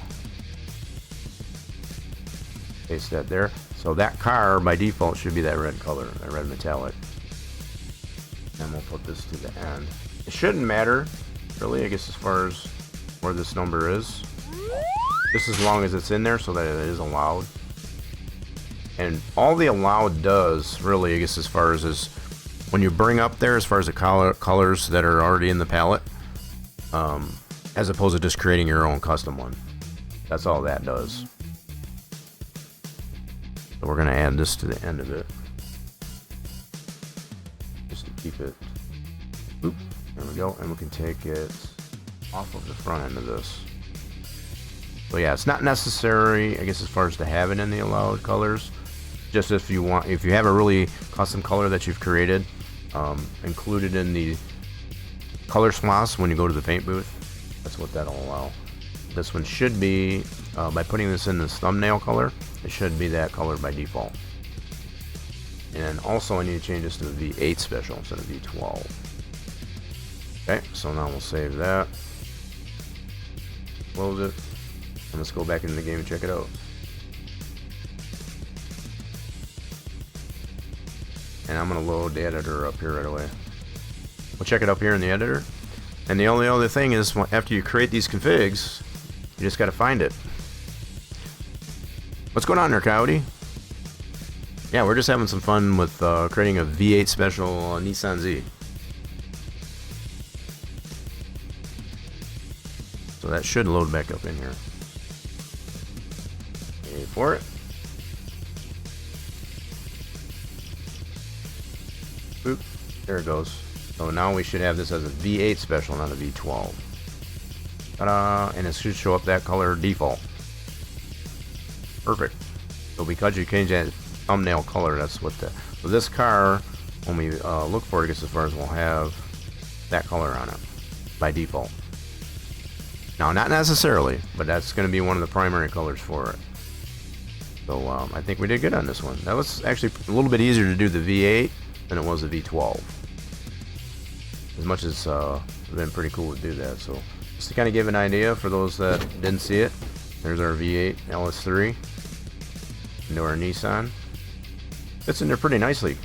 Paste that there. So that car, by default, should be that red color, that red metallic. And we'll put this to the end. It shouldn't matter, really, I guess, as far as where this number is. Just as long as it's in there so that it is allowed. And all the allowed does, really, I guess, as far as is when you bring up there, as far as the colors that are already in the palette, as opposed to just creating your own custom one. That's all that does. So we're going to add this to the end of it. Just to keep it. Oop, there we go. And we can take it off of the front end of this. So yeah, it's not necessary, I guess, as far as to have it in the allowed colors. Just if you want, if you have a really custom color that you've created, included in the color swaths when you go to the paint booth, that's what that'll allow. This one should be, by putting this in this thumbnail color, it should be that color by default. And also I need to change this to a V8 special instead of V12. Okay, so now we'll save that. Close it. And let's go back into the game and check it out. And I'm going to load the editor up here right away. We'll check it up here in the editor. And the only other thing is, after you create these configs, you just got to find it. What's going on there, Coyote? Yeah, we're just having some fun with creating a V8 special Nissan Z. So that should load back up in here. Wait for it. Oop, there it goes. So now we should have this as a V8 special, not a V12. Ta-da! And it should show up that color default. Perfect. So because you change that thumbnail color, that's what the... So this car, when we look for it, gets as far as we'll have that color on it by default. Now, not necessarily, but that's going to be one of the primary colors for it. So I think we did good on this one. That was actually a little bit easier to do the V8 than it was the V12. As much as it's been pretty cool to do that. So just to kind of give an idea for those that didn't see it, there's our V8 LS3 into our Nissan. Fits in there pretty nicely,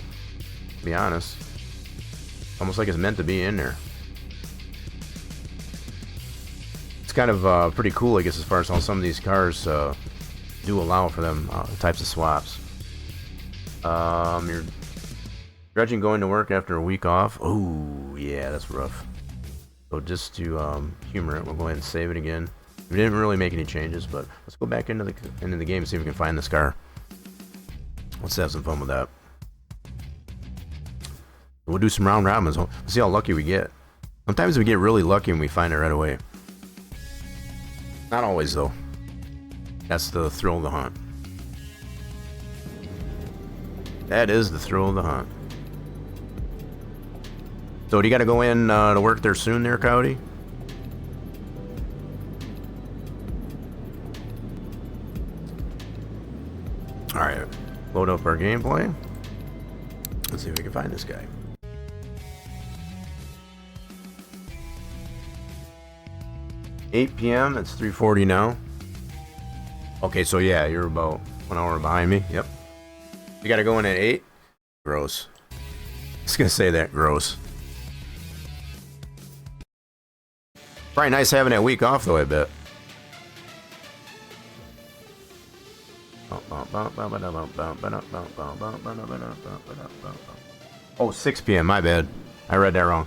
to be honest. Almost like it's meant to be in there. It's kind of pretty cool, I guess, as far as how some of these cars do allow for them types of swaps. You're grudging going to work after a week off. Oh, yeah, that's rough. So just to humor it, we'll go ahead and save it again. We didn't really make any changes, but let's go back into the game and see if we can find this car. Let's have some fun with that. We'll do some round robins. We'll see how lucky we get. Sometimes we get really lucky and we find it right away. Not always, though. That's the thrill of the hunt. That is the thrill of the hunt. So do you got to go in to work there soon there, Coyote? Alright, load up our gameplay. Let's see if we can find this guy. $8 p.m. It's 3:40 now. Okay, so yeah, you're about 1 hour behind me. Yep. You gotta go in at 8? Gross. I was gonna say that, gross. Probably nice having that week off though, I bet. Oh, 6 p.m. My bad. I read that wrong.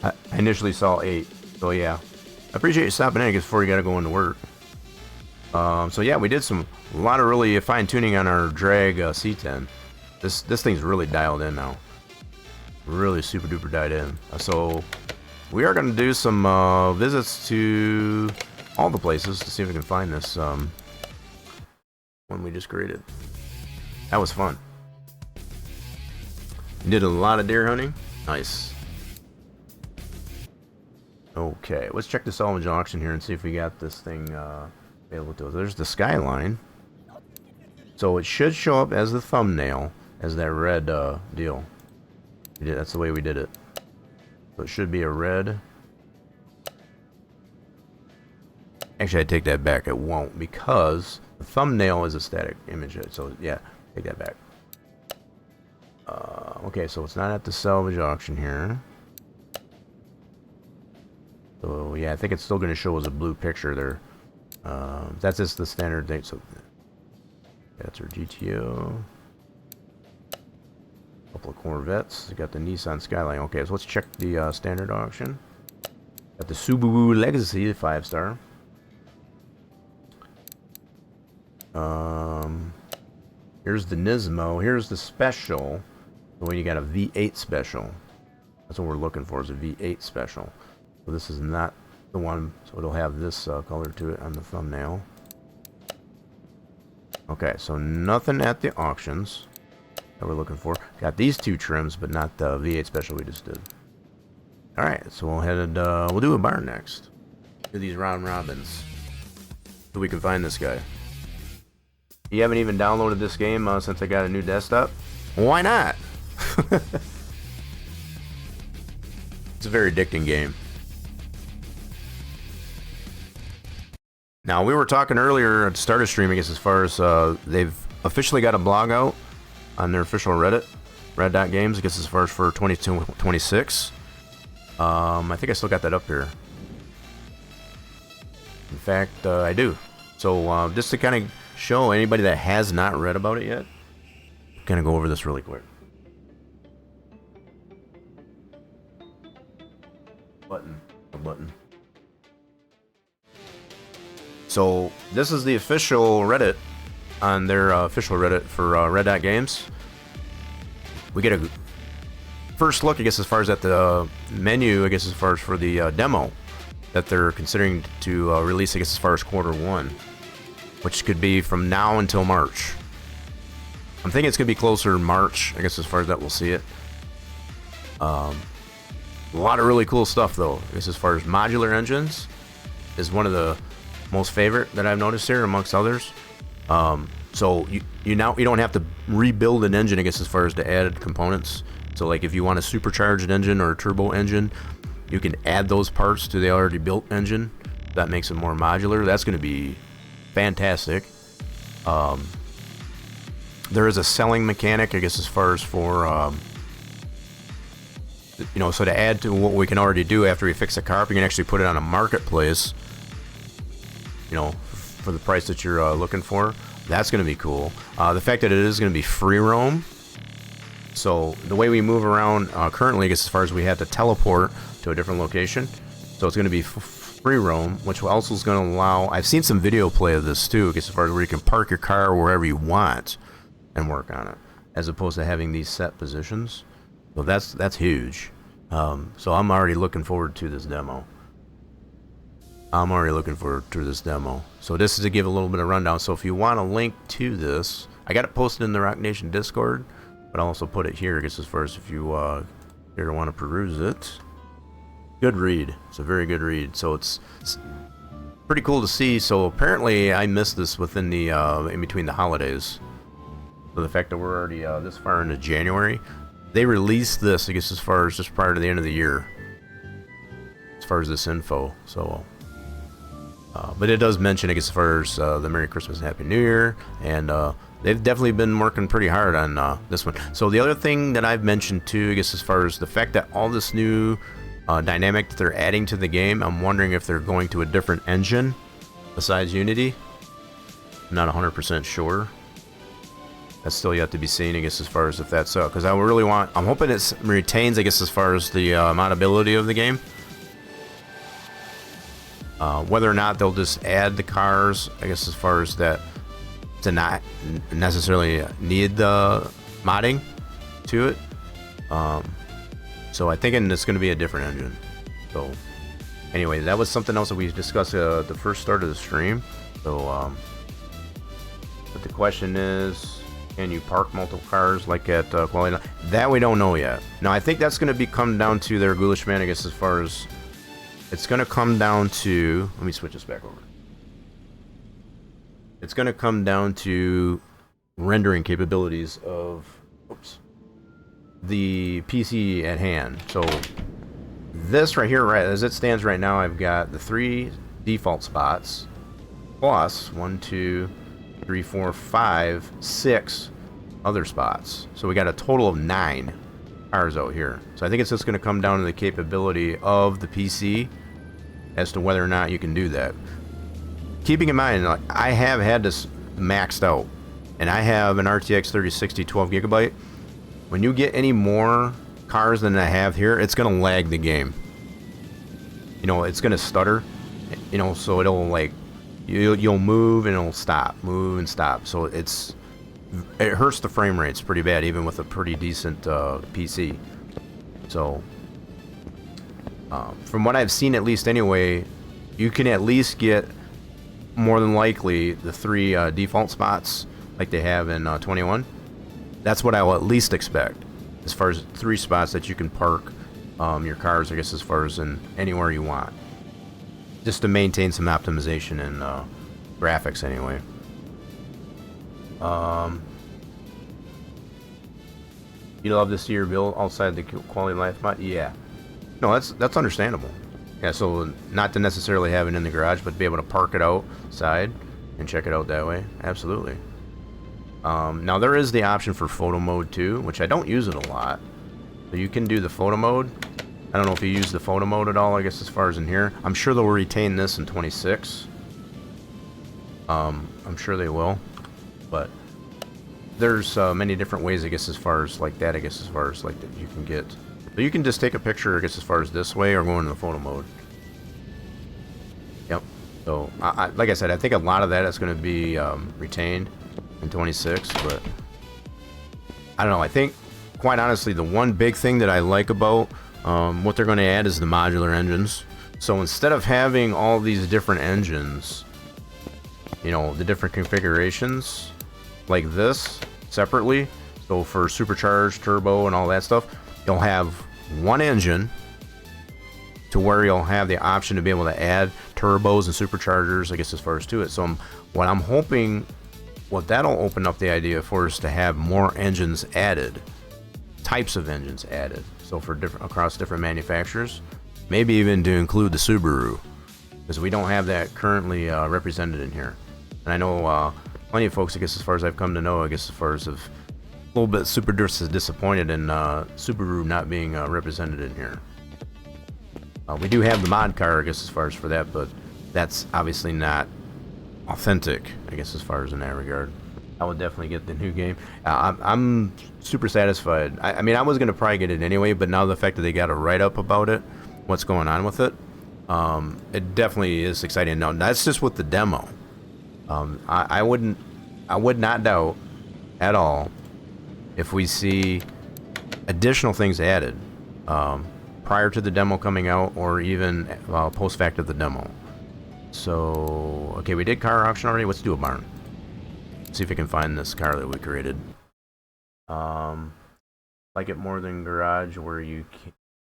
I initially saw 8. So yeah. I appreciate you stopping in, I guess, before you gotta go into work. So yeah, we did a lot of really fine tuning on our drag C10. This thing's really dialed in now. Really super duper dialed in. So we are gonna do some visits to all the places to see if we can find this one we just created. That was fun. Did a lot of deer hunting. Nice. Okay, let's check the salvage auction here and see if we got this thing available to us. There's the Skyline. So it should show up as the thumbnail, as that red deal. That's the way we did it. So it should be a red. Actually, I take that back. It won't, because the thumbnail is a static image. So yeah, take that back. Okay, so it's not at the salvage auction here. So yeah, I think it's still going to show as a blue picture there. That's just the standard thing. So that's our GTO. Couple of Corvettes. We got the Nissan Skyline. Okay, so let's check the standard auction. Got the Subaru Legacy 5-star. Here's the Nismo. Here's the special. So when you got a V8 special, that's what we're looking for, is a V8 special. So this is not the one, so it'll have this color to it on the thumbnail. Okay, so nothing at the auctions that we're looking for. Got these two trims, but not the V8 special we just did. Alright, so we'll do a barn next. Do these round robins. So we can find this guy. You haven't even downloaded this game since I got a new desktop? Why not? It's a very addicting game. Now, we were talking earlier at the start of stream, I guess, as far as they've officially got a blog out on their official Reddit, Red.Games, I guess, as far as for 2026. I think I still got that up here. In fact, I do. So, just to kind of show anybody that has not read about it yet, kind of go over this really quick. Button. So this is the official Reddit on their official Reddit for Red.Games. We get a first look, I guess, as far as at the menu, I guess, as far as for the demo that they're considering to release, I guess, as far as Q1, which could be from now until March. I'm thinking it's going to be closer to March, I guess, as far as that we'll see it. A lot of really cool stuff, though. I guess as far as modular engines is one of the most favorite that I've noticed here, amongst others. So you don't have to rebuild an engine, I guess, as far as the added components. So like if you want a supercharged engine or a turbo engine, you can add those parts to the already built engine. That makes it more modular. That's going to be fantastic. There is a selling mechanic, I guess, as far as for so to add to what we can already do after we fix a car, we can actually put it on a marketplace, for the price that you're looking for. That's going to be cool. The fact that it is going to be free roam. So the way we move around currently, I guess, as far as we have to teleport to a different location. So it's going to be free roam, which also is going to allow, I've seen some video play of this too, I guess, as far as where you can park your car wherever you want and work on it, as opposed to having these set positions. So that's huge. So I'm already looking forward to this demo. So this is to give a little bit of rundown. So if you want a link to this, I got it posted in the Rock Nation Discord, but I'll also put it here, I guess, as far as if you here want to peruse it. Good read. It's a very good read. So it's pretty cool to see. So apparently I missed this within the in between the holidays. So the fact that we're already this far into January. They released this, I guess, as far as just prior to the end of the year, as far as this info. So, but it does mention, I guess, as far as the Merry Christmas and Happy New Year, and they've definitely been working pretty hard on this one. So the other thing that I've mentioned too, I guess, as far as the fact that all this new dynamic that they're adding to the game, I'm wondering if they're going to a different engine besides Unity. I'm not 100% sure. That's still yet to be seen, I guess, as far as if that's because I'm hoping it retains, I guess, as far as the modability of the game. Whether or not they'll just add the cars, I guess, as far as that, to not necessarily need the modding to it. So I think it's going to be a different engine. So anyway, that was something else that we discussed at the first start of the stream. So, but the question is, can you park multiple cars like at QoL? That we don't know yet. Now, I think that's going to come down to their ghoulish man, I guess, as far as it's going to come down to. Let me switch this back over. It's going to come down to rendering capabilities of the PC at hand. So this right here, right as it stands right now, I've got the 3 default spots plus 1, 2, 3, 4, 5, 6 other spots. So we got a total of 9 cars out here. So I think it's just going to come down to the capability of the PC as to whether or not you can do that. Keeping in mind, like, I have had this maxed out, and I have an RTX 3060 12GB. When you get any more cars than I have here, it's going to lag the game. It's going to stutter. So it'll like you'll move and it'll stop, move and stop. So it hurts the frame rates pretty bad, even with a pretty decent PC. So from what I've seen, at least anyway, you can at least get more than likely the 3 default spots like they have in 21. That's what I will at least expect, as far as 3 spots that you can park your cars, I guess, as far as in anywhere you want, just to maintain some optimization and graphics anyway. You love to see your build outside the quality of life mod? Yeah. No, that's understandable. Yeah, so not to necessarily have it in the garage, but be able to park it outside and check it out that way. Absolutely. Now there is the option for photo mode too, which I don't use it a lot. So you can do the photo mode. I don't know if you use the photo mode at all, I guess, as far as in here. I'm sure they'll retain this in 26. I'm sure they will. But there's many different ways, I guess, as far as like that, I guess, as far as like that you can get. So you can just take a picture, I guess, as far as this way or go into the photo mode. Yep. So, like I said, I think a lot of that is going to be retained in 26, but I don't know. I think, quite honestly, the one big thing that I like about what they're going to add is the modular engines. So instead of having all these different engines, you know, the different configurations like this separately, so for supercharged, turbo, and all that stuff, you'll have one engine to where you'll have the option to be able to add turbos and superchargers, I guess, as far as to it. So what I'm hoping, what that'll open up the idea for is to have more engines added, types of engines added. So for different, across different manufacturers, maybe even to include the Subaru, because we don't have that currently represented in here. And I know plenty of folks, I guess, as far as I've come to know, I guess, as far as of a little bit super disappointed in Subaru not being represented in here. We do have the mod car, I guess, as far as for that, but that's obviously not authentic, I guess, as far as in that regard. I would definitely get the new game. I'm super satisfied. I mean, I was going to probably get it anyway, but now the fact that they got a write-up about it, what's going on with it, it definitely is exciting. Now, that's just with the demo. I would not doubt at all if we see additional things added prior to the demo coming out, or even post fact of the demo. So, okay, we did car auction already. Let's do a barn. See if we can find this car that we created. Like it more than garage, where you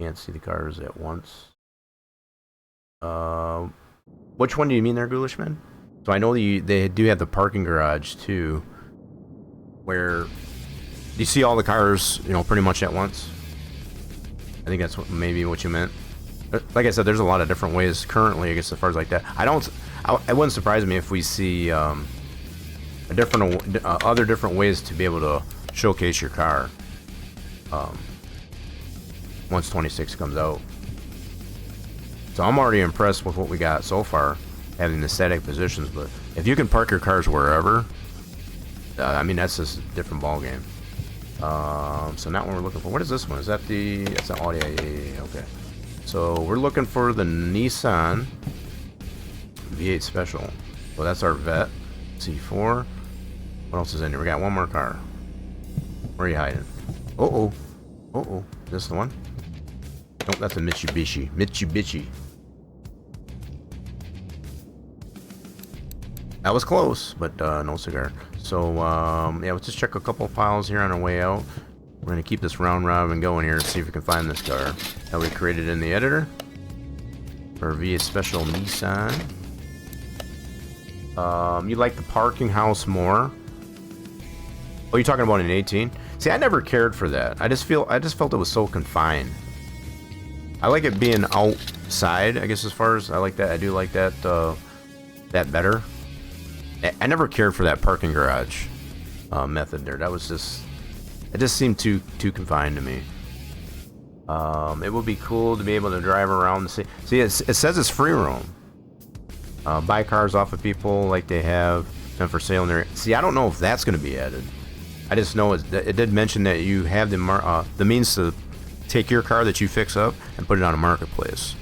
can't see the cars at once. Which one do you mean there, Ghoulish Man? So I know they do have the parking garage too, where you see all the cars, you know, pretty much at once. I think that's maybe what you meant. Like I said, there's a lot of different ways currently, I guess, as far as like that. It wouldn't surprise me if we see other different ways to be able to showcase your car once 26 comes out. So I'm already impressed with what we got so far, having the static positions. But if you can park your cars wherever, I mean, that's just a different ball game. So now what we're looking for, what is this one? Is that that's an Audi? Yeah, okay. So we're looking for the Nissan V8 Special. Well, that's our Vet C4. What else is in here? We got one more car. Where are you hiding? Uh-oh. Uh-oh. Is this the one? Nope, that's a Mitsubishi. Mitsubishi. That was close, but no cigar. So, yeah, let's just check a couple of files here on our way out. We're going to keep this round robin going here and see if we can find this car that we created in the editor for V8 Special Nissan. You like the parking house more? Oh, you're talking about an 18? See, I never cared for that. I just felt it was so confined. I like it being outside, I guess, as far as I like that. I do like that that better. I never cared for that parking garage method there. That was just, it just seemed too confined to me. It would be cool to be able to drive around the city. See, it says it's free roam. Buy cars off of people like they have them for sale in there. See, I don't know if that's going to be added. I just know it did mention that you have the means to take your car that you fix up and put it on a marketplace.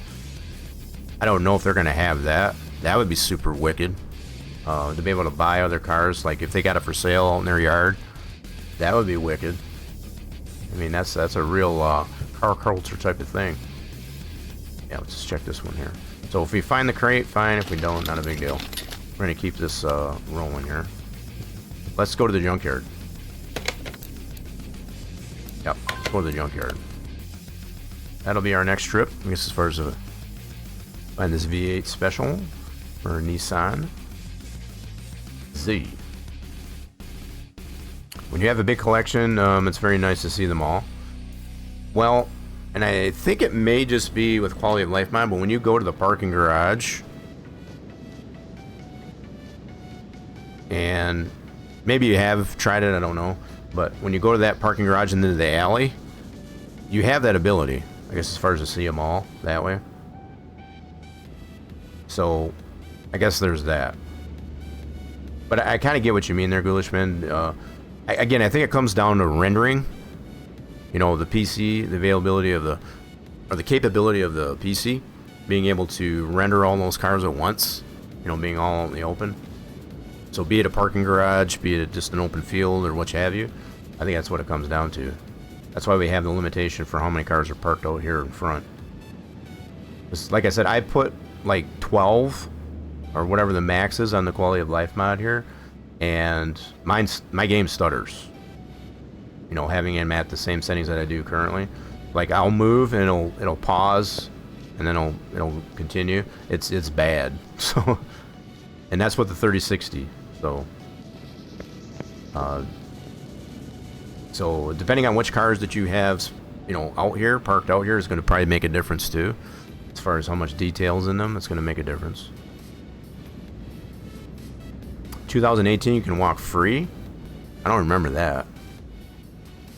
I don't know if they're going to have that. That would be super wicked. To be able to buy other cars, like if they got it for sale out in their yard, that would be wicked. I mean, that's a real car culture type of thing. Yeah, let's just check this one here. So if we find the crate, fine. If we don't, not a big deal. We're gonna keep this rolling here. Let's go to the junkyard. Yep, let's go to the junkyard. That'll be our next trip, I guess, as far as find this V8 Special for Nissan Z. when you have a big collection, it's very nice to see them all. Well, and I think it may just be with quality of life mod, but when you go to the parking garage, and maybe you have tried it, I don't know, but when you go to that parking garage and into the alley, you have that ability, I guess, as far as to see them all that way. So I guess there's that. But I kind of get what you mean there, Ghoulish. Again, I think it comes down to rendering. You know, the PC, the availability of the, or the capability of the PC, being able to render all those cars at once. You know, being all in the open. So be it a parking garage, be it just an open field or what have you. I think that's what it comes down to. That's why we have the limitation for how many cars are parked out here in front. Just, like I said, I put like 12 or whatever the max is on the quality of life mod here, and my game stutters. You know, having him at the same settings that I do currently. Like, I'll move and it'll pause, and then it'll continue. It's bad. So, and that's what the 3060. So, so depending on which cars that you have, you know, out here, parked out here, is going to probably make a difference too. As far as how much details in them, it's going to make a difference. 2018, you can walk free. I don't remember that.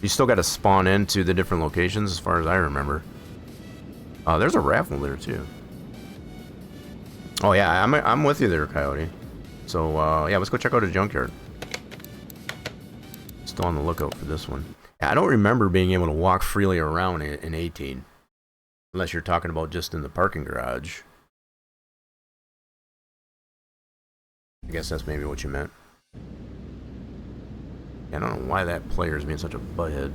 You still got to spawn into the different locations, as far as I remember. There's a raffle there too. Oh yeah, I'm with you there, Coyote. So yeah, let's go check out a junkyard. Still on the lookout for this one. Yeah, I don't remember being able to walk freely around in 18, unless you're talking about just in the parking garage. I guess that's maybe what you meant. I don't know why that player is being such a butthead.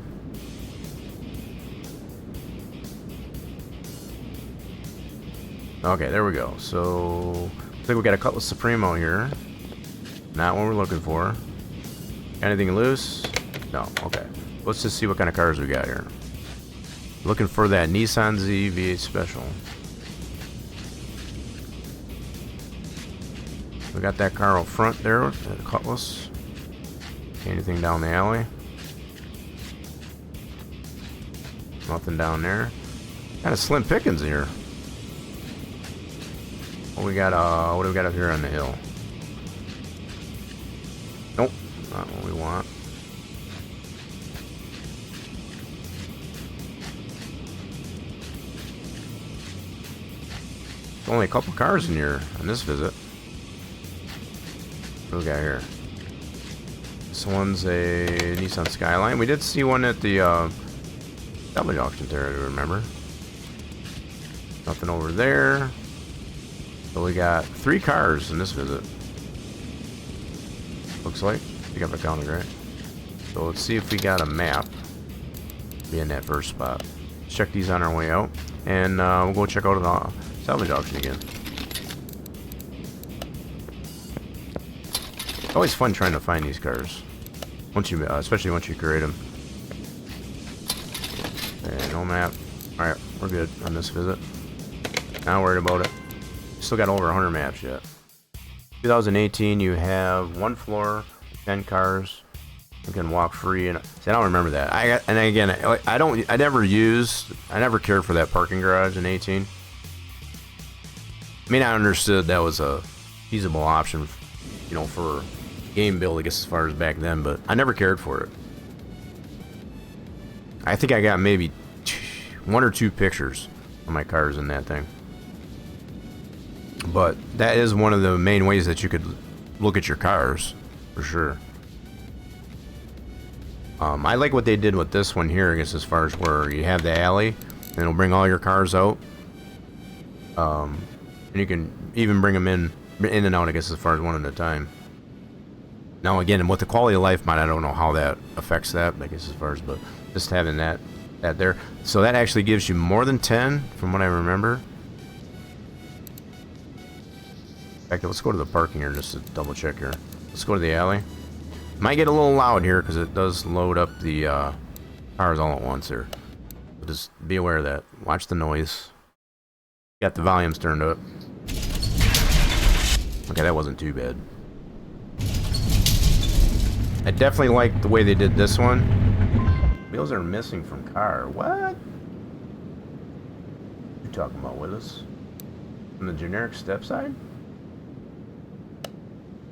Okay, there we go. So, I think we got a Cutlass Supremo here. Not what we're looking for. Anything loose? No. Okay. Let's just see what kind of cars we got here. Looking for that Nissan Z V8 Special. We got that car out front there, the Cutlass. Anything down the alley? Nothing down there. Kind of slim pickings here. What we got? What do we got up here on the hill? Nope, not what we want. Only a couple cars in here on this visit. What do we got here? This one's a Nissan Skyline. We did see one at the salvage auction there, I remember. Nothing over there. So we got 3 cars in this visit. Looks like. I got my counting right. So let's see if we got a map. Be in that first spot. Let's check these on our way out. And we'll go check out the salvage auction again. It's always fun trying to find these cars. Once you, especially once you create them. Okay, no map. Alright, we're good on this visit. Not worried about it. Still got over 100 maps yet. 2018, you have 1 floor, 10 cars. You can walk free, and see, I don't remember that. I never cared for that parking garage in 18. I mean, I understood that was a feasible option, you know, for game build, I guess, as far as back then, but I never cared for it. I think I got maybe 1 or 2 pictures of my cars in that thing. But that is one of the main ways that you could look at your cars, for sure. I like what they did with this one here, I guess, as far as where you have the alley, and it'll bring all your cars out. And you can even bring them in and out, I guess, as far as one at a time. Now, again, with the quality of life mod, I don't know how that affects that, I guess, as far as, but just having that there. So that actually gives you more than 10, from what I remember. In fact, let's go to the parking here just to double check here. Let's go to the alley. Might get a little loud here because it does load up the cars all at once here. So just be aware of that. Watch the noise. Got the volumes turned up. Okay, that wasn't too bad. I definitely like the way they did this one. Wheels are missing from car. What? You talking about, Willis? From the generic Stepside?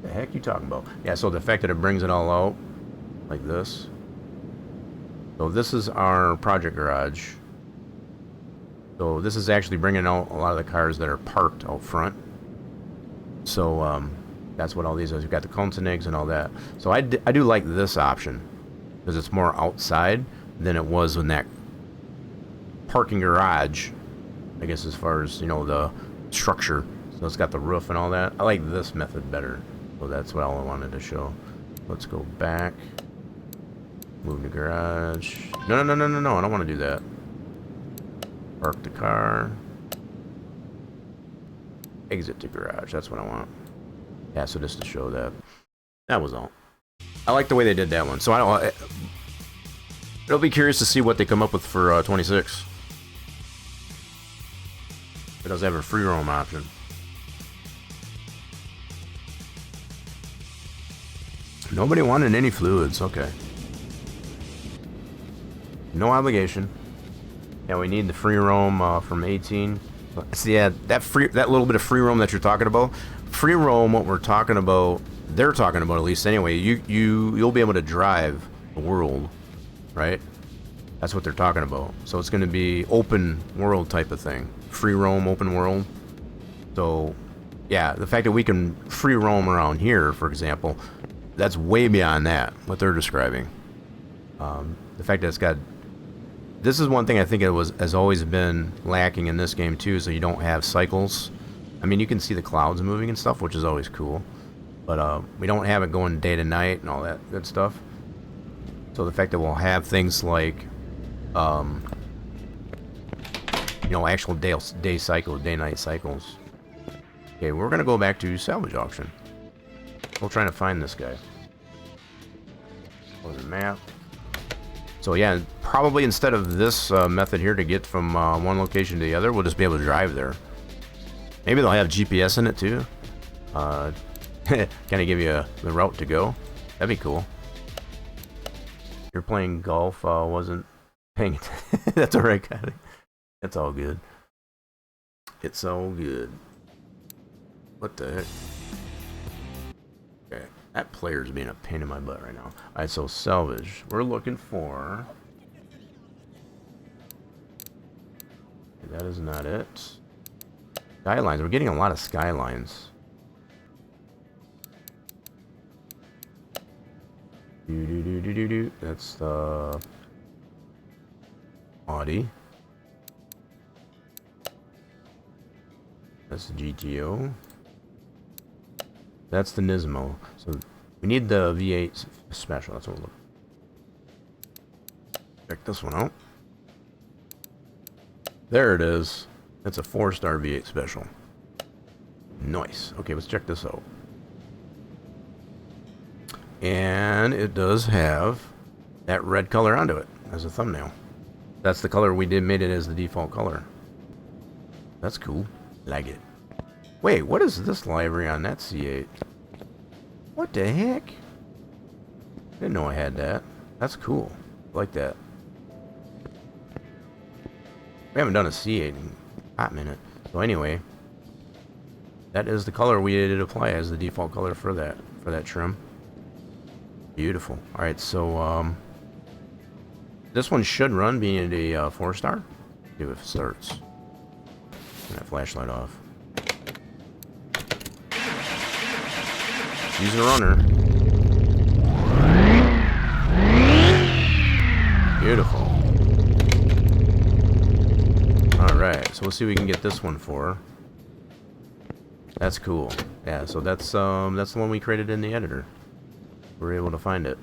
The heck you talking about? Yeah, so the fact that it brings it all out like this. So this is our project garage. So this is actually bringing out a lot of the cars that are parked out front. So that's what all these is. You've got the Koenigseggs and all that. So I do like this option because it's more outside than it was in that parking garage, I guess, as far as, you know, the structure. So it's got the roof and all that. I like this method better. So that's what all I wanted to show. Let's go back. Move the garage. No. I don't want to do that. Park the car. Exit the garage. That's what I want. Yeah, so just to show that. That was all. I like the way they did that one. So it'll be curious to see what they come up with for 26. It does have a free roam option. Nobody wanted any fluids. Okay. No obligation. Yeah, we need the free roam from 18. So yeah, that little bit of free roam that you're talking about. Free roam, what we're talking about, they're talking about at least anyway. You'll be able to drive the world, right? That's what they're talking about. So it's going to be open world type of thing. Free roam, open world. So yeah, the fact that we can free roam around here, for example, that's way beyond that, what they're describing. The fact that it's got... This is one thing I think has always been lacking in this game too, so you don't have cycles. I mean, you can see the clouds moving and stuff, which is always cool. But we don't have it going day to night and all that good stuff. So the fact that we'll have things like, you know, actual day cycles, day-night cycles. Okay, we're going to go back to salvage auction. We're trying to find this guy. Go to the map. So yeah, probably instead of this method here to get from one location to the other, we'll just be able to drive there. Maybe they'll have GPS in it too. Kind of give you the route to go. That'd be cool. You're playing golf, wasn't paying attention. That's alright, guy. That's all good. It's all good. What the heck? Okay, that player's being a pain in my butt right now. Alright, so salvage. We're looking for... That is not it. Skylines. We're getting a lot of skylines. That's the Audi. That's the GTO. That's the Nismo. So we need the V8 special. That's what we're looking. Check this one out. There it is. That's a 4-star V8 special. Nice. Okay, let's check this out. And it does have that red color onto it as a thumbnail. That's the color we made it as the default color. That's cool. Like it. Wait, what is this livery on that C8? What the heck? Didn't know I had that. That's cool. Like that. We haven't done a C8 in a hot minute. So anyway, that is the color we did apply as the default color for that trim. Beautiful. All right, so this one should run being a 4-star. See if it starts. Turn that flashlight off. Use a runner. Beautiful. Alright, so we'll see what we can get this one for. That's cool. Yeah, so that's the one we created in the editor. We're able to find it.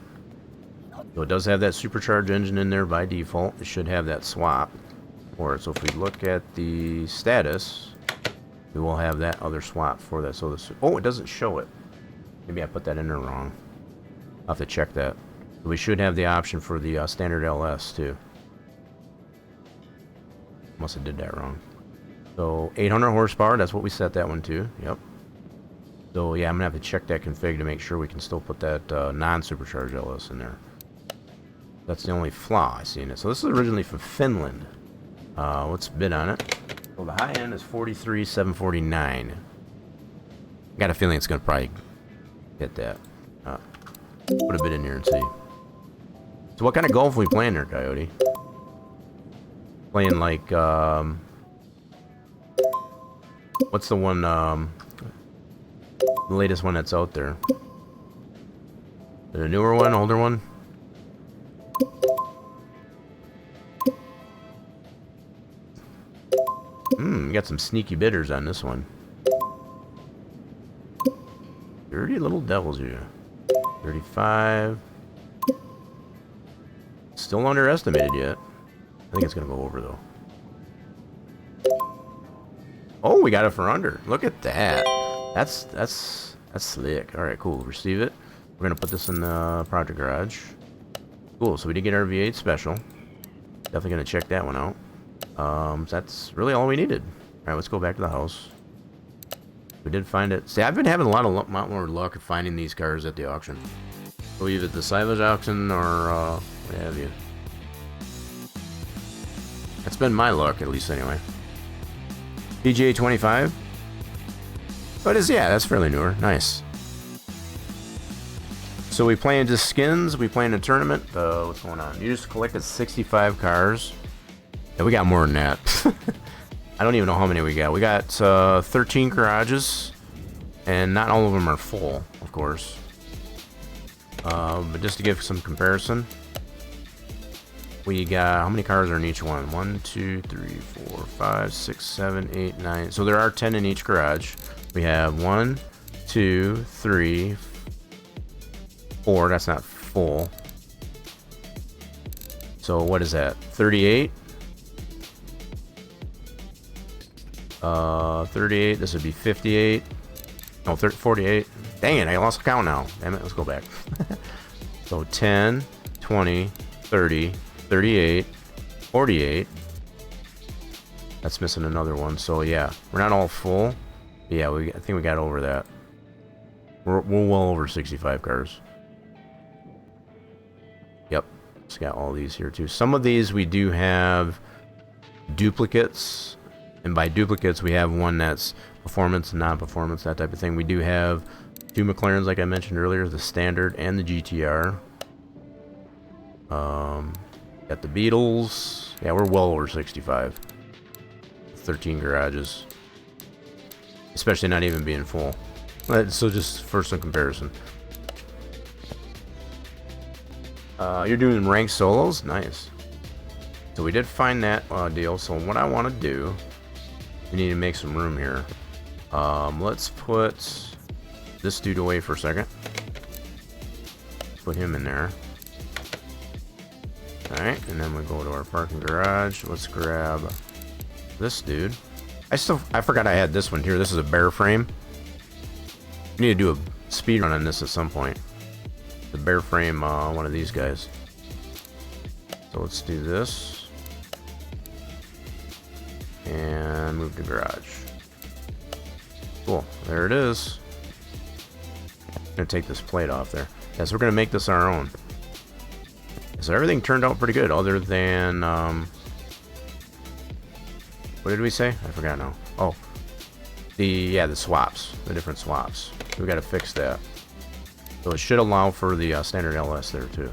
So it does have that supercharged engine in there by default. It should have that swap for it. So if we look at the status, we will have that other swap for that. So this, oh, it doesn't show it. Maybe I put that in there wrong. I'll have to check that. So we should have the option for the standard LS too. Must have did that wrong. So 800 horsepower, that's what we set that one to. Yep. So yeah, I'm gonna have to check that config to make sure we can still put that non-supercharged LS in there. That's the only flaw I see in it. So this is originally from Finland. What's the bid on it? Well, the high end is 43,749. Got a feeling it's gonna probably hit that. Put a bid in here and see. So what kind of golf are we playing there, Coyote? Playing like what's the one? The latest one that's out there. The newer one, older one? We got some sneaky bidders on this one. Dirty little devils, you. 35. Still underestimated yet. I think it's gonna go over though. Oh, we got it for under. Look at that. That's slick. All right, cool. Receive it. We're gonna put this in the project garage. Cool. So we did get our V8 special. Definitely gonna check that one out. That's really all we needed. All right, let's go back to the house. We did find it. See, I've been having a lot more luck at finding these cars at the auction. So either the salvage auction or what have you. That's been my luck, at least anyway. PGA 25. But yeah, that's fairly newer. Nice. So we playing just skins. We playing a tournament. What's going on? You just collected 65 cars. Yeah, we got more than that. I don't even know how many we got. We got 13 garages, and not all of them are full, of course. But just to give some comparison, we got, how many cars are in each one? 1, 2, 3, 4, 5, 6, 7, 8, 9. So there are 10 in each garage. We have 1, 2, 3, 4. That's not full. So what is that? 38. 38. This would be 58. No, 48. Dang it, I lost count now. Damn it, let's go back. So 10, 20, 30, 38, 48. That's missing another one. So yeah, we're not all full. Yeah, I think we got over that. We're well over 65 cars. Yep, it's got all these here too. Some of these we do have duplicates. And by duplicates, we have one that's performance and non-performance, that type of thing. We do have 2 McLarens, like I mentioned earlier, the standard and the GTR. Got the Beetles. Yeah, we're well over 65. 13 garages. Especially not even being full. So just for some comparison. You're doing ranked solos? Nice. So we did find that deal. So what I want to do, we need to make some room here. Let's put this dude away for a second. Put him in there. Alright, and then we go to our parking garage. Let's grab this dude. I forgot I had this one here. This is a bare frame. We need to do a speed run on this at some point. The bare frame, one of these guys. So let's do this. And move to garage. Cool, there it is. I'm gonna take this plate off there. Yes, we're gonna make this our own. So everything turned out pretty good, other than what did we say? I forgot now. Oh, the swaps, the different swaps. We got to fix that. So it should allow for the standard LS there too.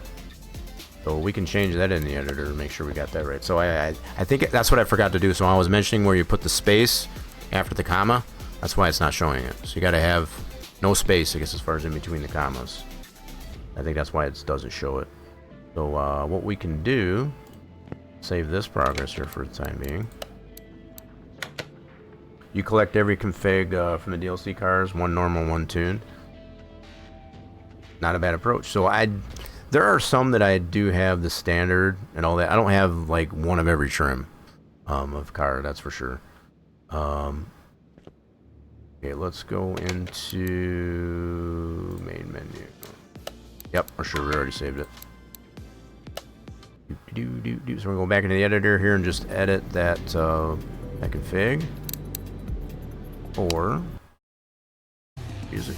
So we can change that in the editor to make sure we got that right. So I think that's what I forgot to do. So I was mentioning where you put the space after the comma. That's why it's not showing it. So you got to have no space, I guess, as far as in between the commas. I think that's why it doesn't show it. So what we can do, save this progress here for the time being. You collect every config from the DLC cars, one normal, one tuned. Not a bad approach. So there are some that I do have the standard and all that. I don't have like one of every trim of car, that's for sure. Okay, let's go into main menu. Yep, for sure, we already saved it. So we're gonna go back into the editor here and just edit that that config. Or music.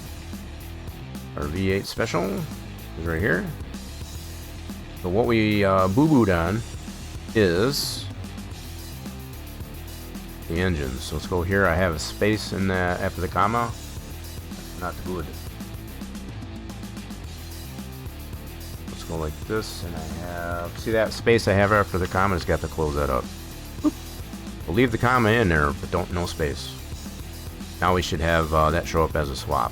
Our V8 special is right here. So what we boo-booed on is the engine. So let's go here. I have a space in the after the comma. Not good. Let's go like this, and I have, see that space I have after the comma? Just got to close that up. We'll leave the comma in there, but no space. Now we should have that show up as a swap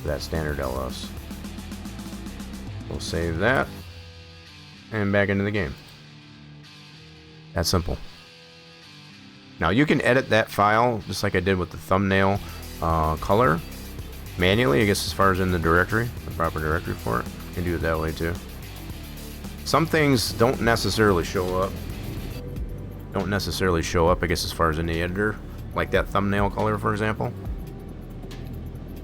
for that standard LS. We'll save that and back into the game. That's simple. Now you can edit that file just like I did with the thumbnail color manually, I guess, as far as in the directory, the proper directory for it. You can do it that way too. Some things don't necessarily show up. I guess, as far as in the editor, like that thumbnail color, for example.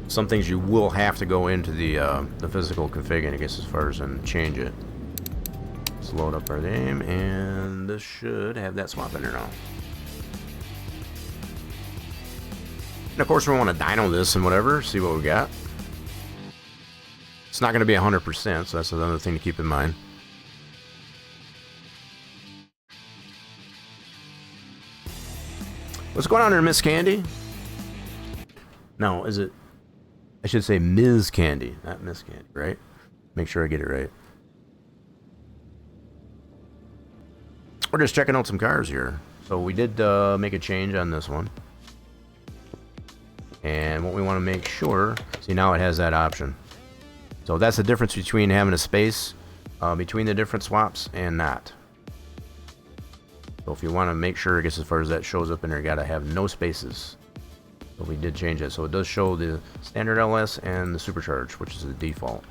Some things you will have to go into the physical config, I guess, as far as and change it. Let's load up our name, and this should have that swap in there now. And of course, we want to dyno this and whatever, see what we got. It's not going to be 100%, so that's another thing to keep in mind. What's going on there, Miss Candy? No, is it? I should say Ms. Candy, not Miss Candy, right? Make sure I get it right. We're just checking out some cars here. So we did make a change on this one. And what we want to make sure, see, now it has that option. So that's the difference between having a space between the different swaps and not. So if you want to make sure, I guess, as far as that shows up in there, you got to have no spaces. So we did change it. So it does show the standard LS and the supercharged, which is the default.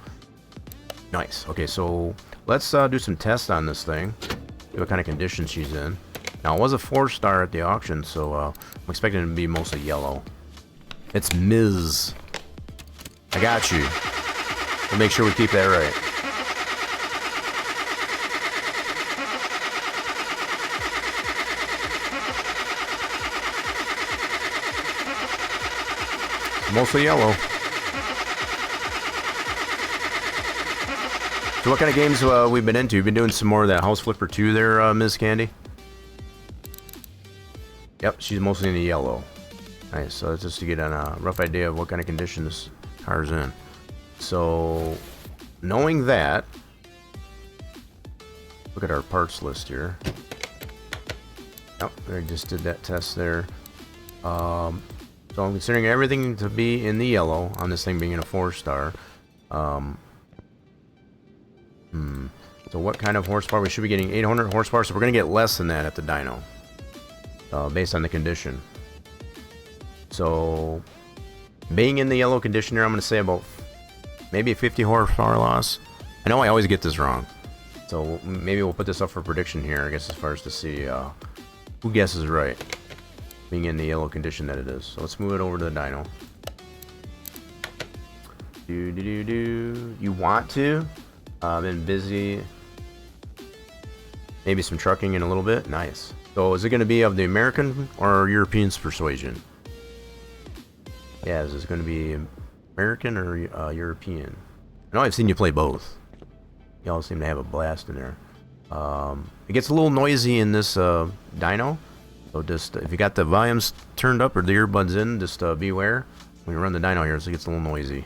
Nice. Okay, so let's do some tests on this thing. See what kind of condition she's in. Now, it was a 4-star at the auction, so I'm expecting it to be mostly yellow. It's Ms. I got you. We'll make sure we keep that right. Mostly yellow. So what kind of games we've been into? You've been doing some more of that House Flipper 2 there, Ms. Candy? Yep, she's mostly in the yellow. Nice, so that's just to get a rough idea of what kind of condition this car's in. So, knowing that, look at our parts list here. Yep, I just did that test there. So I'm considering everything to be in the yellow on this thing being in a 4-star. So what kind of horsepower? We should be getting 800 horsepower, so we're going to get less than that at the dyno, based on the condition. So being in the yellow condition here, I'm going to say about maybe a 50 horsepower loss. I know I always get this wrong, so maybe we'll put this up for prediction here, I guess, as far as to see who guesses right, being in the yellow condition that it is. So let's move it over to the dyno. You want to? Been busy. Maybe some trucking in a little bit. Nice. So is it going to be of the American or European's persuasion? Yeah, is it going to be American or European? I know I've seen you play both. Y'all seem to have a blast in there. It gets a little noisy in this dyno. So just, if you got the volumes turned up or the earbuds in, just beware. When you run the dyno here, so it gets a little noisy.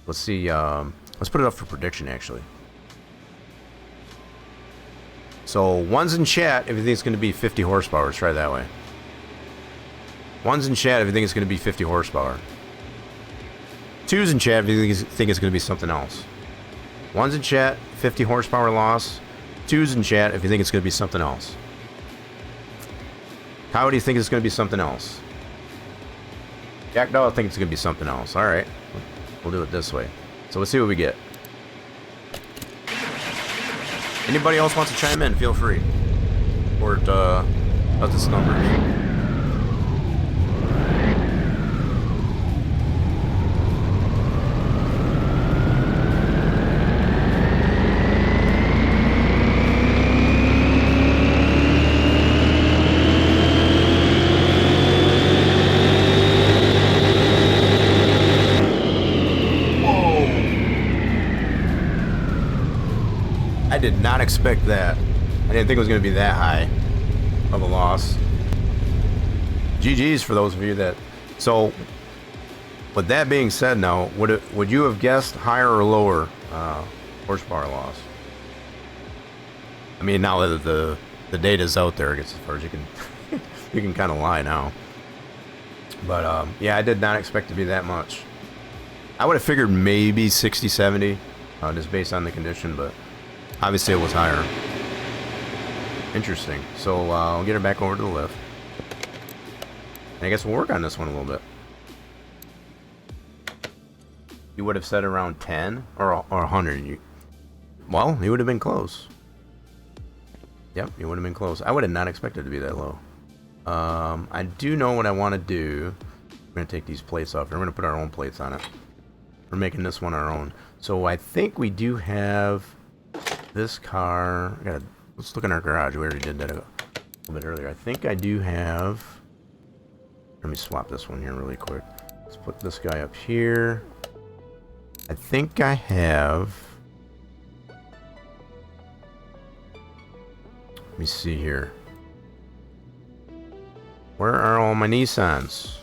Let's see, let's put it up for prediction, actually. So, one's in chat if you think it's going to be 50 horsepower. Let's try it that way. One's in chat if you think it's going to be 50 horsepower. Two's in chat if you think it's going to be something else. One's in chat, 50 horsepower loss. Two's in chat if you think it's going to be something else. How do you think it's going to be something else? Jack Doll thinks it's going to be something else. Alright. We'll do it this way. So let's see what we get. Anybody else wants to chime in, feel free. Or about this number. I did not expect that. I didn't think it was going to be that high of a loss. GG's for those of you that... So, with that being said now, would you have guessed higher or lower horsepower loss? I mean, now that the data's out there, I guess as far as you can... you can kind of lie now. But, yeah, I did not expect to be that much. I would have figured maybe 60, 70, just based on the condition, but obviously it was higher. Interesting. So, I'll get her back over to the lift. And I guess we'll work on this one a little bit. You would have said around 10 or 100. Well, you would have been close. Yep, you would have been close. I would have not expected it to be that low. I do know what I want to do. We're going to take these plates off. We're going to put our own plates on it. We're making this one our own. So I think we do have this car. Let's look in our garage. We already did that a little bit earlier. I think I do have... Let me swap this one here really quick. Let's put this guy up here. I think I have... Let me see here. Where are all my Nissans?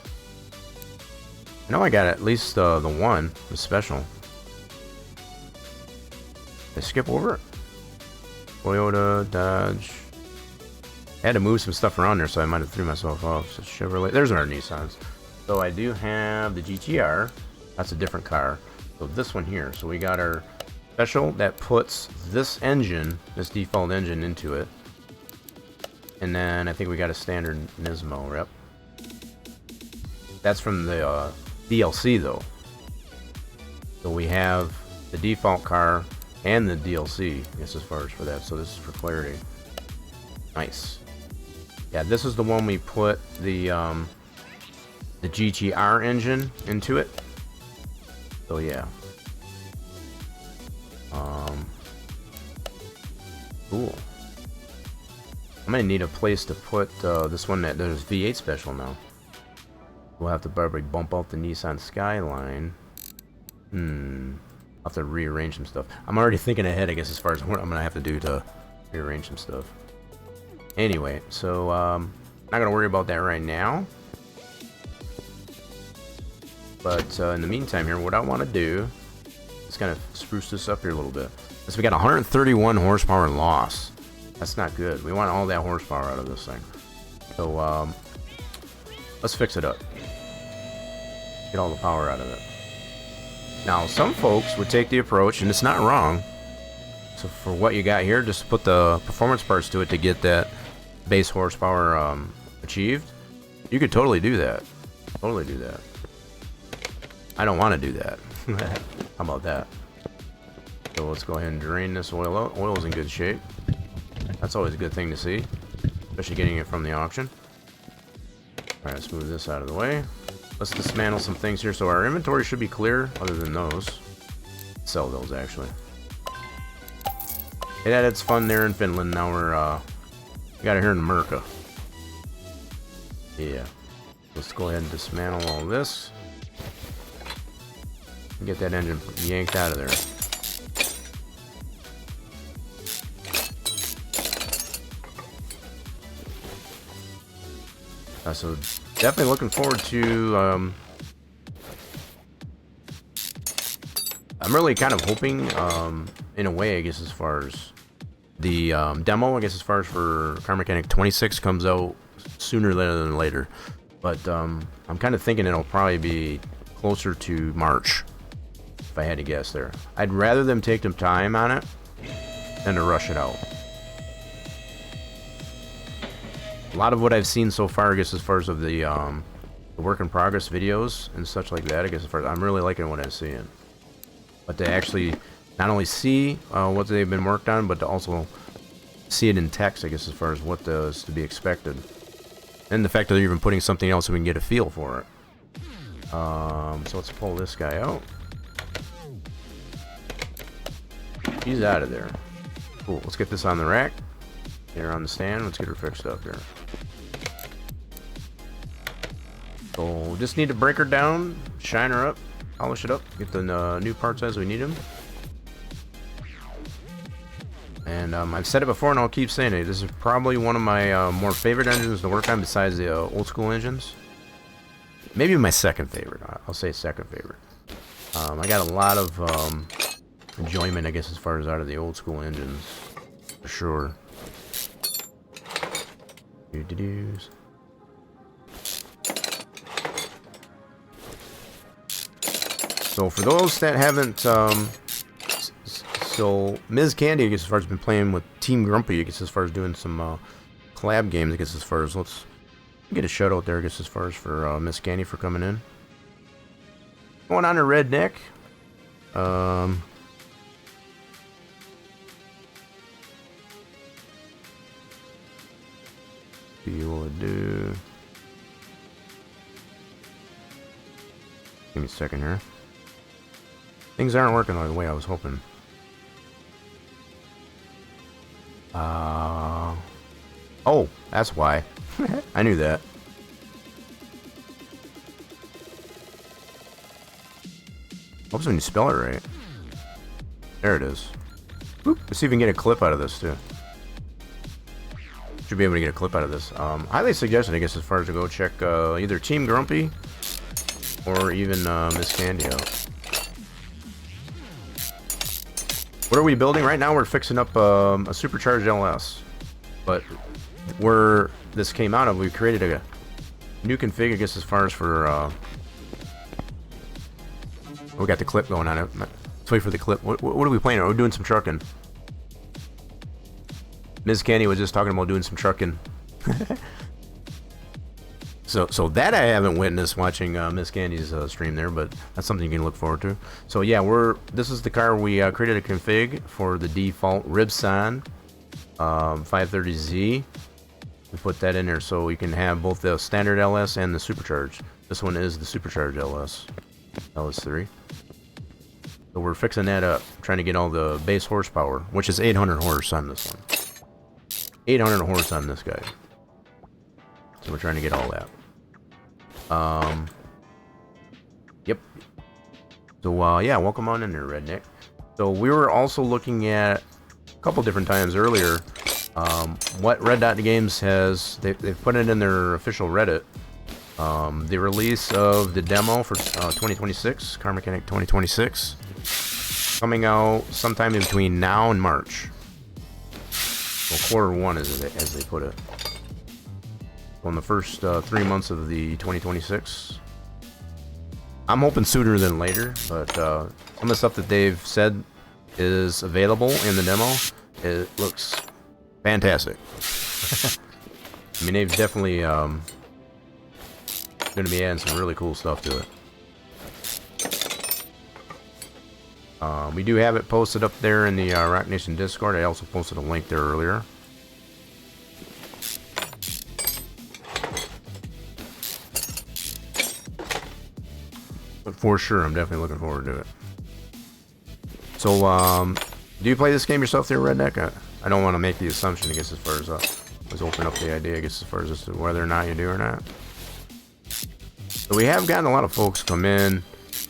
I know I got at least the one, the special. Did I skip over it? Toyota, Dodge. I had to move some stuff around there, so I might have threw myself off. So Chevrolet. There's our Nissans. So I do have the GTR. That's a different car. So this one here. So we got our special that puts this engine, this default engine, into it. And then I think we got a standard Nismo rep. That's from the DLC though. So we have the default car and the DLC, I guess, as far as for that. So this is for clarity. Nice. Yeah, this is the one we put the GTR engine into it. So yeah. Cool. I'm gonna need a place to put this one. That there's V8 special now. We'll have to probably bump out the Nissan Skyline. I'll have to rearrange some stuff. I'm already thinking ahead, I guess, as far as what I'm gonna have to do to rearrange some stuff. Anyway, so not gonna worry about that right now. But in the meantime here, what I want to do is kind of spruce this up here a little bit. So we got 131 horsepower loss. That's not good. We want all that horsepower out of this thing. So let's fix it up. Get all the power out of it. Now, some folks would take the approach, and it's not wrong. So for what you got here, just put the performance parts to it to get that base horsepower achieved. You could totally do that. Totally do that. I don't want to do that. How about that? So let's go ahead and drain this oil out. Oil's in good shape. That's always a good thing to see, especially getting it from the auction. Alright, let's move this out of the way. Let's dismantle some things here. So our inventory should be clear, other than those. Sell those, actually. It had its fun there in Finland. Now we got it here in America. Yeah. Let's go ahead and dismantle all this. And get that engine yanked out of there. So definitely looking forward to I'm really kind of hoping in a way, I guess, as far as the demo, I guess, as far as for Car Mechanic 26 comes out sooner rather than later. But I'm kind of thinking it'll probably be closer to March, if I had to guess there. I'd rather them take them time on it than to rush it out. A lot of what I've seen so far, I guess, as far as of the work in progress videos and such like that, I guess, as far as I'm really liking what I'm seeing. But to actually not only see what they've been worked on, but to also see it in text, I guess, as far as what is to be expected. And the fact that they're even putting something else so we can get a feel for it. So let's pull this guy out. He's out of there. Cool. Let's get this on the rack. Get her on the stand. Let's get her fixed up here. So just need to break her down, shine her up, polish it up, get the new parts as we need them. And I've said it before and I'll keep saying it. This is probably one of my more favorite engines to work on besides the old school engines. Maybe my second favorite. I'll say second favorite. I got a lot of enjoyment, I guess, as far as out of the old school engines. For sure. Do-do-doos. So for those that haven't, so Ms. Candy, I guess, as far as been playing with Team Grumpy, I guess, as far as doing some collab games, I guess, as far as let's get a shout out there, I guess, as far as for Ms. Candy for coming in. Going on to Redneck. See what I do. Give me a second here. Things aren't working the way I was hoping. Oh, that's why. I knew that. Hopes when you spell it right. There it is. Oop. Let's see if we can get a clip out of this too. Should be able to get a clip out of this. Highly suggested, I guess, as far as to go check either Team Grumpy or even Miss Candy out. What are we building right now? We're fixing up a supercharged LS, but where this came out of, we created a new config, I guess, as far as for we got the clip going on it. Let's wait for the clip. What are we playing? We're doing some trucking. Ms. Candy was just talking about doing some trucking. So that I haven't witnessed watching Ms. Candy's stream there, but that's something you can look forward to. So yeah, this is the car we created a config for the default Ribbsan 530Z. We put that in there so we can have both the standard LS and the supercharged. This one is the supercharged LS3. So we're fixing that up, trying to get all the base horsepower, which is 800 horse on this one. 800 horse on this guy. So we're trying to get all that. Yep. So yeah, welcome on in there, Redneck. So we were also looking at a couple different times earlier what Red Dot Games has. They've put it in their official Reddit. The release of the demo for 2026, Car Mechanic 2026, coming out sometime in between now and March. Well, Q1 as they put it. On the first 3 months of the 2026. I'm hoping sooner than later, but some of the stuff that they've said is available in the demo, it looks fantastic. I mean, they've definitely going to be adding some really cool stuff to it. We do have it posted up there in the Rock Nation Discord. I also posted a link there earlier. But for sure, I'm definitely looking forward to it. So, do you play this game yourself there, Redneck? I don't want to make the assumption, I guess, as far as let's open up the idea, I guess, as far as whether or not you do or not. So we have gotten a lot of folks come in,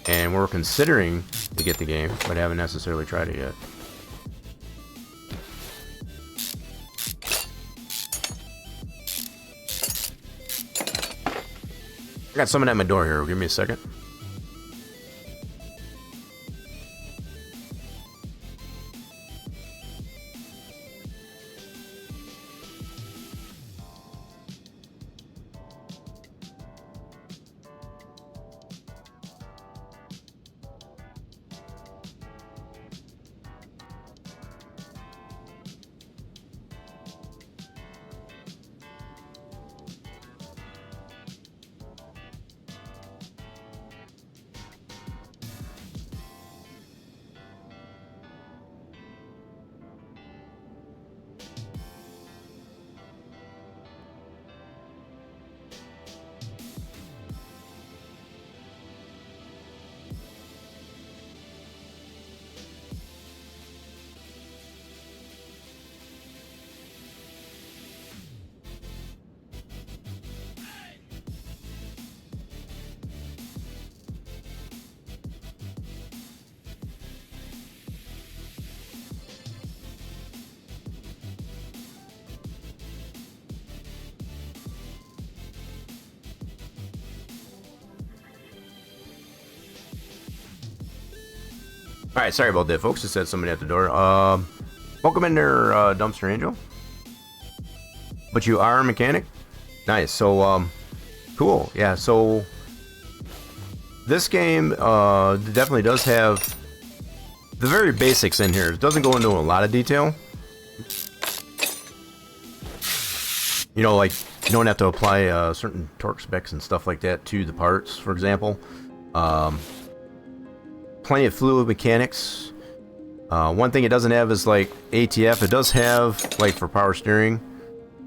and we're considering to get the game, but haven't necessarily tried it yet. I got someone at my door here. Give me a second. Alright, sorry about that, folks. Just had somebody at the door. Welcome in there, Dumpster Angel. But you are a mechanic? Nice. So, cool. Yeah, so this game definitely does have the very basics in here. It doesn't go into a lot of detail. You know, like, you don't have to apply certain torque specs and stuff like that to the parts, for example. Plenty of fluid mechanics. One thing it doesn't have is like ATF. It does have like for power steering,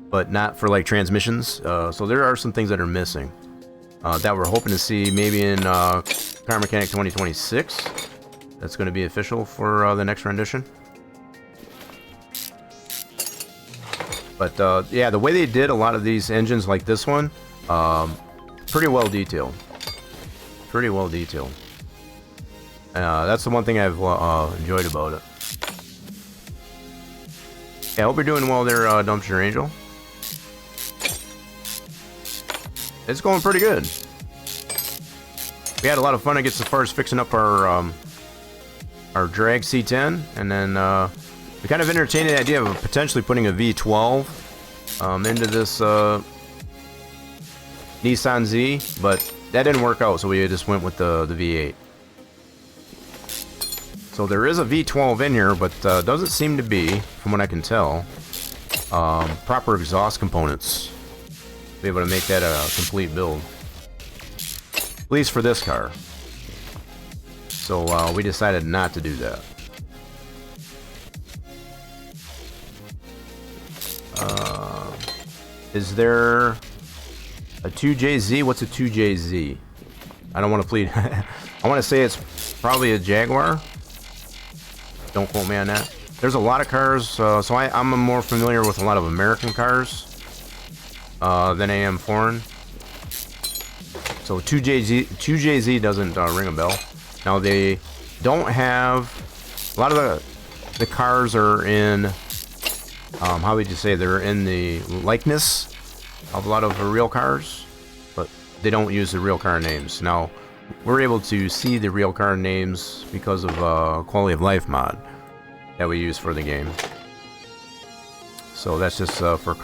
but not for like transmissions. So there are some things that are missing that we're hoping to see maybe in Car Mechanic 2026. That's going to be official for the next rendition. But yeah, the way they did a lot of these engines like this one, pretty well detailed. Pretty well detailed. That's the one thing I've enjoyed about it. Yeah, I hope you're doing well there, Dumpster Angel. It's going pretty good. We had a lot of fun, I guess, as far as fixing up our drag C10, and then we kind of entertained the idea of potentially putting a V12 into this Nissan Z, but that didn't work out, so we just went with the V8. So there is a V12 in here, but doesn't seem to be, from what I can tell, proper exhaust components to be able to make that a complete build. At least for this car. So we decided not to do that. Is there a 2JZ? What's a 2JZ? I don't want to plead. I want to say it's probably a Jaguar. Don't quote me on that. There's a lot of cars, so I'm more familiar with a lot of American cars than I am foreign. So 2JZ doesn't ring a bell. Now they don't have a lot of the cars are in how would you say, they're in the likeness of a lot of the real cars, but they don't use the real car names. Now we're able to see the real car names because of quality of life mod that we use for the game. So that's just for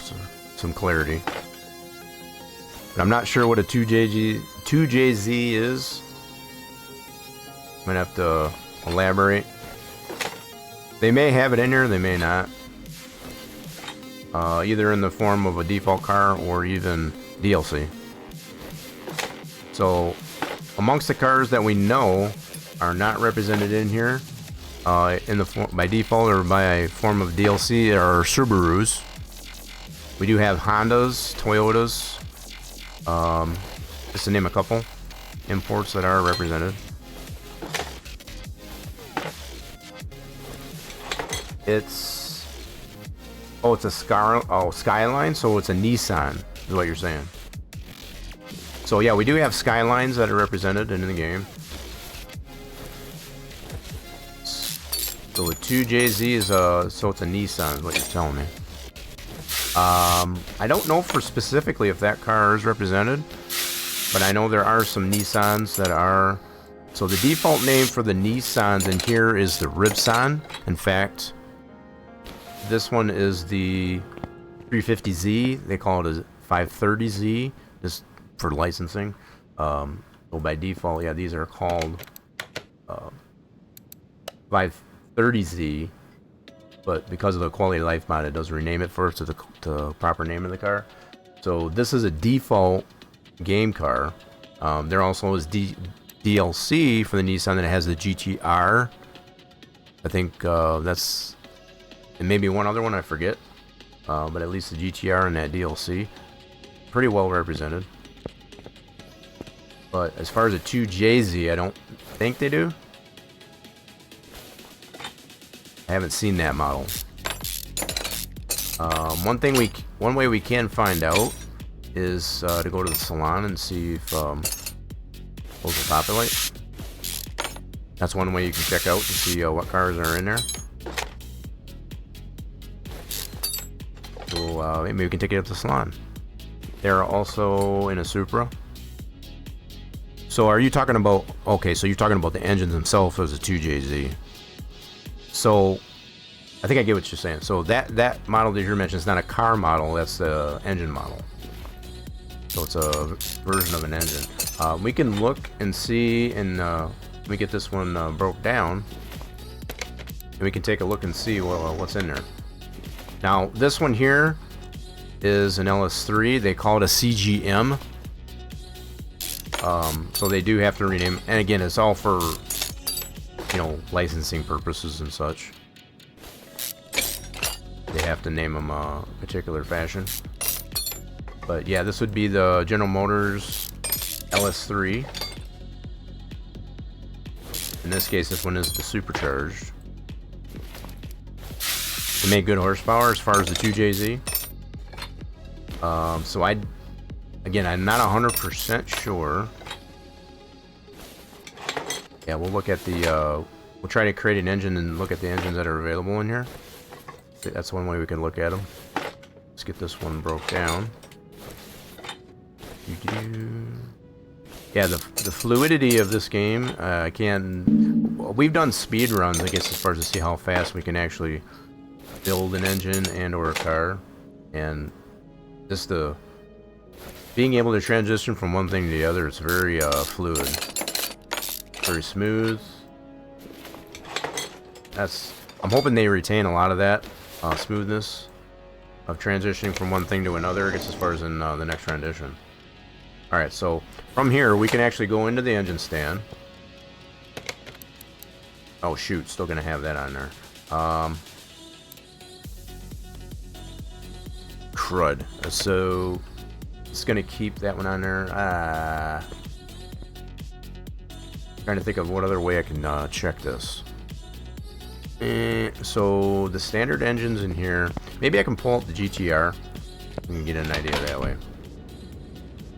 some clarity. But I'm not sure what a 2JZ is. Might have to elaborate. They may have it in here, they may not. Either in the form of a default car or even DLC. So amongst the cars that we know are not represented in here, in the by default or by a form of DLC, are Subarus. We do have Hondas, Toyotas, just to name a couple imports that are represented. It's it's a Skyline, so it's a Nissan is what you're saying. So yeah, we do have Skylines that are represented in the game. So the 2JZ is so it's a Nissan is what you're telling me. I don't know for specifically if that car is represented, but I know there are some Nissans that are. So the default name for the Nissans in here is the Ribbsan. In fact, this one is the 350Z. They call it a 530Z, just for licensing. So by default, yeah, these are called 530Z. But because of the quality of life mod, it does rename it first to the proper name of the car. So this is a default game car. There also is DLC for the Nissan that has the GTR. I think that's, and maybe one other one I forget. But at least the GTR and that DLC, pretty well represented. But as far as the 2JZ, I don't think they do. I haven't seen that model. One way we can find out is to go to the salon and see if those will populate. That's one way you can check out to see what cars are in there. So maybe we can take it up to the salon. They're also in a Supra. So are you talking about, okay, so you're talking about the engine themselves as a 2JZ. So I think I get what you're saying. So that model that you're mentioning is not a car model, that's the engine model. So it's a version of an engine. We can look and see, and let me get this one broke down, and we can take a look and see what's in there. Now this one here is an LS3. They call it a CGM. So they do have to rename, and again, it's all for, you know, licensing purposes and such. They have to name them a particular fashion. But yeah, this would be the General Motors LS3. In this case, this one is the supercharged. They make good horsepower as far as the 2JZ. So again, I'm not 100% sure. Yeah, we'll look at the, we'll try to create an engine and look at the engines that are available in here. That's one way we can look at them. Let's get this one broke down. Yeah, the fluidity of this game, we've done speed runs, I guess, as far as to see how fast we can actually build an engine and or a car, and just being able to transition from one thing to the other, it's very fluid, very smooth. I'm hoping they retain a lot of that smoothness of transitioning from one thing to another, I guess, as far as in the next rendition. Alright, so from here we can actually go into the engine stand. Oh shoot, still gonna have that on there. Crud. So it's gonna keep that one on there. Trying to think of what other way I can check this. So the standard engines in here, maybe I can pull out the GTR and get an idea that way.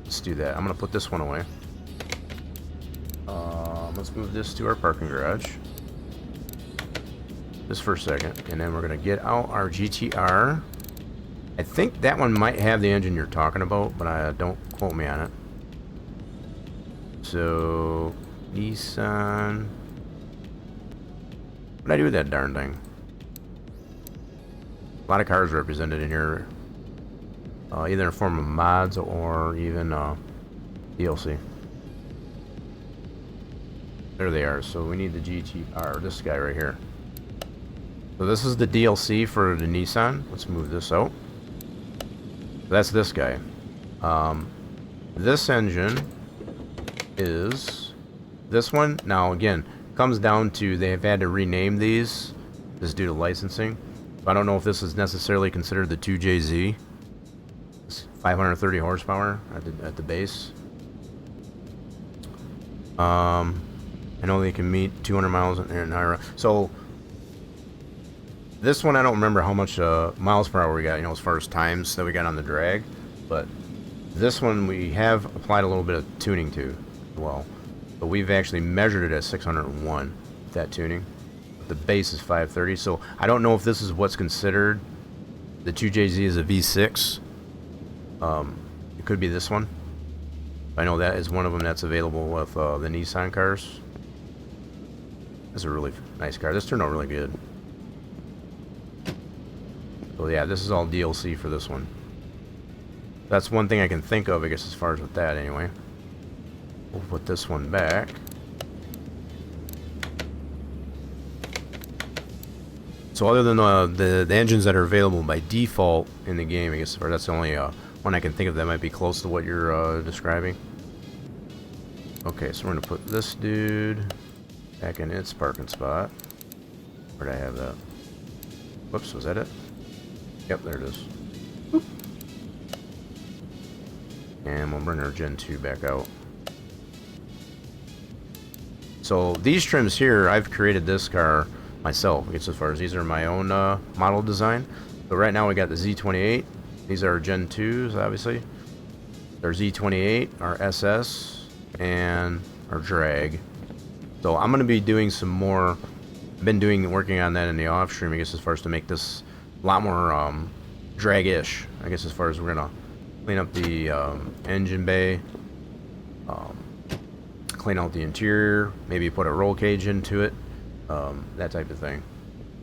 Let's do that. I'm gonna put this one away. Let's move this to our parking garage. Just for a second, and then we're gonna get out our GTR. I think that one might have the engine you're talking about, but don't quote me on it. So Nissan. What did I do with that darn thing? A lot of cars represented in here, either in form of mods or even DLC. There they are. So we need the GTR, this guy right here. So this is the DLC for the Nissan. Let's move this out. That's this guy. This engine is this one. Now again, comes down to they've had to rename these just due to licensing. So I don't know if this is necessarily considered the 2JZ. It's 530 horsepower at the base. I know they can meet 200 miles an hour. So this one, I don't remember how much miles per hour we got, you know, as far as times that we got on the drag. But this one we have applied a little bit of tuning to as well. But we've actually measured it at 601 with that tuning. The base is 530, so I don't know if this is what's considered the 2JZ is a V6. It could be this one. I know that is one of them that's available with the Nissan cars. That's a really nice car. This turned out really good. So yeah, this is all DLC for this one. That's one thing I can think of, I guess, as far as with that anyway. We'll put this one back. So other than the engines that are available by default in the game, I guess that's the only one I can think of that might be close to what you're describing. Okay, so we're going to put this dude back in its parking spot. Where'd I have that? Whoops, was that it? Yep, there it is. Boop. And we'll bring our Gen 2 back out. So these trims here, I've created this car myself. I guess as far as these are my own model design. So right now we got the Z28. These are Gen 2s, obviously. Our Z28, our SS, and our Drag. So I'm going to be doing some more. I've been working on that in the off stream, I guess, as far as to make this a lot more drag-ish. I guess as far as we're going to clean up the engine bay. clean out the interior, maybe put a roll cage into it, that type of thing.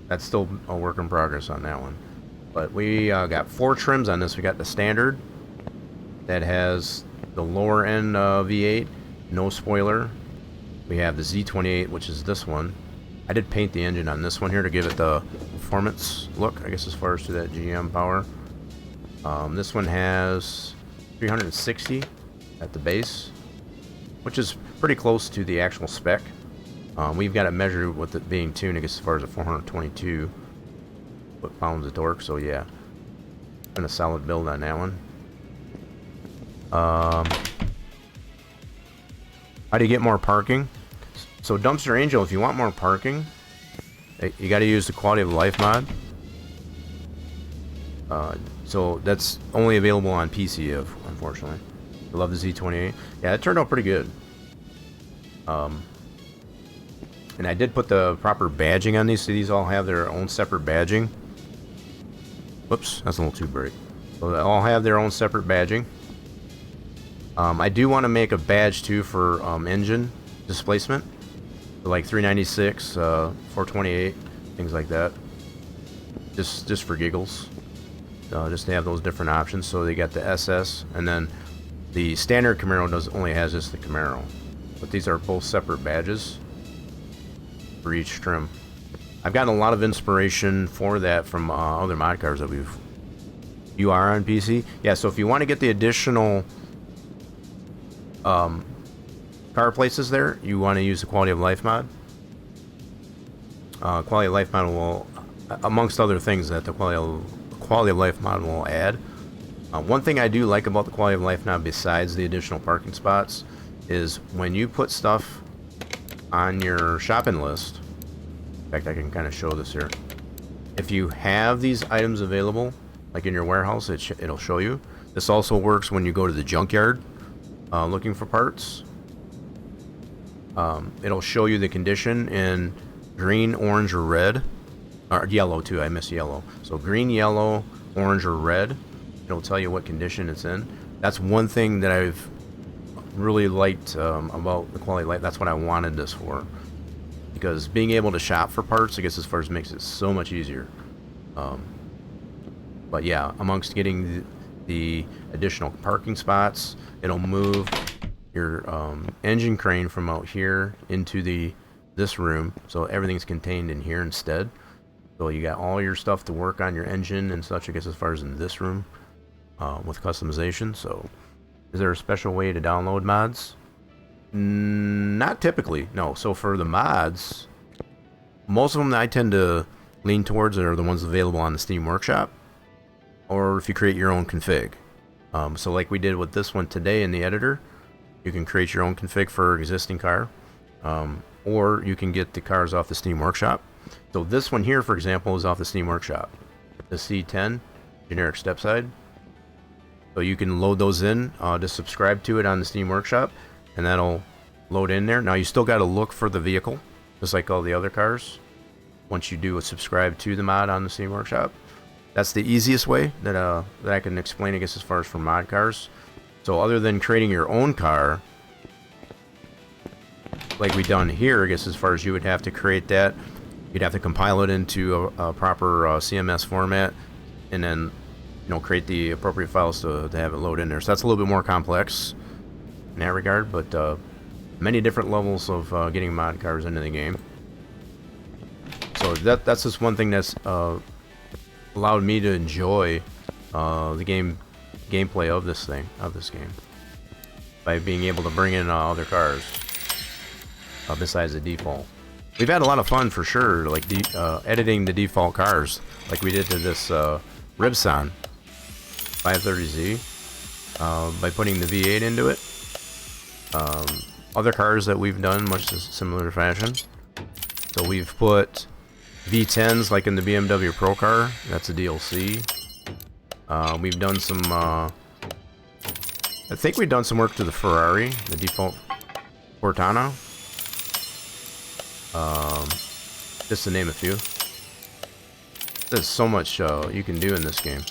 That's still a work in progress on that one. But we got 4 trims on this. We got the standard that has the lower end V8, no spoiler. We have the Z28, which is this one. I did paint the engine on this one here to give it the performance look, I guess, as far as to that GM power. This one has 360 at the base, which is pretty close to the actual spec. We've got it measured with it being tuned, I guess, as far as a 422 foot-pounds of torque. So yeah, been a solid build on that one. How do you get more parking? So Dumpster Angel, if you want more parking, you got to use the quality of life mod. So that's only available on PC, unfortunately. I love the Z28. Yeah, it turned out pretty good. And I did put the proper badging on these, so these all have their own separate badging. Whoops, that's a little too bright. So they all have their own separate badging. I do want to make a badge too for engine displacement, for like 396, 428, things like that. Just for giggles, just to have those different options. So they got the SS, and then the standard Camaro only has just the Camaro, but these are both separate badges for each trim. I've gotten a lot of inspiration for that from other mod cars that you are on PC. Yeah, so if you want to get the additional car places there, you want to use the quality of life mod. Quality of life mod will, amongst other things that the quality of life mod will add. One thing I do like about the quality of life mod, besides the additional parking spots, is when you put stuff on your shopping list. In fact, I can kind of show this here. If you have these items available, like in your warehouse, it'll show you. This also works when you go to the junkyard looking for parts. It'll show you the condition in green, orange, or red. Or yellow too, I missed yellow. So green, yellow, orange, or red. It'll tell you what condition it's in. That's one thing that I've really liked about the quality of life. That's what I wanted this for, because being able to shop for parts, I guess, as far as makes it so much easier. But yeah, amongst getting the additional parking spots, it'll move your engine crane from out here into this room, so everything's contained in here instead. So you got all your stuff to work on your engine and such, I guess, as far as in this room with customization. So is there a special way to download mods? Not typically, no. So for the mods, most of them that I tend to lean towards are the ones available on the Steam Workshop, or if you create your own config. So like we did with this one today in the editor, you can create your own config for an existing car, or you can get the cars off the Steam Workshop. So this one here, for example, is off the Steam Workshop, the C10 generic Stepside. So you can load those in, just subscribe to it on the Steam Workshop, and that'll load in there. Now you still got to look for the vehicle, just like all the other cars, once you do a subscribe to the mod on the Steam Workshop. That's the easiest way that I can explain, I guess, as far as for mod cars. So other than creating your own car, like we done here, I guess, as far as you would have to create that, you'd have to compile it into a proper CMS format, and then create the appropriate files to have it load in there. So that's a little bit more complex in that regard, but many different levels of getting mod cars into the game. So that's just one thing that's allowed me to enjoy the gameplay of this game, by being able to bring in other cars besides the default. We've had a lot of fun for sure, like editing the default cars, like we did to this Ribbsan Z530 by putting the V8 into it. Other cars that we've done much similar fashion. So we've put V10s like in the BMW Pro car. That's a DLC. We've done some. I think we've done some work to the Ferrari, the default Cortana. Just to name a few. There's so much you can do in this game.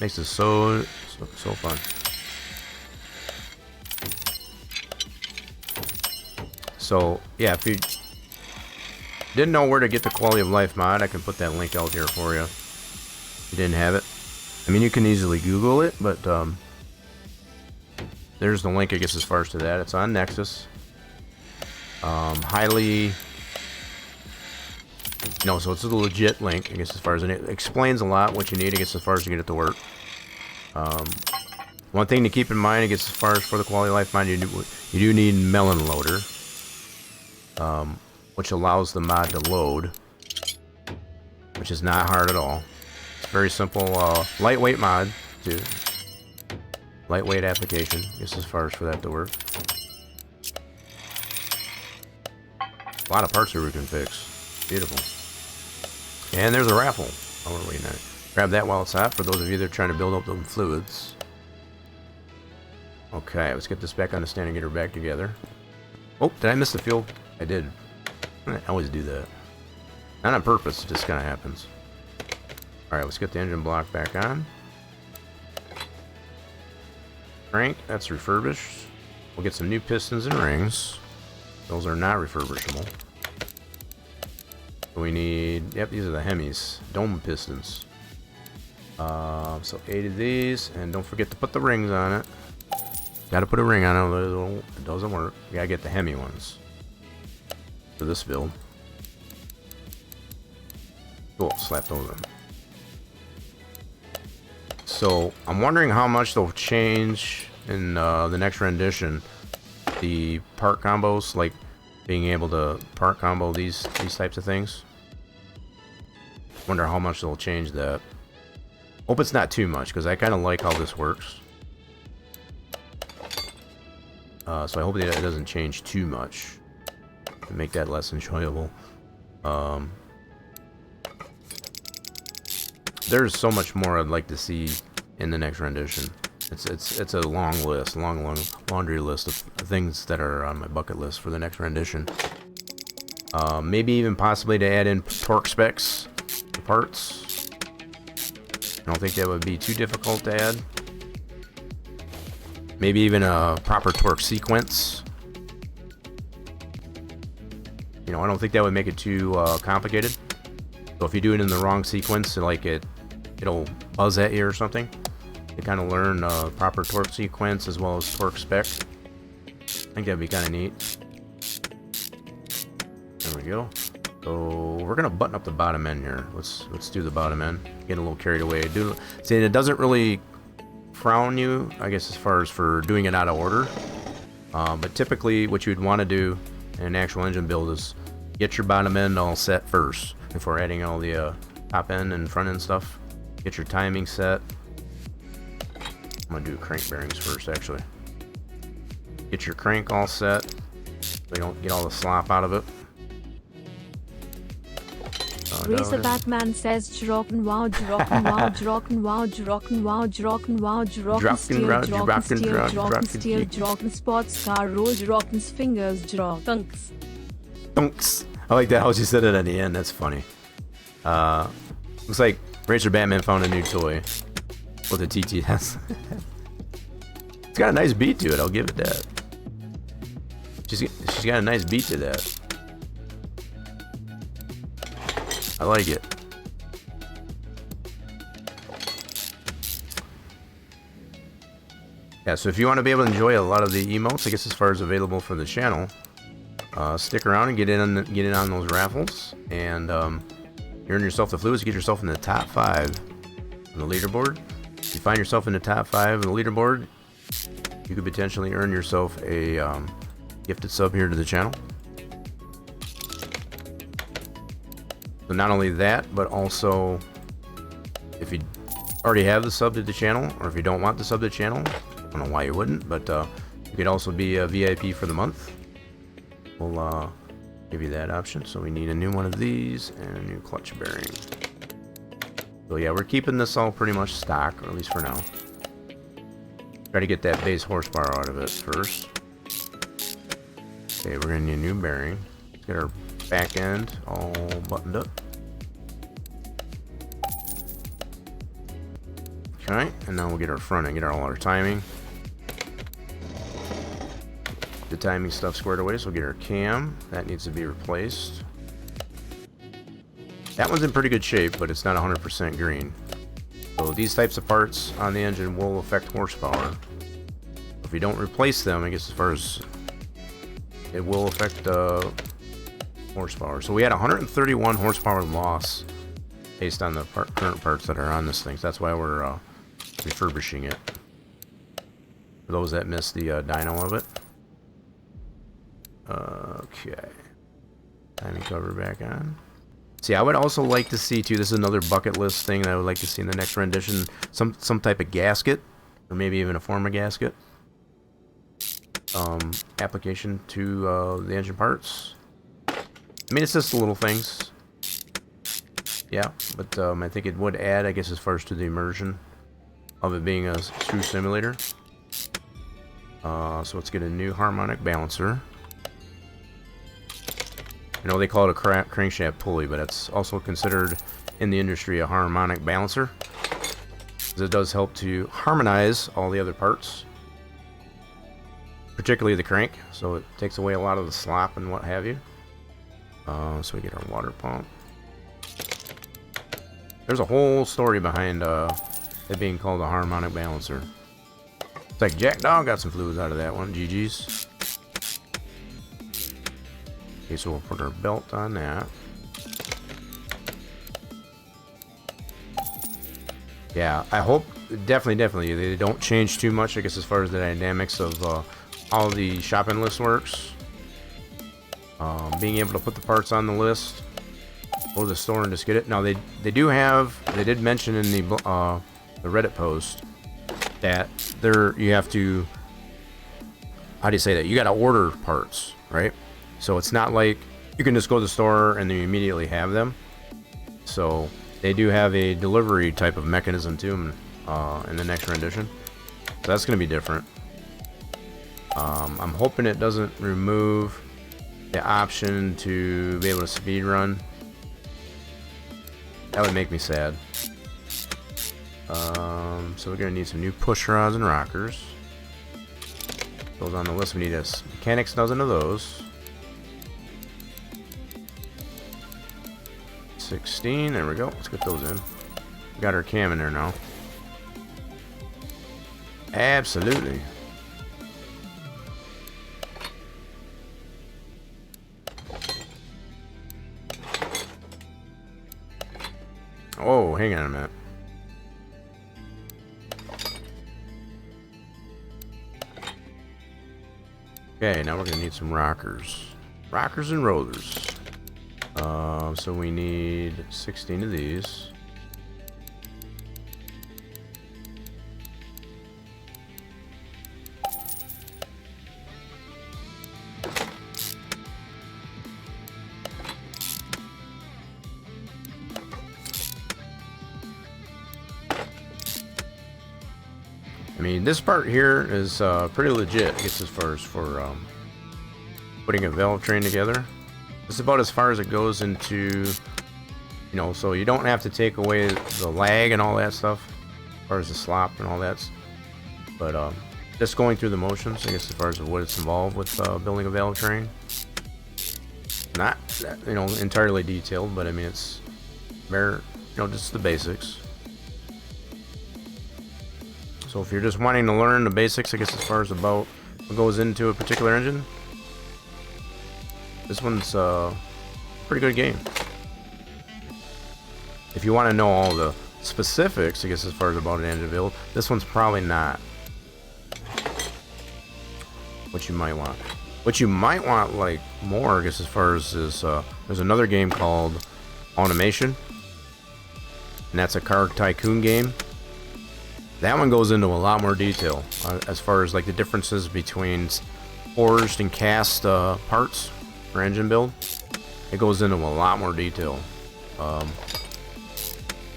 Makes it so fun. So yeah, if you didn't know where to get the quality of life mod, I can put that link out here for you. If you didn't have it, I mean, you can easily Google it, but there's the link, I guess, as far as to that. It's on Nexus. Highly, no, so it's a legit link, I guess, as far as, and it explains a lot what you need, I guess, as far as to get it to work. One thing to keep in mind, I guess, as far as for the quality of life mod, you do need melon loader, which allows the mod to load, which is not hard at all. It's very simple, lightweight mod too. Lightweight application, I guess, as far as for that to work. A lot of parts that we can fix. Beautiful. And there's a raffle. Oh, we're waiting on it. Grab that while it's hot for those of you that are trying to build up them fluids. Okay, let's get this back on the stand and get her back together. Oh, did I miss the fuel? I did. I always do that. Not on purpose, it just kind of happens. Alright, let's get the engine block back on. Crank, that's refurbished. We'll get some new pistons and rings. Those are not refurbishable. We need, yep, these are the Hemis, dome pistons. So 8 of these, and don't forget to put the rings on it. Got to put a ring on it, it doesn't work. You gotta get the Hemi ones for this build. Cool, slap those in. So I'm wondering how much they'll change in the next rendition. The part combos, like being able to part combo these types of things. Wonder how much they'll change that. Hope it's not too much, because I kind of like how this works. So I hope that it doesn't change too much to make that less enjoyable. There's so much more I'd like to see in the next rendition. It's a long list, long laundry list of things that are on my bucket list for the next rendition. Maybe even possibly to add in torque specs to parts. I don't think that would be too difficult to add. Maybe even a proper torque sequence. You know, I don't think that would make it too complicated. So if you do it in the wrong sequence, like it'll buzz at you or something. You kind of learn proper torque sequence as well as torque spec. I think that'd be kind of neat. There we go. So we're gonna button up the bottom end here. Let's do the bottom end. Getting a little carried away. See, it doesn't really frown you, I guess, as far as for doing it out of order. But typically, what you'd want to do in an actual engine build is get your bottom end all set first before adding all the top end and front end stuff. Get your timing set. I'm gonna do crank bearings first, actually. Get your crank all set so you don't get all the slop out of it. Racer Batman says Jrocken wow, Jrocken wow, Jrocken wow, Jrocken wow, Jrocken wow, Jrocken steer, Jrocken steer, Jrocken steer, Jrocken sports car, roll Jrocken's fingers, Jrocken's. Dunks. I like that how she said it at the end. That's funny. Looks like Racer Batman found a new toy with a TTS. It's got a nice beat to it. I'll give it that. She's got a nice beat to that. I like it. Yeah, so if you want to be able to enjoy a lot of the emotes, I guess, as far as available for the channel, stick around and get in on those raffles, and earn yourself the fluids to get yourself in the top 5 on the leaderboard. If you find yourself in the top 5 on the leaderboard, you could potentially earn yourself a gifted sub here to the channel. So not only that, but also if you already have the sub to the channel, or if you don't want the sub to the channel, I don't know why you wouldn't, but you could also be a VIP for the month. We'll give you that option. So we need a new one of these and a new clutch bearing. So yeah, we're keeping this all pretty much stock, or at least for now. Try to get that base horsepower out of it first. Okay, we're gonna need a new bearing. Let's get our back end all buttoned up. Okay, and now we'll get our front end, get all our timing. The timing stuff squared away, so we'll get our cam. That needs to be replaced. That one's in pretty good shape, but it's not 100% green. So these types of parts on the engine will affect horsepower. If we don't replace them, I guess as far as it will affect horsepower. So we had 131 horsepower loss based on the current parts that are on this thing. So that's why we're refurbishing it. For those that missed the dyno of it. Okay. Timing cover back on. See, I would also like to see too, this is another bucket list thing that I would like to see in the next rendition, some type of gasket, or maybe even a form of gasket. Application to the engine parts. I mean, it's just the little things. Yeah, but I think it would add, I guess, as far as to the immersion of it being a true simulator. So let's get a new harmonic balancer. I know they call it a crankshaft pulley, but it's also considered in the industry a harmonic balancer, because it does help to harmonize all the other parts, particularly the crank, so it takes away a lot of the slop and what have you. So we get our water pump. There's a whole story behind it being called a harmonic balancer. It's like Jack Dog got some fluids out of that one. GG's. Okay, so we'll put our belt on that. Yeah, I hope definitely they don't change too much, I guess, as far as the dynamics of how the shopping list works. Being able to put the parts on the list, go to the store and just get it. Now they did mention in the Reddit post that you have to, how do you say that? You got to order parts, right? So it's not like you can just go to the store and then you immediately have them. So they do have a delivery type of mechanism to them in the next rendition. So that's going to be different. I'm hoping it doesn't remove the option to be able to speed run. That would make me sad. So we're going to need some new push rods and rockers. Those on the list, we need a mechanics dozen of those. 16, there we go. Let's get those in. We got our cam in there now. Absolutely. Oh, hang on a minute. Okay, now we're gonna need some rockers. Rockers and rollers. So we need 16 of these. I mean, this part here is pretty legit, I guess, as far as for putting a valve train together. It's about as far as it goes into, you know, so you don't have to take away the lag and all that stuff, as far as the slop and all that. But just going through the motions, I guess, as far as what it's involved with building a valve train. Not, you know, entirely detailed, but I mean, it's very, you know, just the basics. So if you're just wanting to learn the basics, I guess, as far as about what goes into a particular engine, this one's a pretty good game. If you want to know all the specifics, I guess, as far as about an engine build, this one's probably not what you might want. What you might want, like, more, I guess, as far as is, there's another game called Automation, and that's a car tycoon game. That one goes into a lot more detail as far as like the differences between forged and cast parts for engine build. It goes into a lot more detail.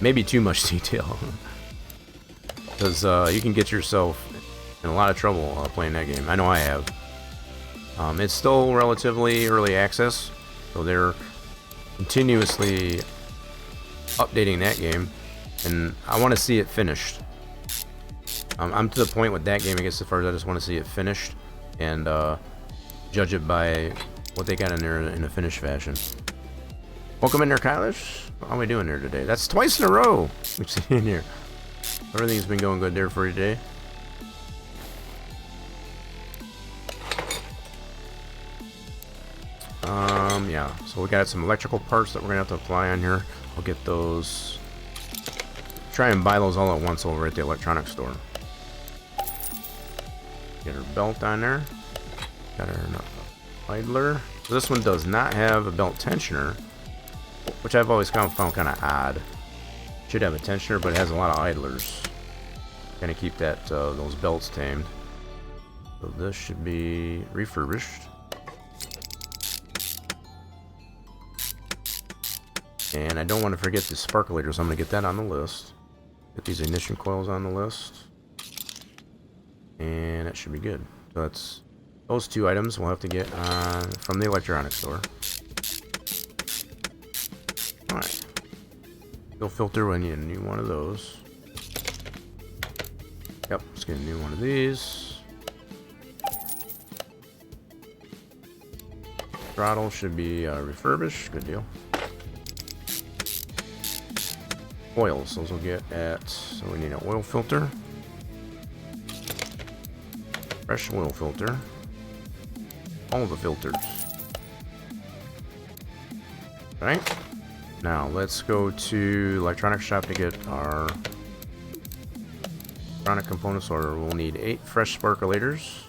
Maybe too much detail. Because you can get yourself in a lot of trouble playing that game. I know I have. It's still relatively early access, so they're continuously updating that game, and I want to see it finished. I'm to the point with that game, I guess, as far as I just want to see it finished, and judge it by what they got in there in a finished fashion. Welcome in there, Kylish. How are we doing there today? That's twice in a row we've seen in here. Everything's been going good there for you today. Yeah, so we got some electrical parts that we're gonna have to apply on here. I'll get those. Try and buy those all at once over at the electronics store. Get our belt on there. Got our idler. So this one does not have a belt tensioner, which I've always found kind of odd. Should have a tensioner, but it has a lot of idlers. Gonna keep that those belts tamed. So this should be refurbished. And I don't want to forget the sparkulators. I'm going to get that on the list. Get these ignition coils on the list. And that should be good. So that's those two items we'll have to get from the electronics store. Alright. Fuel filter, we need a new one of those. Yep, let's get a new one of these. Throttle should be refurbished. Good deal. Oils, those will get at, so we need an oil filter, fresh oil filter, all the filters. Right, now let's go to electronics shop to get our electronic components order. We'll need 8 fresh sparkulators,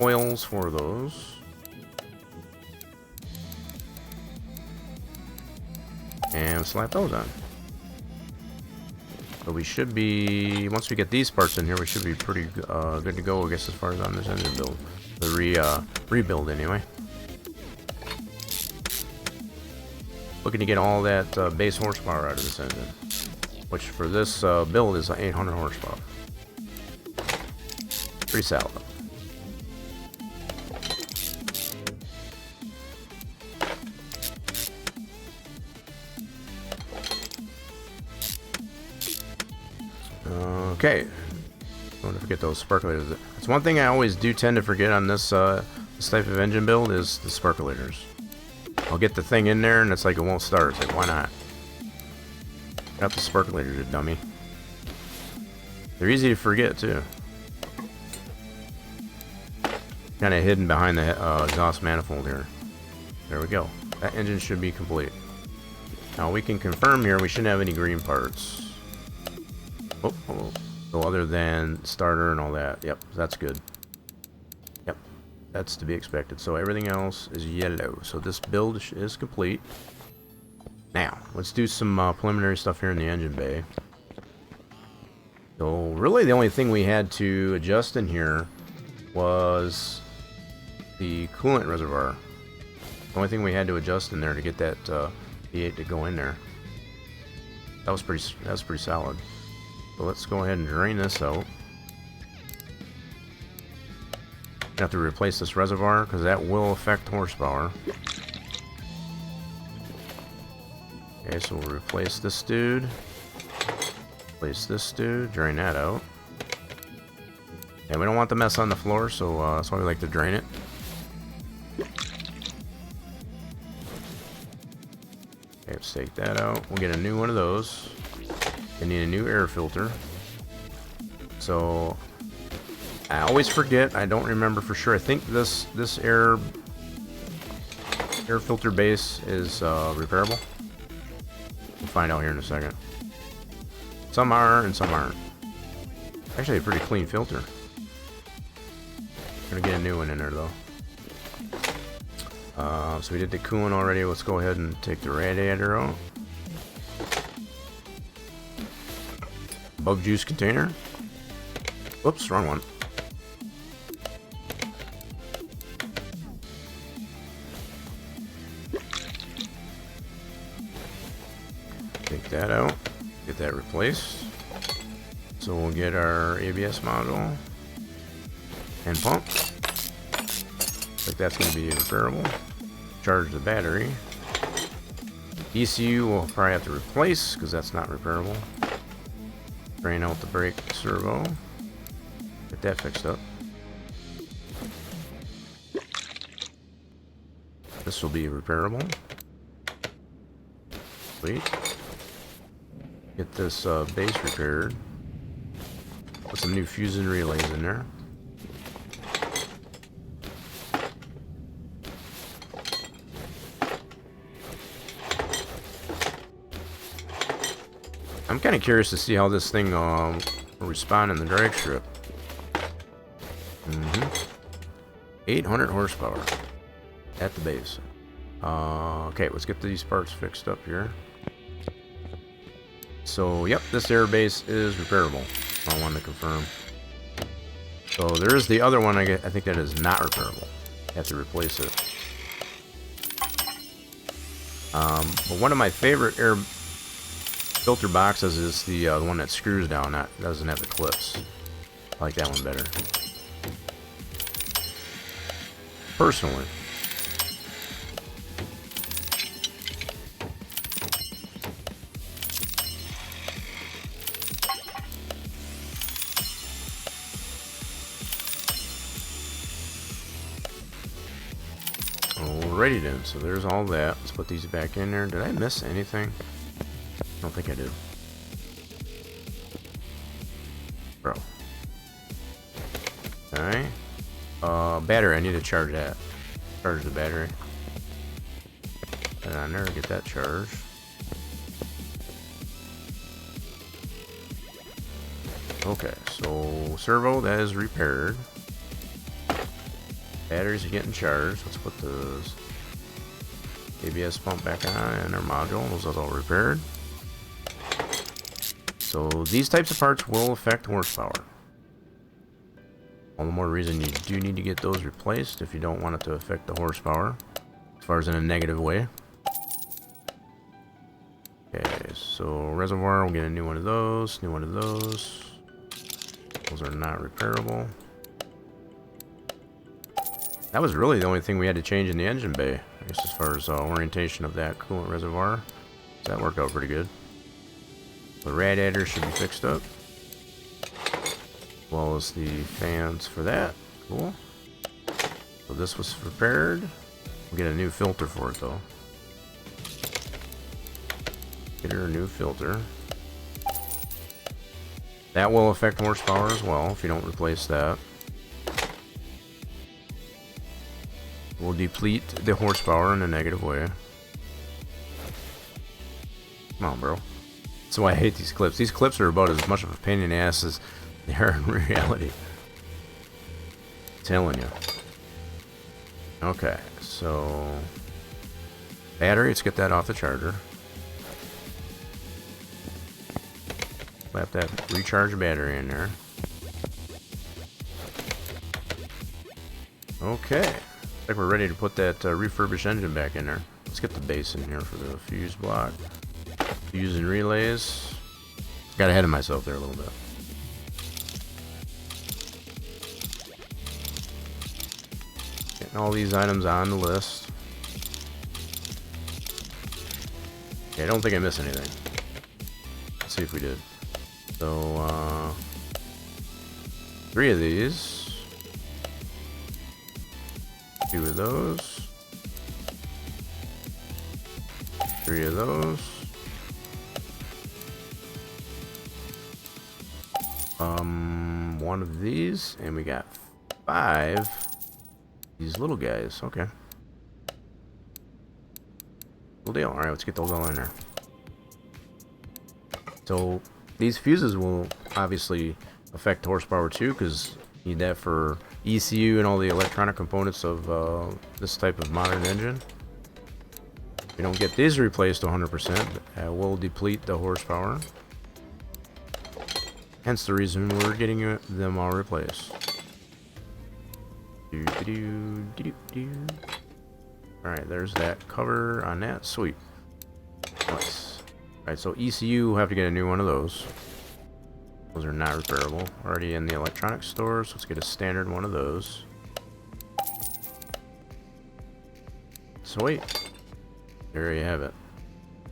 oils for those. And slap those on. So we should be, once we get these parts in here, we should be pretty good to go, I guess, as far as on this engine build. The rebuild, anyway. Looking to get all that base horsepower out of this engine, which for this build is 800 horsepower. Pretty solid. Okay, don't forget those sparkulators. It's one thing I always do tend to forget on this this type of engine build is the sparkulators. I'll get the thing in there and it's like it won't start. It's like, why not? Got the sparkulators, you dummy. They're easy to forget too. Kind of hidden behind the exhaust manifold here. There we go. That engine should be complete. Now we can confirm here we shouldn't have any green parts. Oh. So other than starter and all that, yep, that's good. Yep, that's to be expected. So everything else is yellow. So this build is complete. Now, let's do some preliminary stuff here in the engine bay. So really the only thing we had to adjust in here was the coolant reservoir. The only thing we had to adjust in there to get that V8 to go in there. That was pretty solid. So let's go ahead and drain this out. Have to replace this reservoir because that will affect horsepower. Okay, so we'll replace this dude. Replace this dude. Drain that out. And we don't want the mess on the floor, so that's why we like to drain it. Okay, let's take that out. We'll get a new one of those. I need a new air filter. So I always forget. I don't remember for sure. I think this air filter base is repairable. We'll find out here in a second. Some are and some aren't. Actually, a pretty clean filter. Gonna get a new one in there though. So we did the coolant already. Let's go ahead and take the radiator out. Bug juice container. Whoops, wrong one. Take that out. Get that replaced. So we'll get our ABS module and pump. Looks like that's going to be repairable. Charge the battery. ECU we'll probably have to replace because that's not repairable. Drain out the brake servo. Get that fixed up. This will be repairable. Sweet. Get this base repaired. Put some new fusion relays in there. I'm kind of curious to see how this thing will respond in the drag strip. 800 horsepower at the base. Okay, let's get these parts fixed up here. So, yep, this air base is repairable. I wanted to confirm. So there is the other one. I think that is not repairable. I have to replace it. But one of my favorite air filter boxes is the one that screws down. That doesn't have the clips. I like that one better. Personally. Alrighty then, so there's all that. Let's put these back in there. Did I miss anything? I don't think I did. Bro. Okay. Battery, I need to charge that. Charge the battery. And on there, get that charged. Okay, so servo, that is repaired. Batteries are getting charged. Let's put the ABS pump back on and our module. Those are all repaired. So these types of parts will affect horsepower. All the more reason you do need to get those replaced if you don't want it to affect the horsepower, as far as in a negative way. Okay, so reservoir, we'll get a new one of those, new one of those. Those are not repairable. That was really the only thing we had to change in the engine bay, I guess, as far as orientation of that coolant reservoir. So that worked out pretty good. The radiator should be fixed up, as well as the fans for that. Cool. So this was repaired. We'll get a new filter for it though. Get her a new filter. That will affect horsepower as well if you don't replace that. Will deplete the horsepower in a negative way. Come on, bro. That's why I hate these clips. These clips are about as much of a pain in the ass as they are in reality. I'm telling you. Okay, so battery, let's get that off the charger. Slap that recharge battery in there. Okay. Looks like we're ready to put that refurbished engine back in there. Let's get the base in here for the fuse block. Fuse and relays. Got ahead of myself there a little bit. Getting all these items on the list. Okay, I don't think I missed anything. Let's see if we did. So, 3 of these. 2 of those. 3 of those. One of these, and we got 5 these little guys. Okay. Cool deal. Alright, let's get those all in there. So these fuses will obviously affect horsepower too, because you need that for ECU and all the electronic components of this type of modern engine. If you don't get these replaced 100%, that will deplete the horsepower. Hence the reason we're getting them all replaced. Alright, there's that cover on that. Sweet. Nice. Alright, so ECU will have to get a new one of those. Those are not repairable. Already in the electronics store, so let's get a standard one of those. Sweet. There you have it.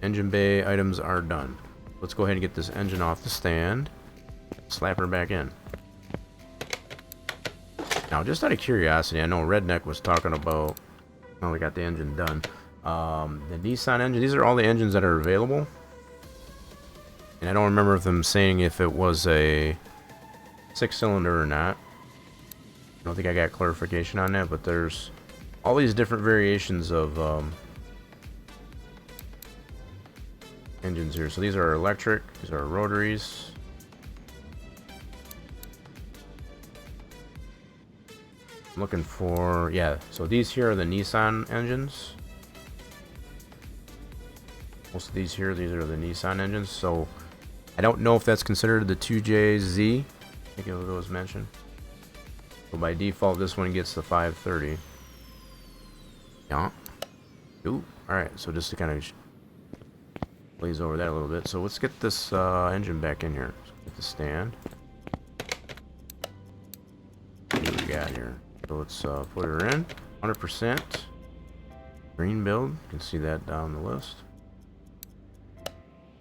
Engine bay items are done. Let's go ahead and get this engine off the stand. Slap her back in. Now, just out of curiosity, I know Redneck was talking about Oh, we got the engine done. The Nissan engine, these are all the engines that are available. And I don't remember if them saying if it was a 6-cylinder or not. I don't think I got clarification on that, but there's all these different variations of engines here. So these are electric, these are rotaries. I'm looking for, yeah, so these here are the Nissan engines. Most of these here, these are the Nissan engines. So I don't know if that's considered the 2JZ. I think it was mentioned. So by default, this one gets the 530. Yeah. Ooh. Alright, so just to kind of glaze over that a little bit. So let's get this engine back in here. Let's get the stand. What do we got here? So let's put her in. 100%. Green build. You can see that down the list.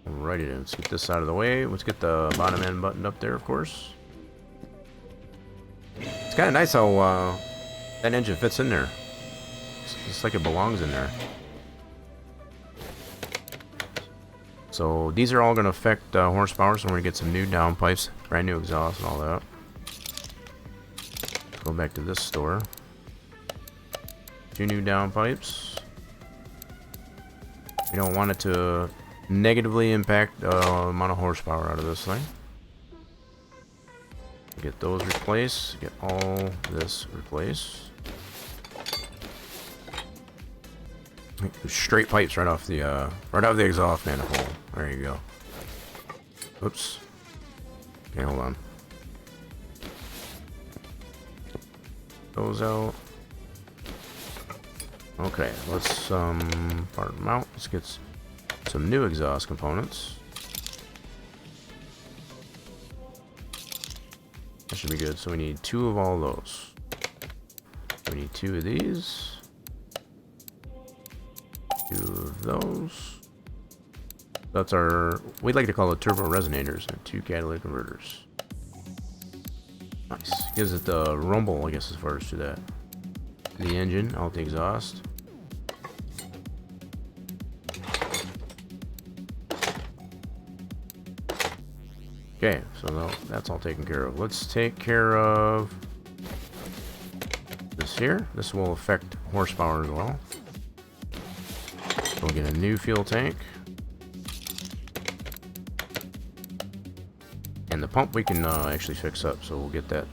Alrighty then. Let's get this out of the way. Let's get the bottom end buttoned up there, of course. It's kind of nice how that engine fits in there. It's like it belongs in there. So these are all going to affect horsepower, so we're going to get some new downpipes, brand new exhaust and all that. Go back to this store. 2 new downpipes. We don't want it to negatively impact the amount of horsepower out of this thing. Get those replaced. Get all this replaced. Straight pipes right off the exhaust manifold. There you go. Oops. Okay, hold on. Those out. Okay, let's part them out. Let's get some new exhaust components. That should be good. So we need 2 of all those. We need 2 of these. 2 of those. That's our, we'd like to call it turbo resonators and 2 catalytic converters. Nice. Gives it the rumble, I guess, as far as to that. The engine, out the exhaust. Okay, so that's all taken care of. Let's take care of this here. This will affect horsepower as well. We'll get a new fuel tank. And the pump we can actually fix up, so we'll get that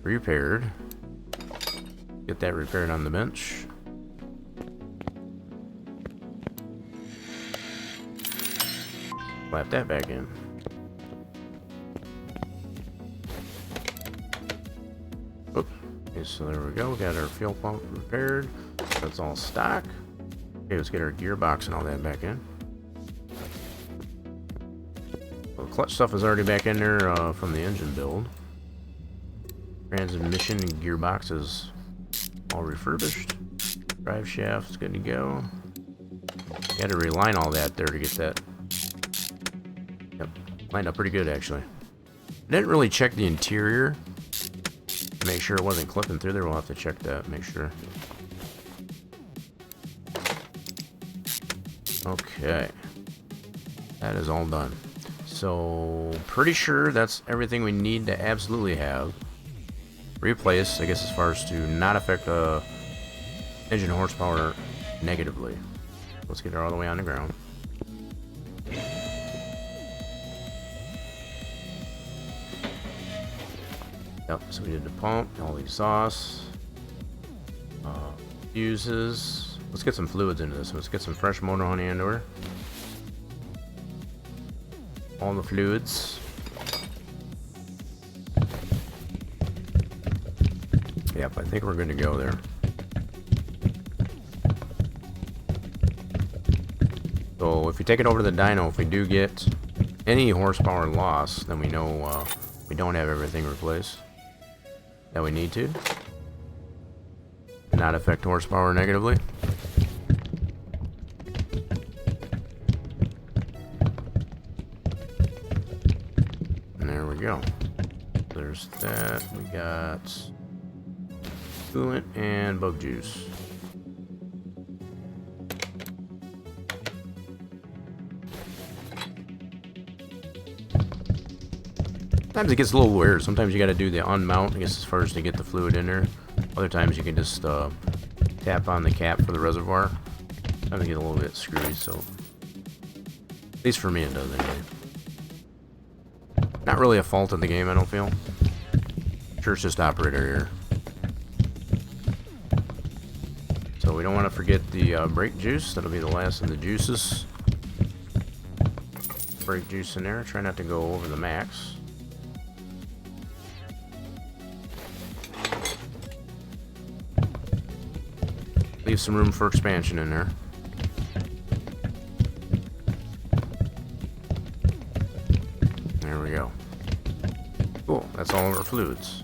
repaired. Get that repaired on the bench. Slap that back in. Oops. Okay, so there we go. We got our fuel pump repaired. That's all stock. Okay, let's get our gearbox and all that back in. Well, the clutch stuff is already back in there from the engine build. Transmission and gearbox is all refurbished. Drive shaft's good to go. Got to reline all that there to get that. Yep, lined up pretty good actually. I didn't really check the interior to make sure it wasn't clipping through there. We'll have to check that, make sure. Okay, that is all done. So pretty sure that's everything we need to absolutely have replaced, I guess, as far as to not affect engine horsepower negatively. Let's get her all the way on the ground. Yep, so we did the pump, all the exhausts, fuses. Let's get some fluids into this. Let's get some fresh motor honey into her. All the fluids. Yep, I think we're good to go there. So if we take it over to the dyno, if we do get any horsepower loss, then we know we don't have everything replaced that we need to. Not affect horsepower negatively. And there we go. There's that. We got coolant and bug juice. Sometimes it gets a little weird. Sometimes you got to do the unmount, I guess, first to get the fluid in there. Other times you can just tap on the cap for the reservoir. Sometimes it get a little bit screwy, so at least for me it does anyway. Not really a fault of the game, I don't feel. Sure, it's just operator here. So we don't want to forget the brake juice. That'll be the last of the juices. Brake juice in there. Try not to go over the max. Leave some room for expansion in there. There we go. Cool. That's all of our fluids.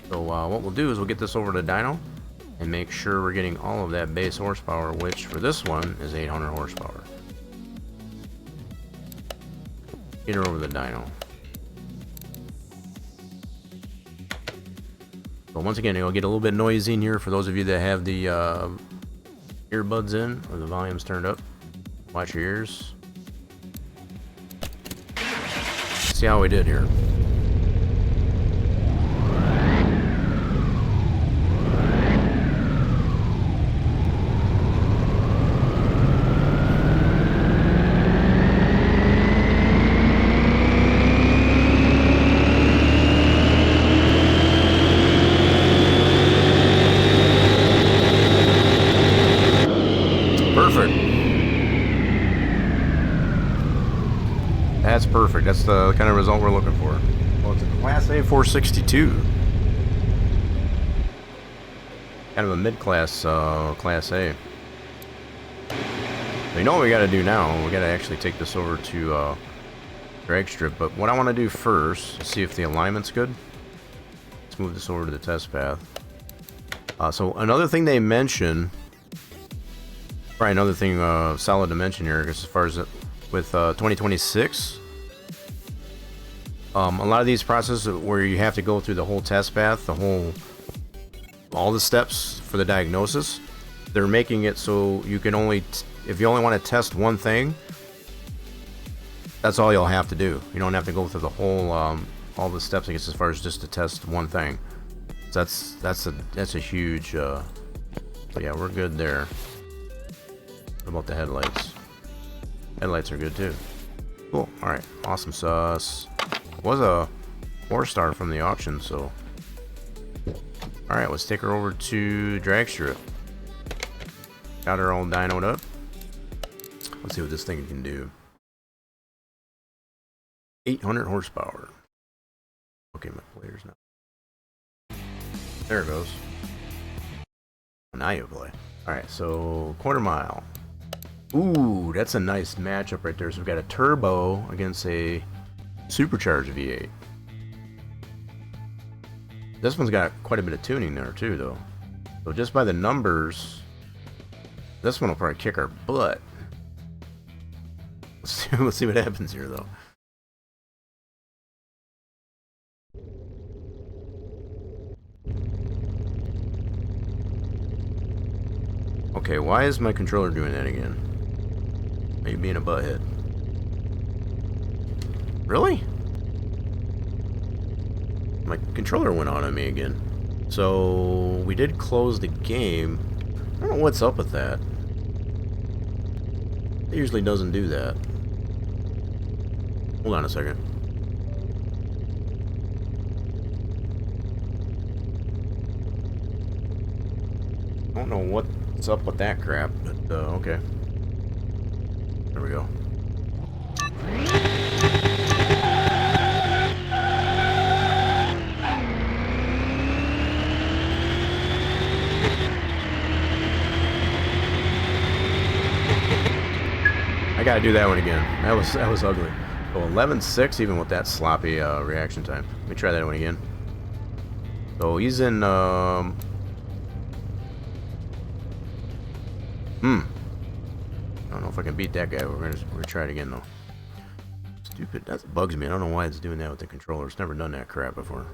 So what we'll do is we'll get this over to dyno and make sure we're getting all of that base horsepower, which for this one is 800 horsepower. Get her over the dyno. So once again, it'll get a little bit noisy in here for those of you that have the earbuds in or the volume's turned up. Watch your ears. See how we did here. That's perfect. That's the kind of result we're looking for. Well, it's a Class A 462. Kind of a mid-class Class A. So you know what we got to do now? We got to actually take this over to drag strip. But what I want to do first is see if the alignment's good. Let's move this over to the test path. So another thing they mention, probably another thing solid to mention here, as far as with 2026. A lot of these processes where you have to go through the whole test path, all the steps for the diagnosis, they're making it so you can only, if you only want to test one thing, that's all you'll have to do. You don't have to go through the whole, all the steps, I guess, as far as just to test one thing. So that's a huge, so yeah, we're good there. What about the headlights? Headlights are good too. Cool. Alright. Awesome sauce. Was a 4-star from the auction, so. Alright, let's take her over to drag strip. Got her all dynoed up. Let's see what this thing can do. 800 horsepower. Okay, my player's not. There it goes. Now you play. Alright, so quarter mile. Ooh, that's a nice matchup right there. So we've got a turbo against a supercharged V8. This one's got quite a bit of tuning there too, though. So just by the numbers, this one will probably kick our butt. Let's see what happens here, though. Okay, why is my controller doing that again? Are you being a butthead? Really? My controller went on me again. So we did close the game. I don't know what's up with that. It usually doesn't do that. Hold on a second. I don't know what's up with that crap, but okay. There we go. I gotta do that one again. That was ugly. So 11.6 even with that sloppy reaction time. Let me try that one again. So he's in I don't know if I can beat that guy. We're gonna try it again though. Stupid. That bugs me. I don't know why it's doing that with the controller. It's never done that crap before.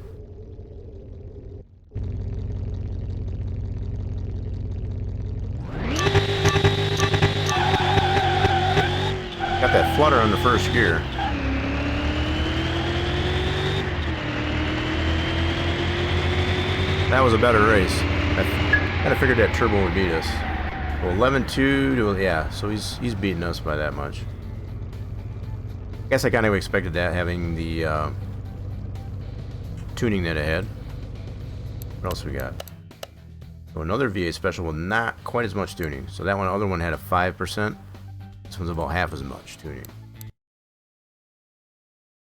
Got that flutter on the first gear. That was a better race. I kind of figured that turbo would beat us. Well, 11-2 to, yeah, so he's beating us by that much. I guess I kind of expected that, having the tuning that it had. What else we got? So another V8 special with not quite as much tuning. So that other one had a 5%. This one's about half as much tuning. See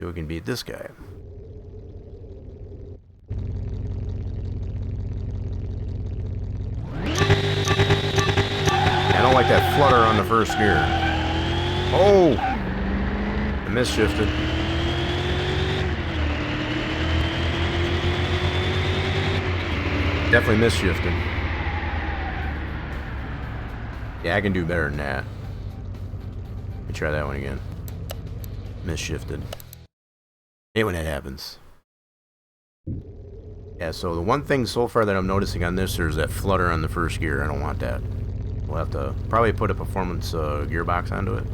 if we can beat this guy. I don't like that flutter on the first gear. Oh! I misshifted. Definitely misshifted. Yeah, I can do better than that. Let me try that one again. Misshifted. Hate when that happens. Yeah, so the one thing so far that I'm noticing on this is that flutter on the first gear. I don't want that. We'll have to probably put a performance gearbox onto it.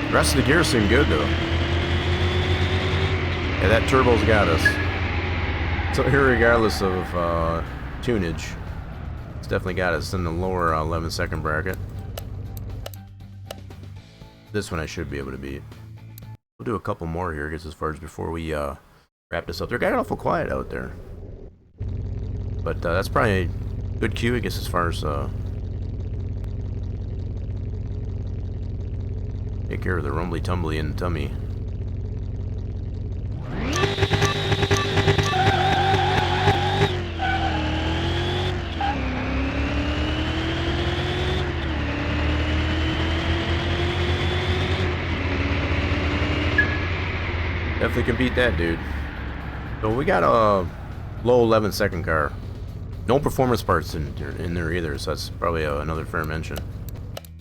The rest of the gears seem good though. Yeah, that turbo's got us. So here, regardless of tunage, it's definitely got us in the lower 11-second bracket. This one I should be able to beat. We'll do a couple more here, I guess, as far as before we wrap this up. They're getting awful quiet out there. But that's probably a good cue, I guess, as far as take care of the rumbly tumbly in the tummy. Definitely can beat that dude. So we got a low 11-second car. No performance parts in there either, so that's probably another fair mention.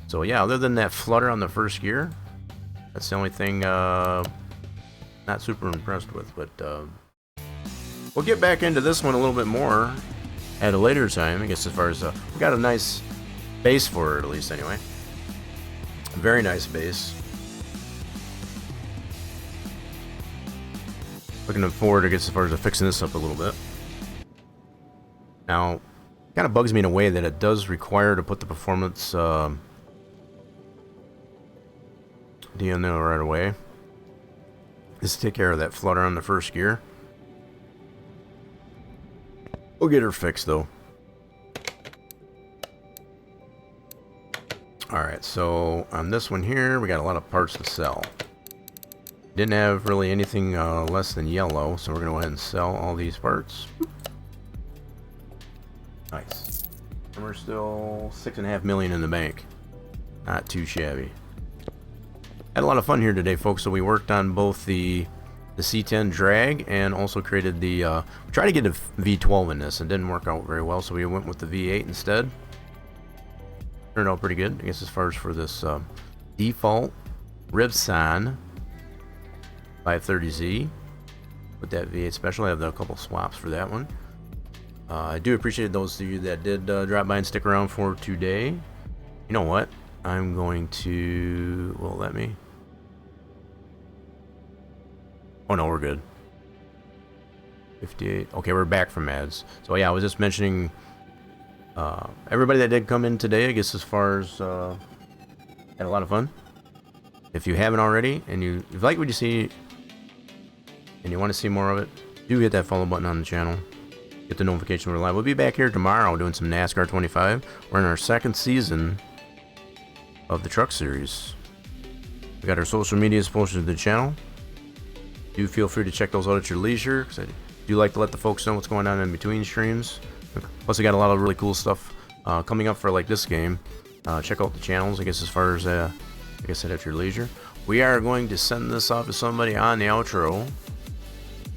So yeah, other than that flutter on the first gear, that's the only thing not super impressed with. But we'll get back into this one a little bit more at a later time, I guess, as far as we got a nice base for it, at least anyway. Very nice base. Looking forward, I guess, as far as fixing this up a little bit. Now, it kind of bugs me in a way that it does require to put the performance D in there right away. Just to take care of that flutter on the first gear. We'll get her fixed though. Alright, so on this one here, we got a lot of parts to sell. Didn't have really anything less than yellow, so we're going to go ahead and sell all these parts. Nice. And we're still $6.5 million in the bank. Not too shabby. Had a lot of fun here today, folks. So we worked on both the C10 Drag and also created the... we tried to get a V12 in this and didn't work out very well, so we went with the V8 instead. Turned out pretty good, I guess, as far as for this default Ribbsan Z530 with that V8 special. I have a couple swaps for that one. I do appreciate those of you that did drop by and stick around for today. You know what? I'm going to... Will it let me? Oh no, we're good. 58. Okay, we're back from ads. So yeah, I was just mentioning everybody that did come in today, I guess, as far as had a lot of fun. If you haven't already and if you like what you see and you want to see more of it, do hit that follow button on the channel. Get the notification when we're live. We'll be back here tomorrow doing some NASCAR 25. We're in our second season of the truck series. We got our social medias posted to the channel. Do feel free to check those out at your leisure, because I do like to let the folks know what's going on in between streams. Plus, we got a lot of really cool stuff coming up for like this game. Check out the channels, I guess, as far as like I said, at your leisure. We are going to send this off to somebody on the outro.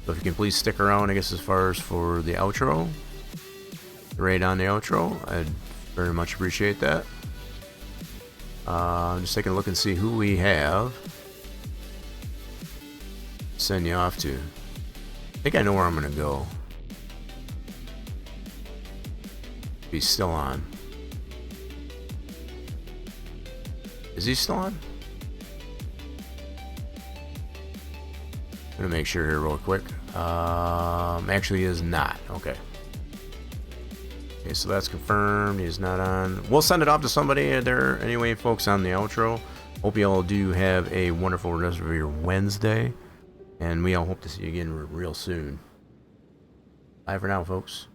So if you can please stick around, I guess, as far as for the outro, right on the outro, I'd very much appreciate that. I'm just taking a look and see who we have. Send you off to. I think I know where I'm gonna go. He's still on. Is he still on? I'm gonna make sure here real quick. Actually he is not. Okay. Okay, so that's confirmed. He's not on. We'll send it off to somebody there anyway, folks, on the outro. Hope you all do have a wonderful rest of your Wednesday. And we all hope to see you again real soon. Bye for now, folks.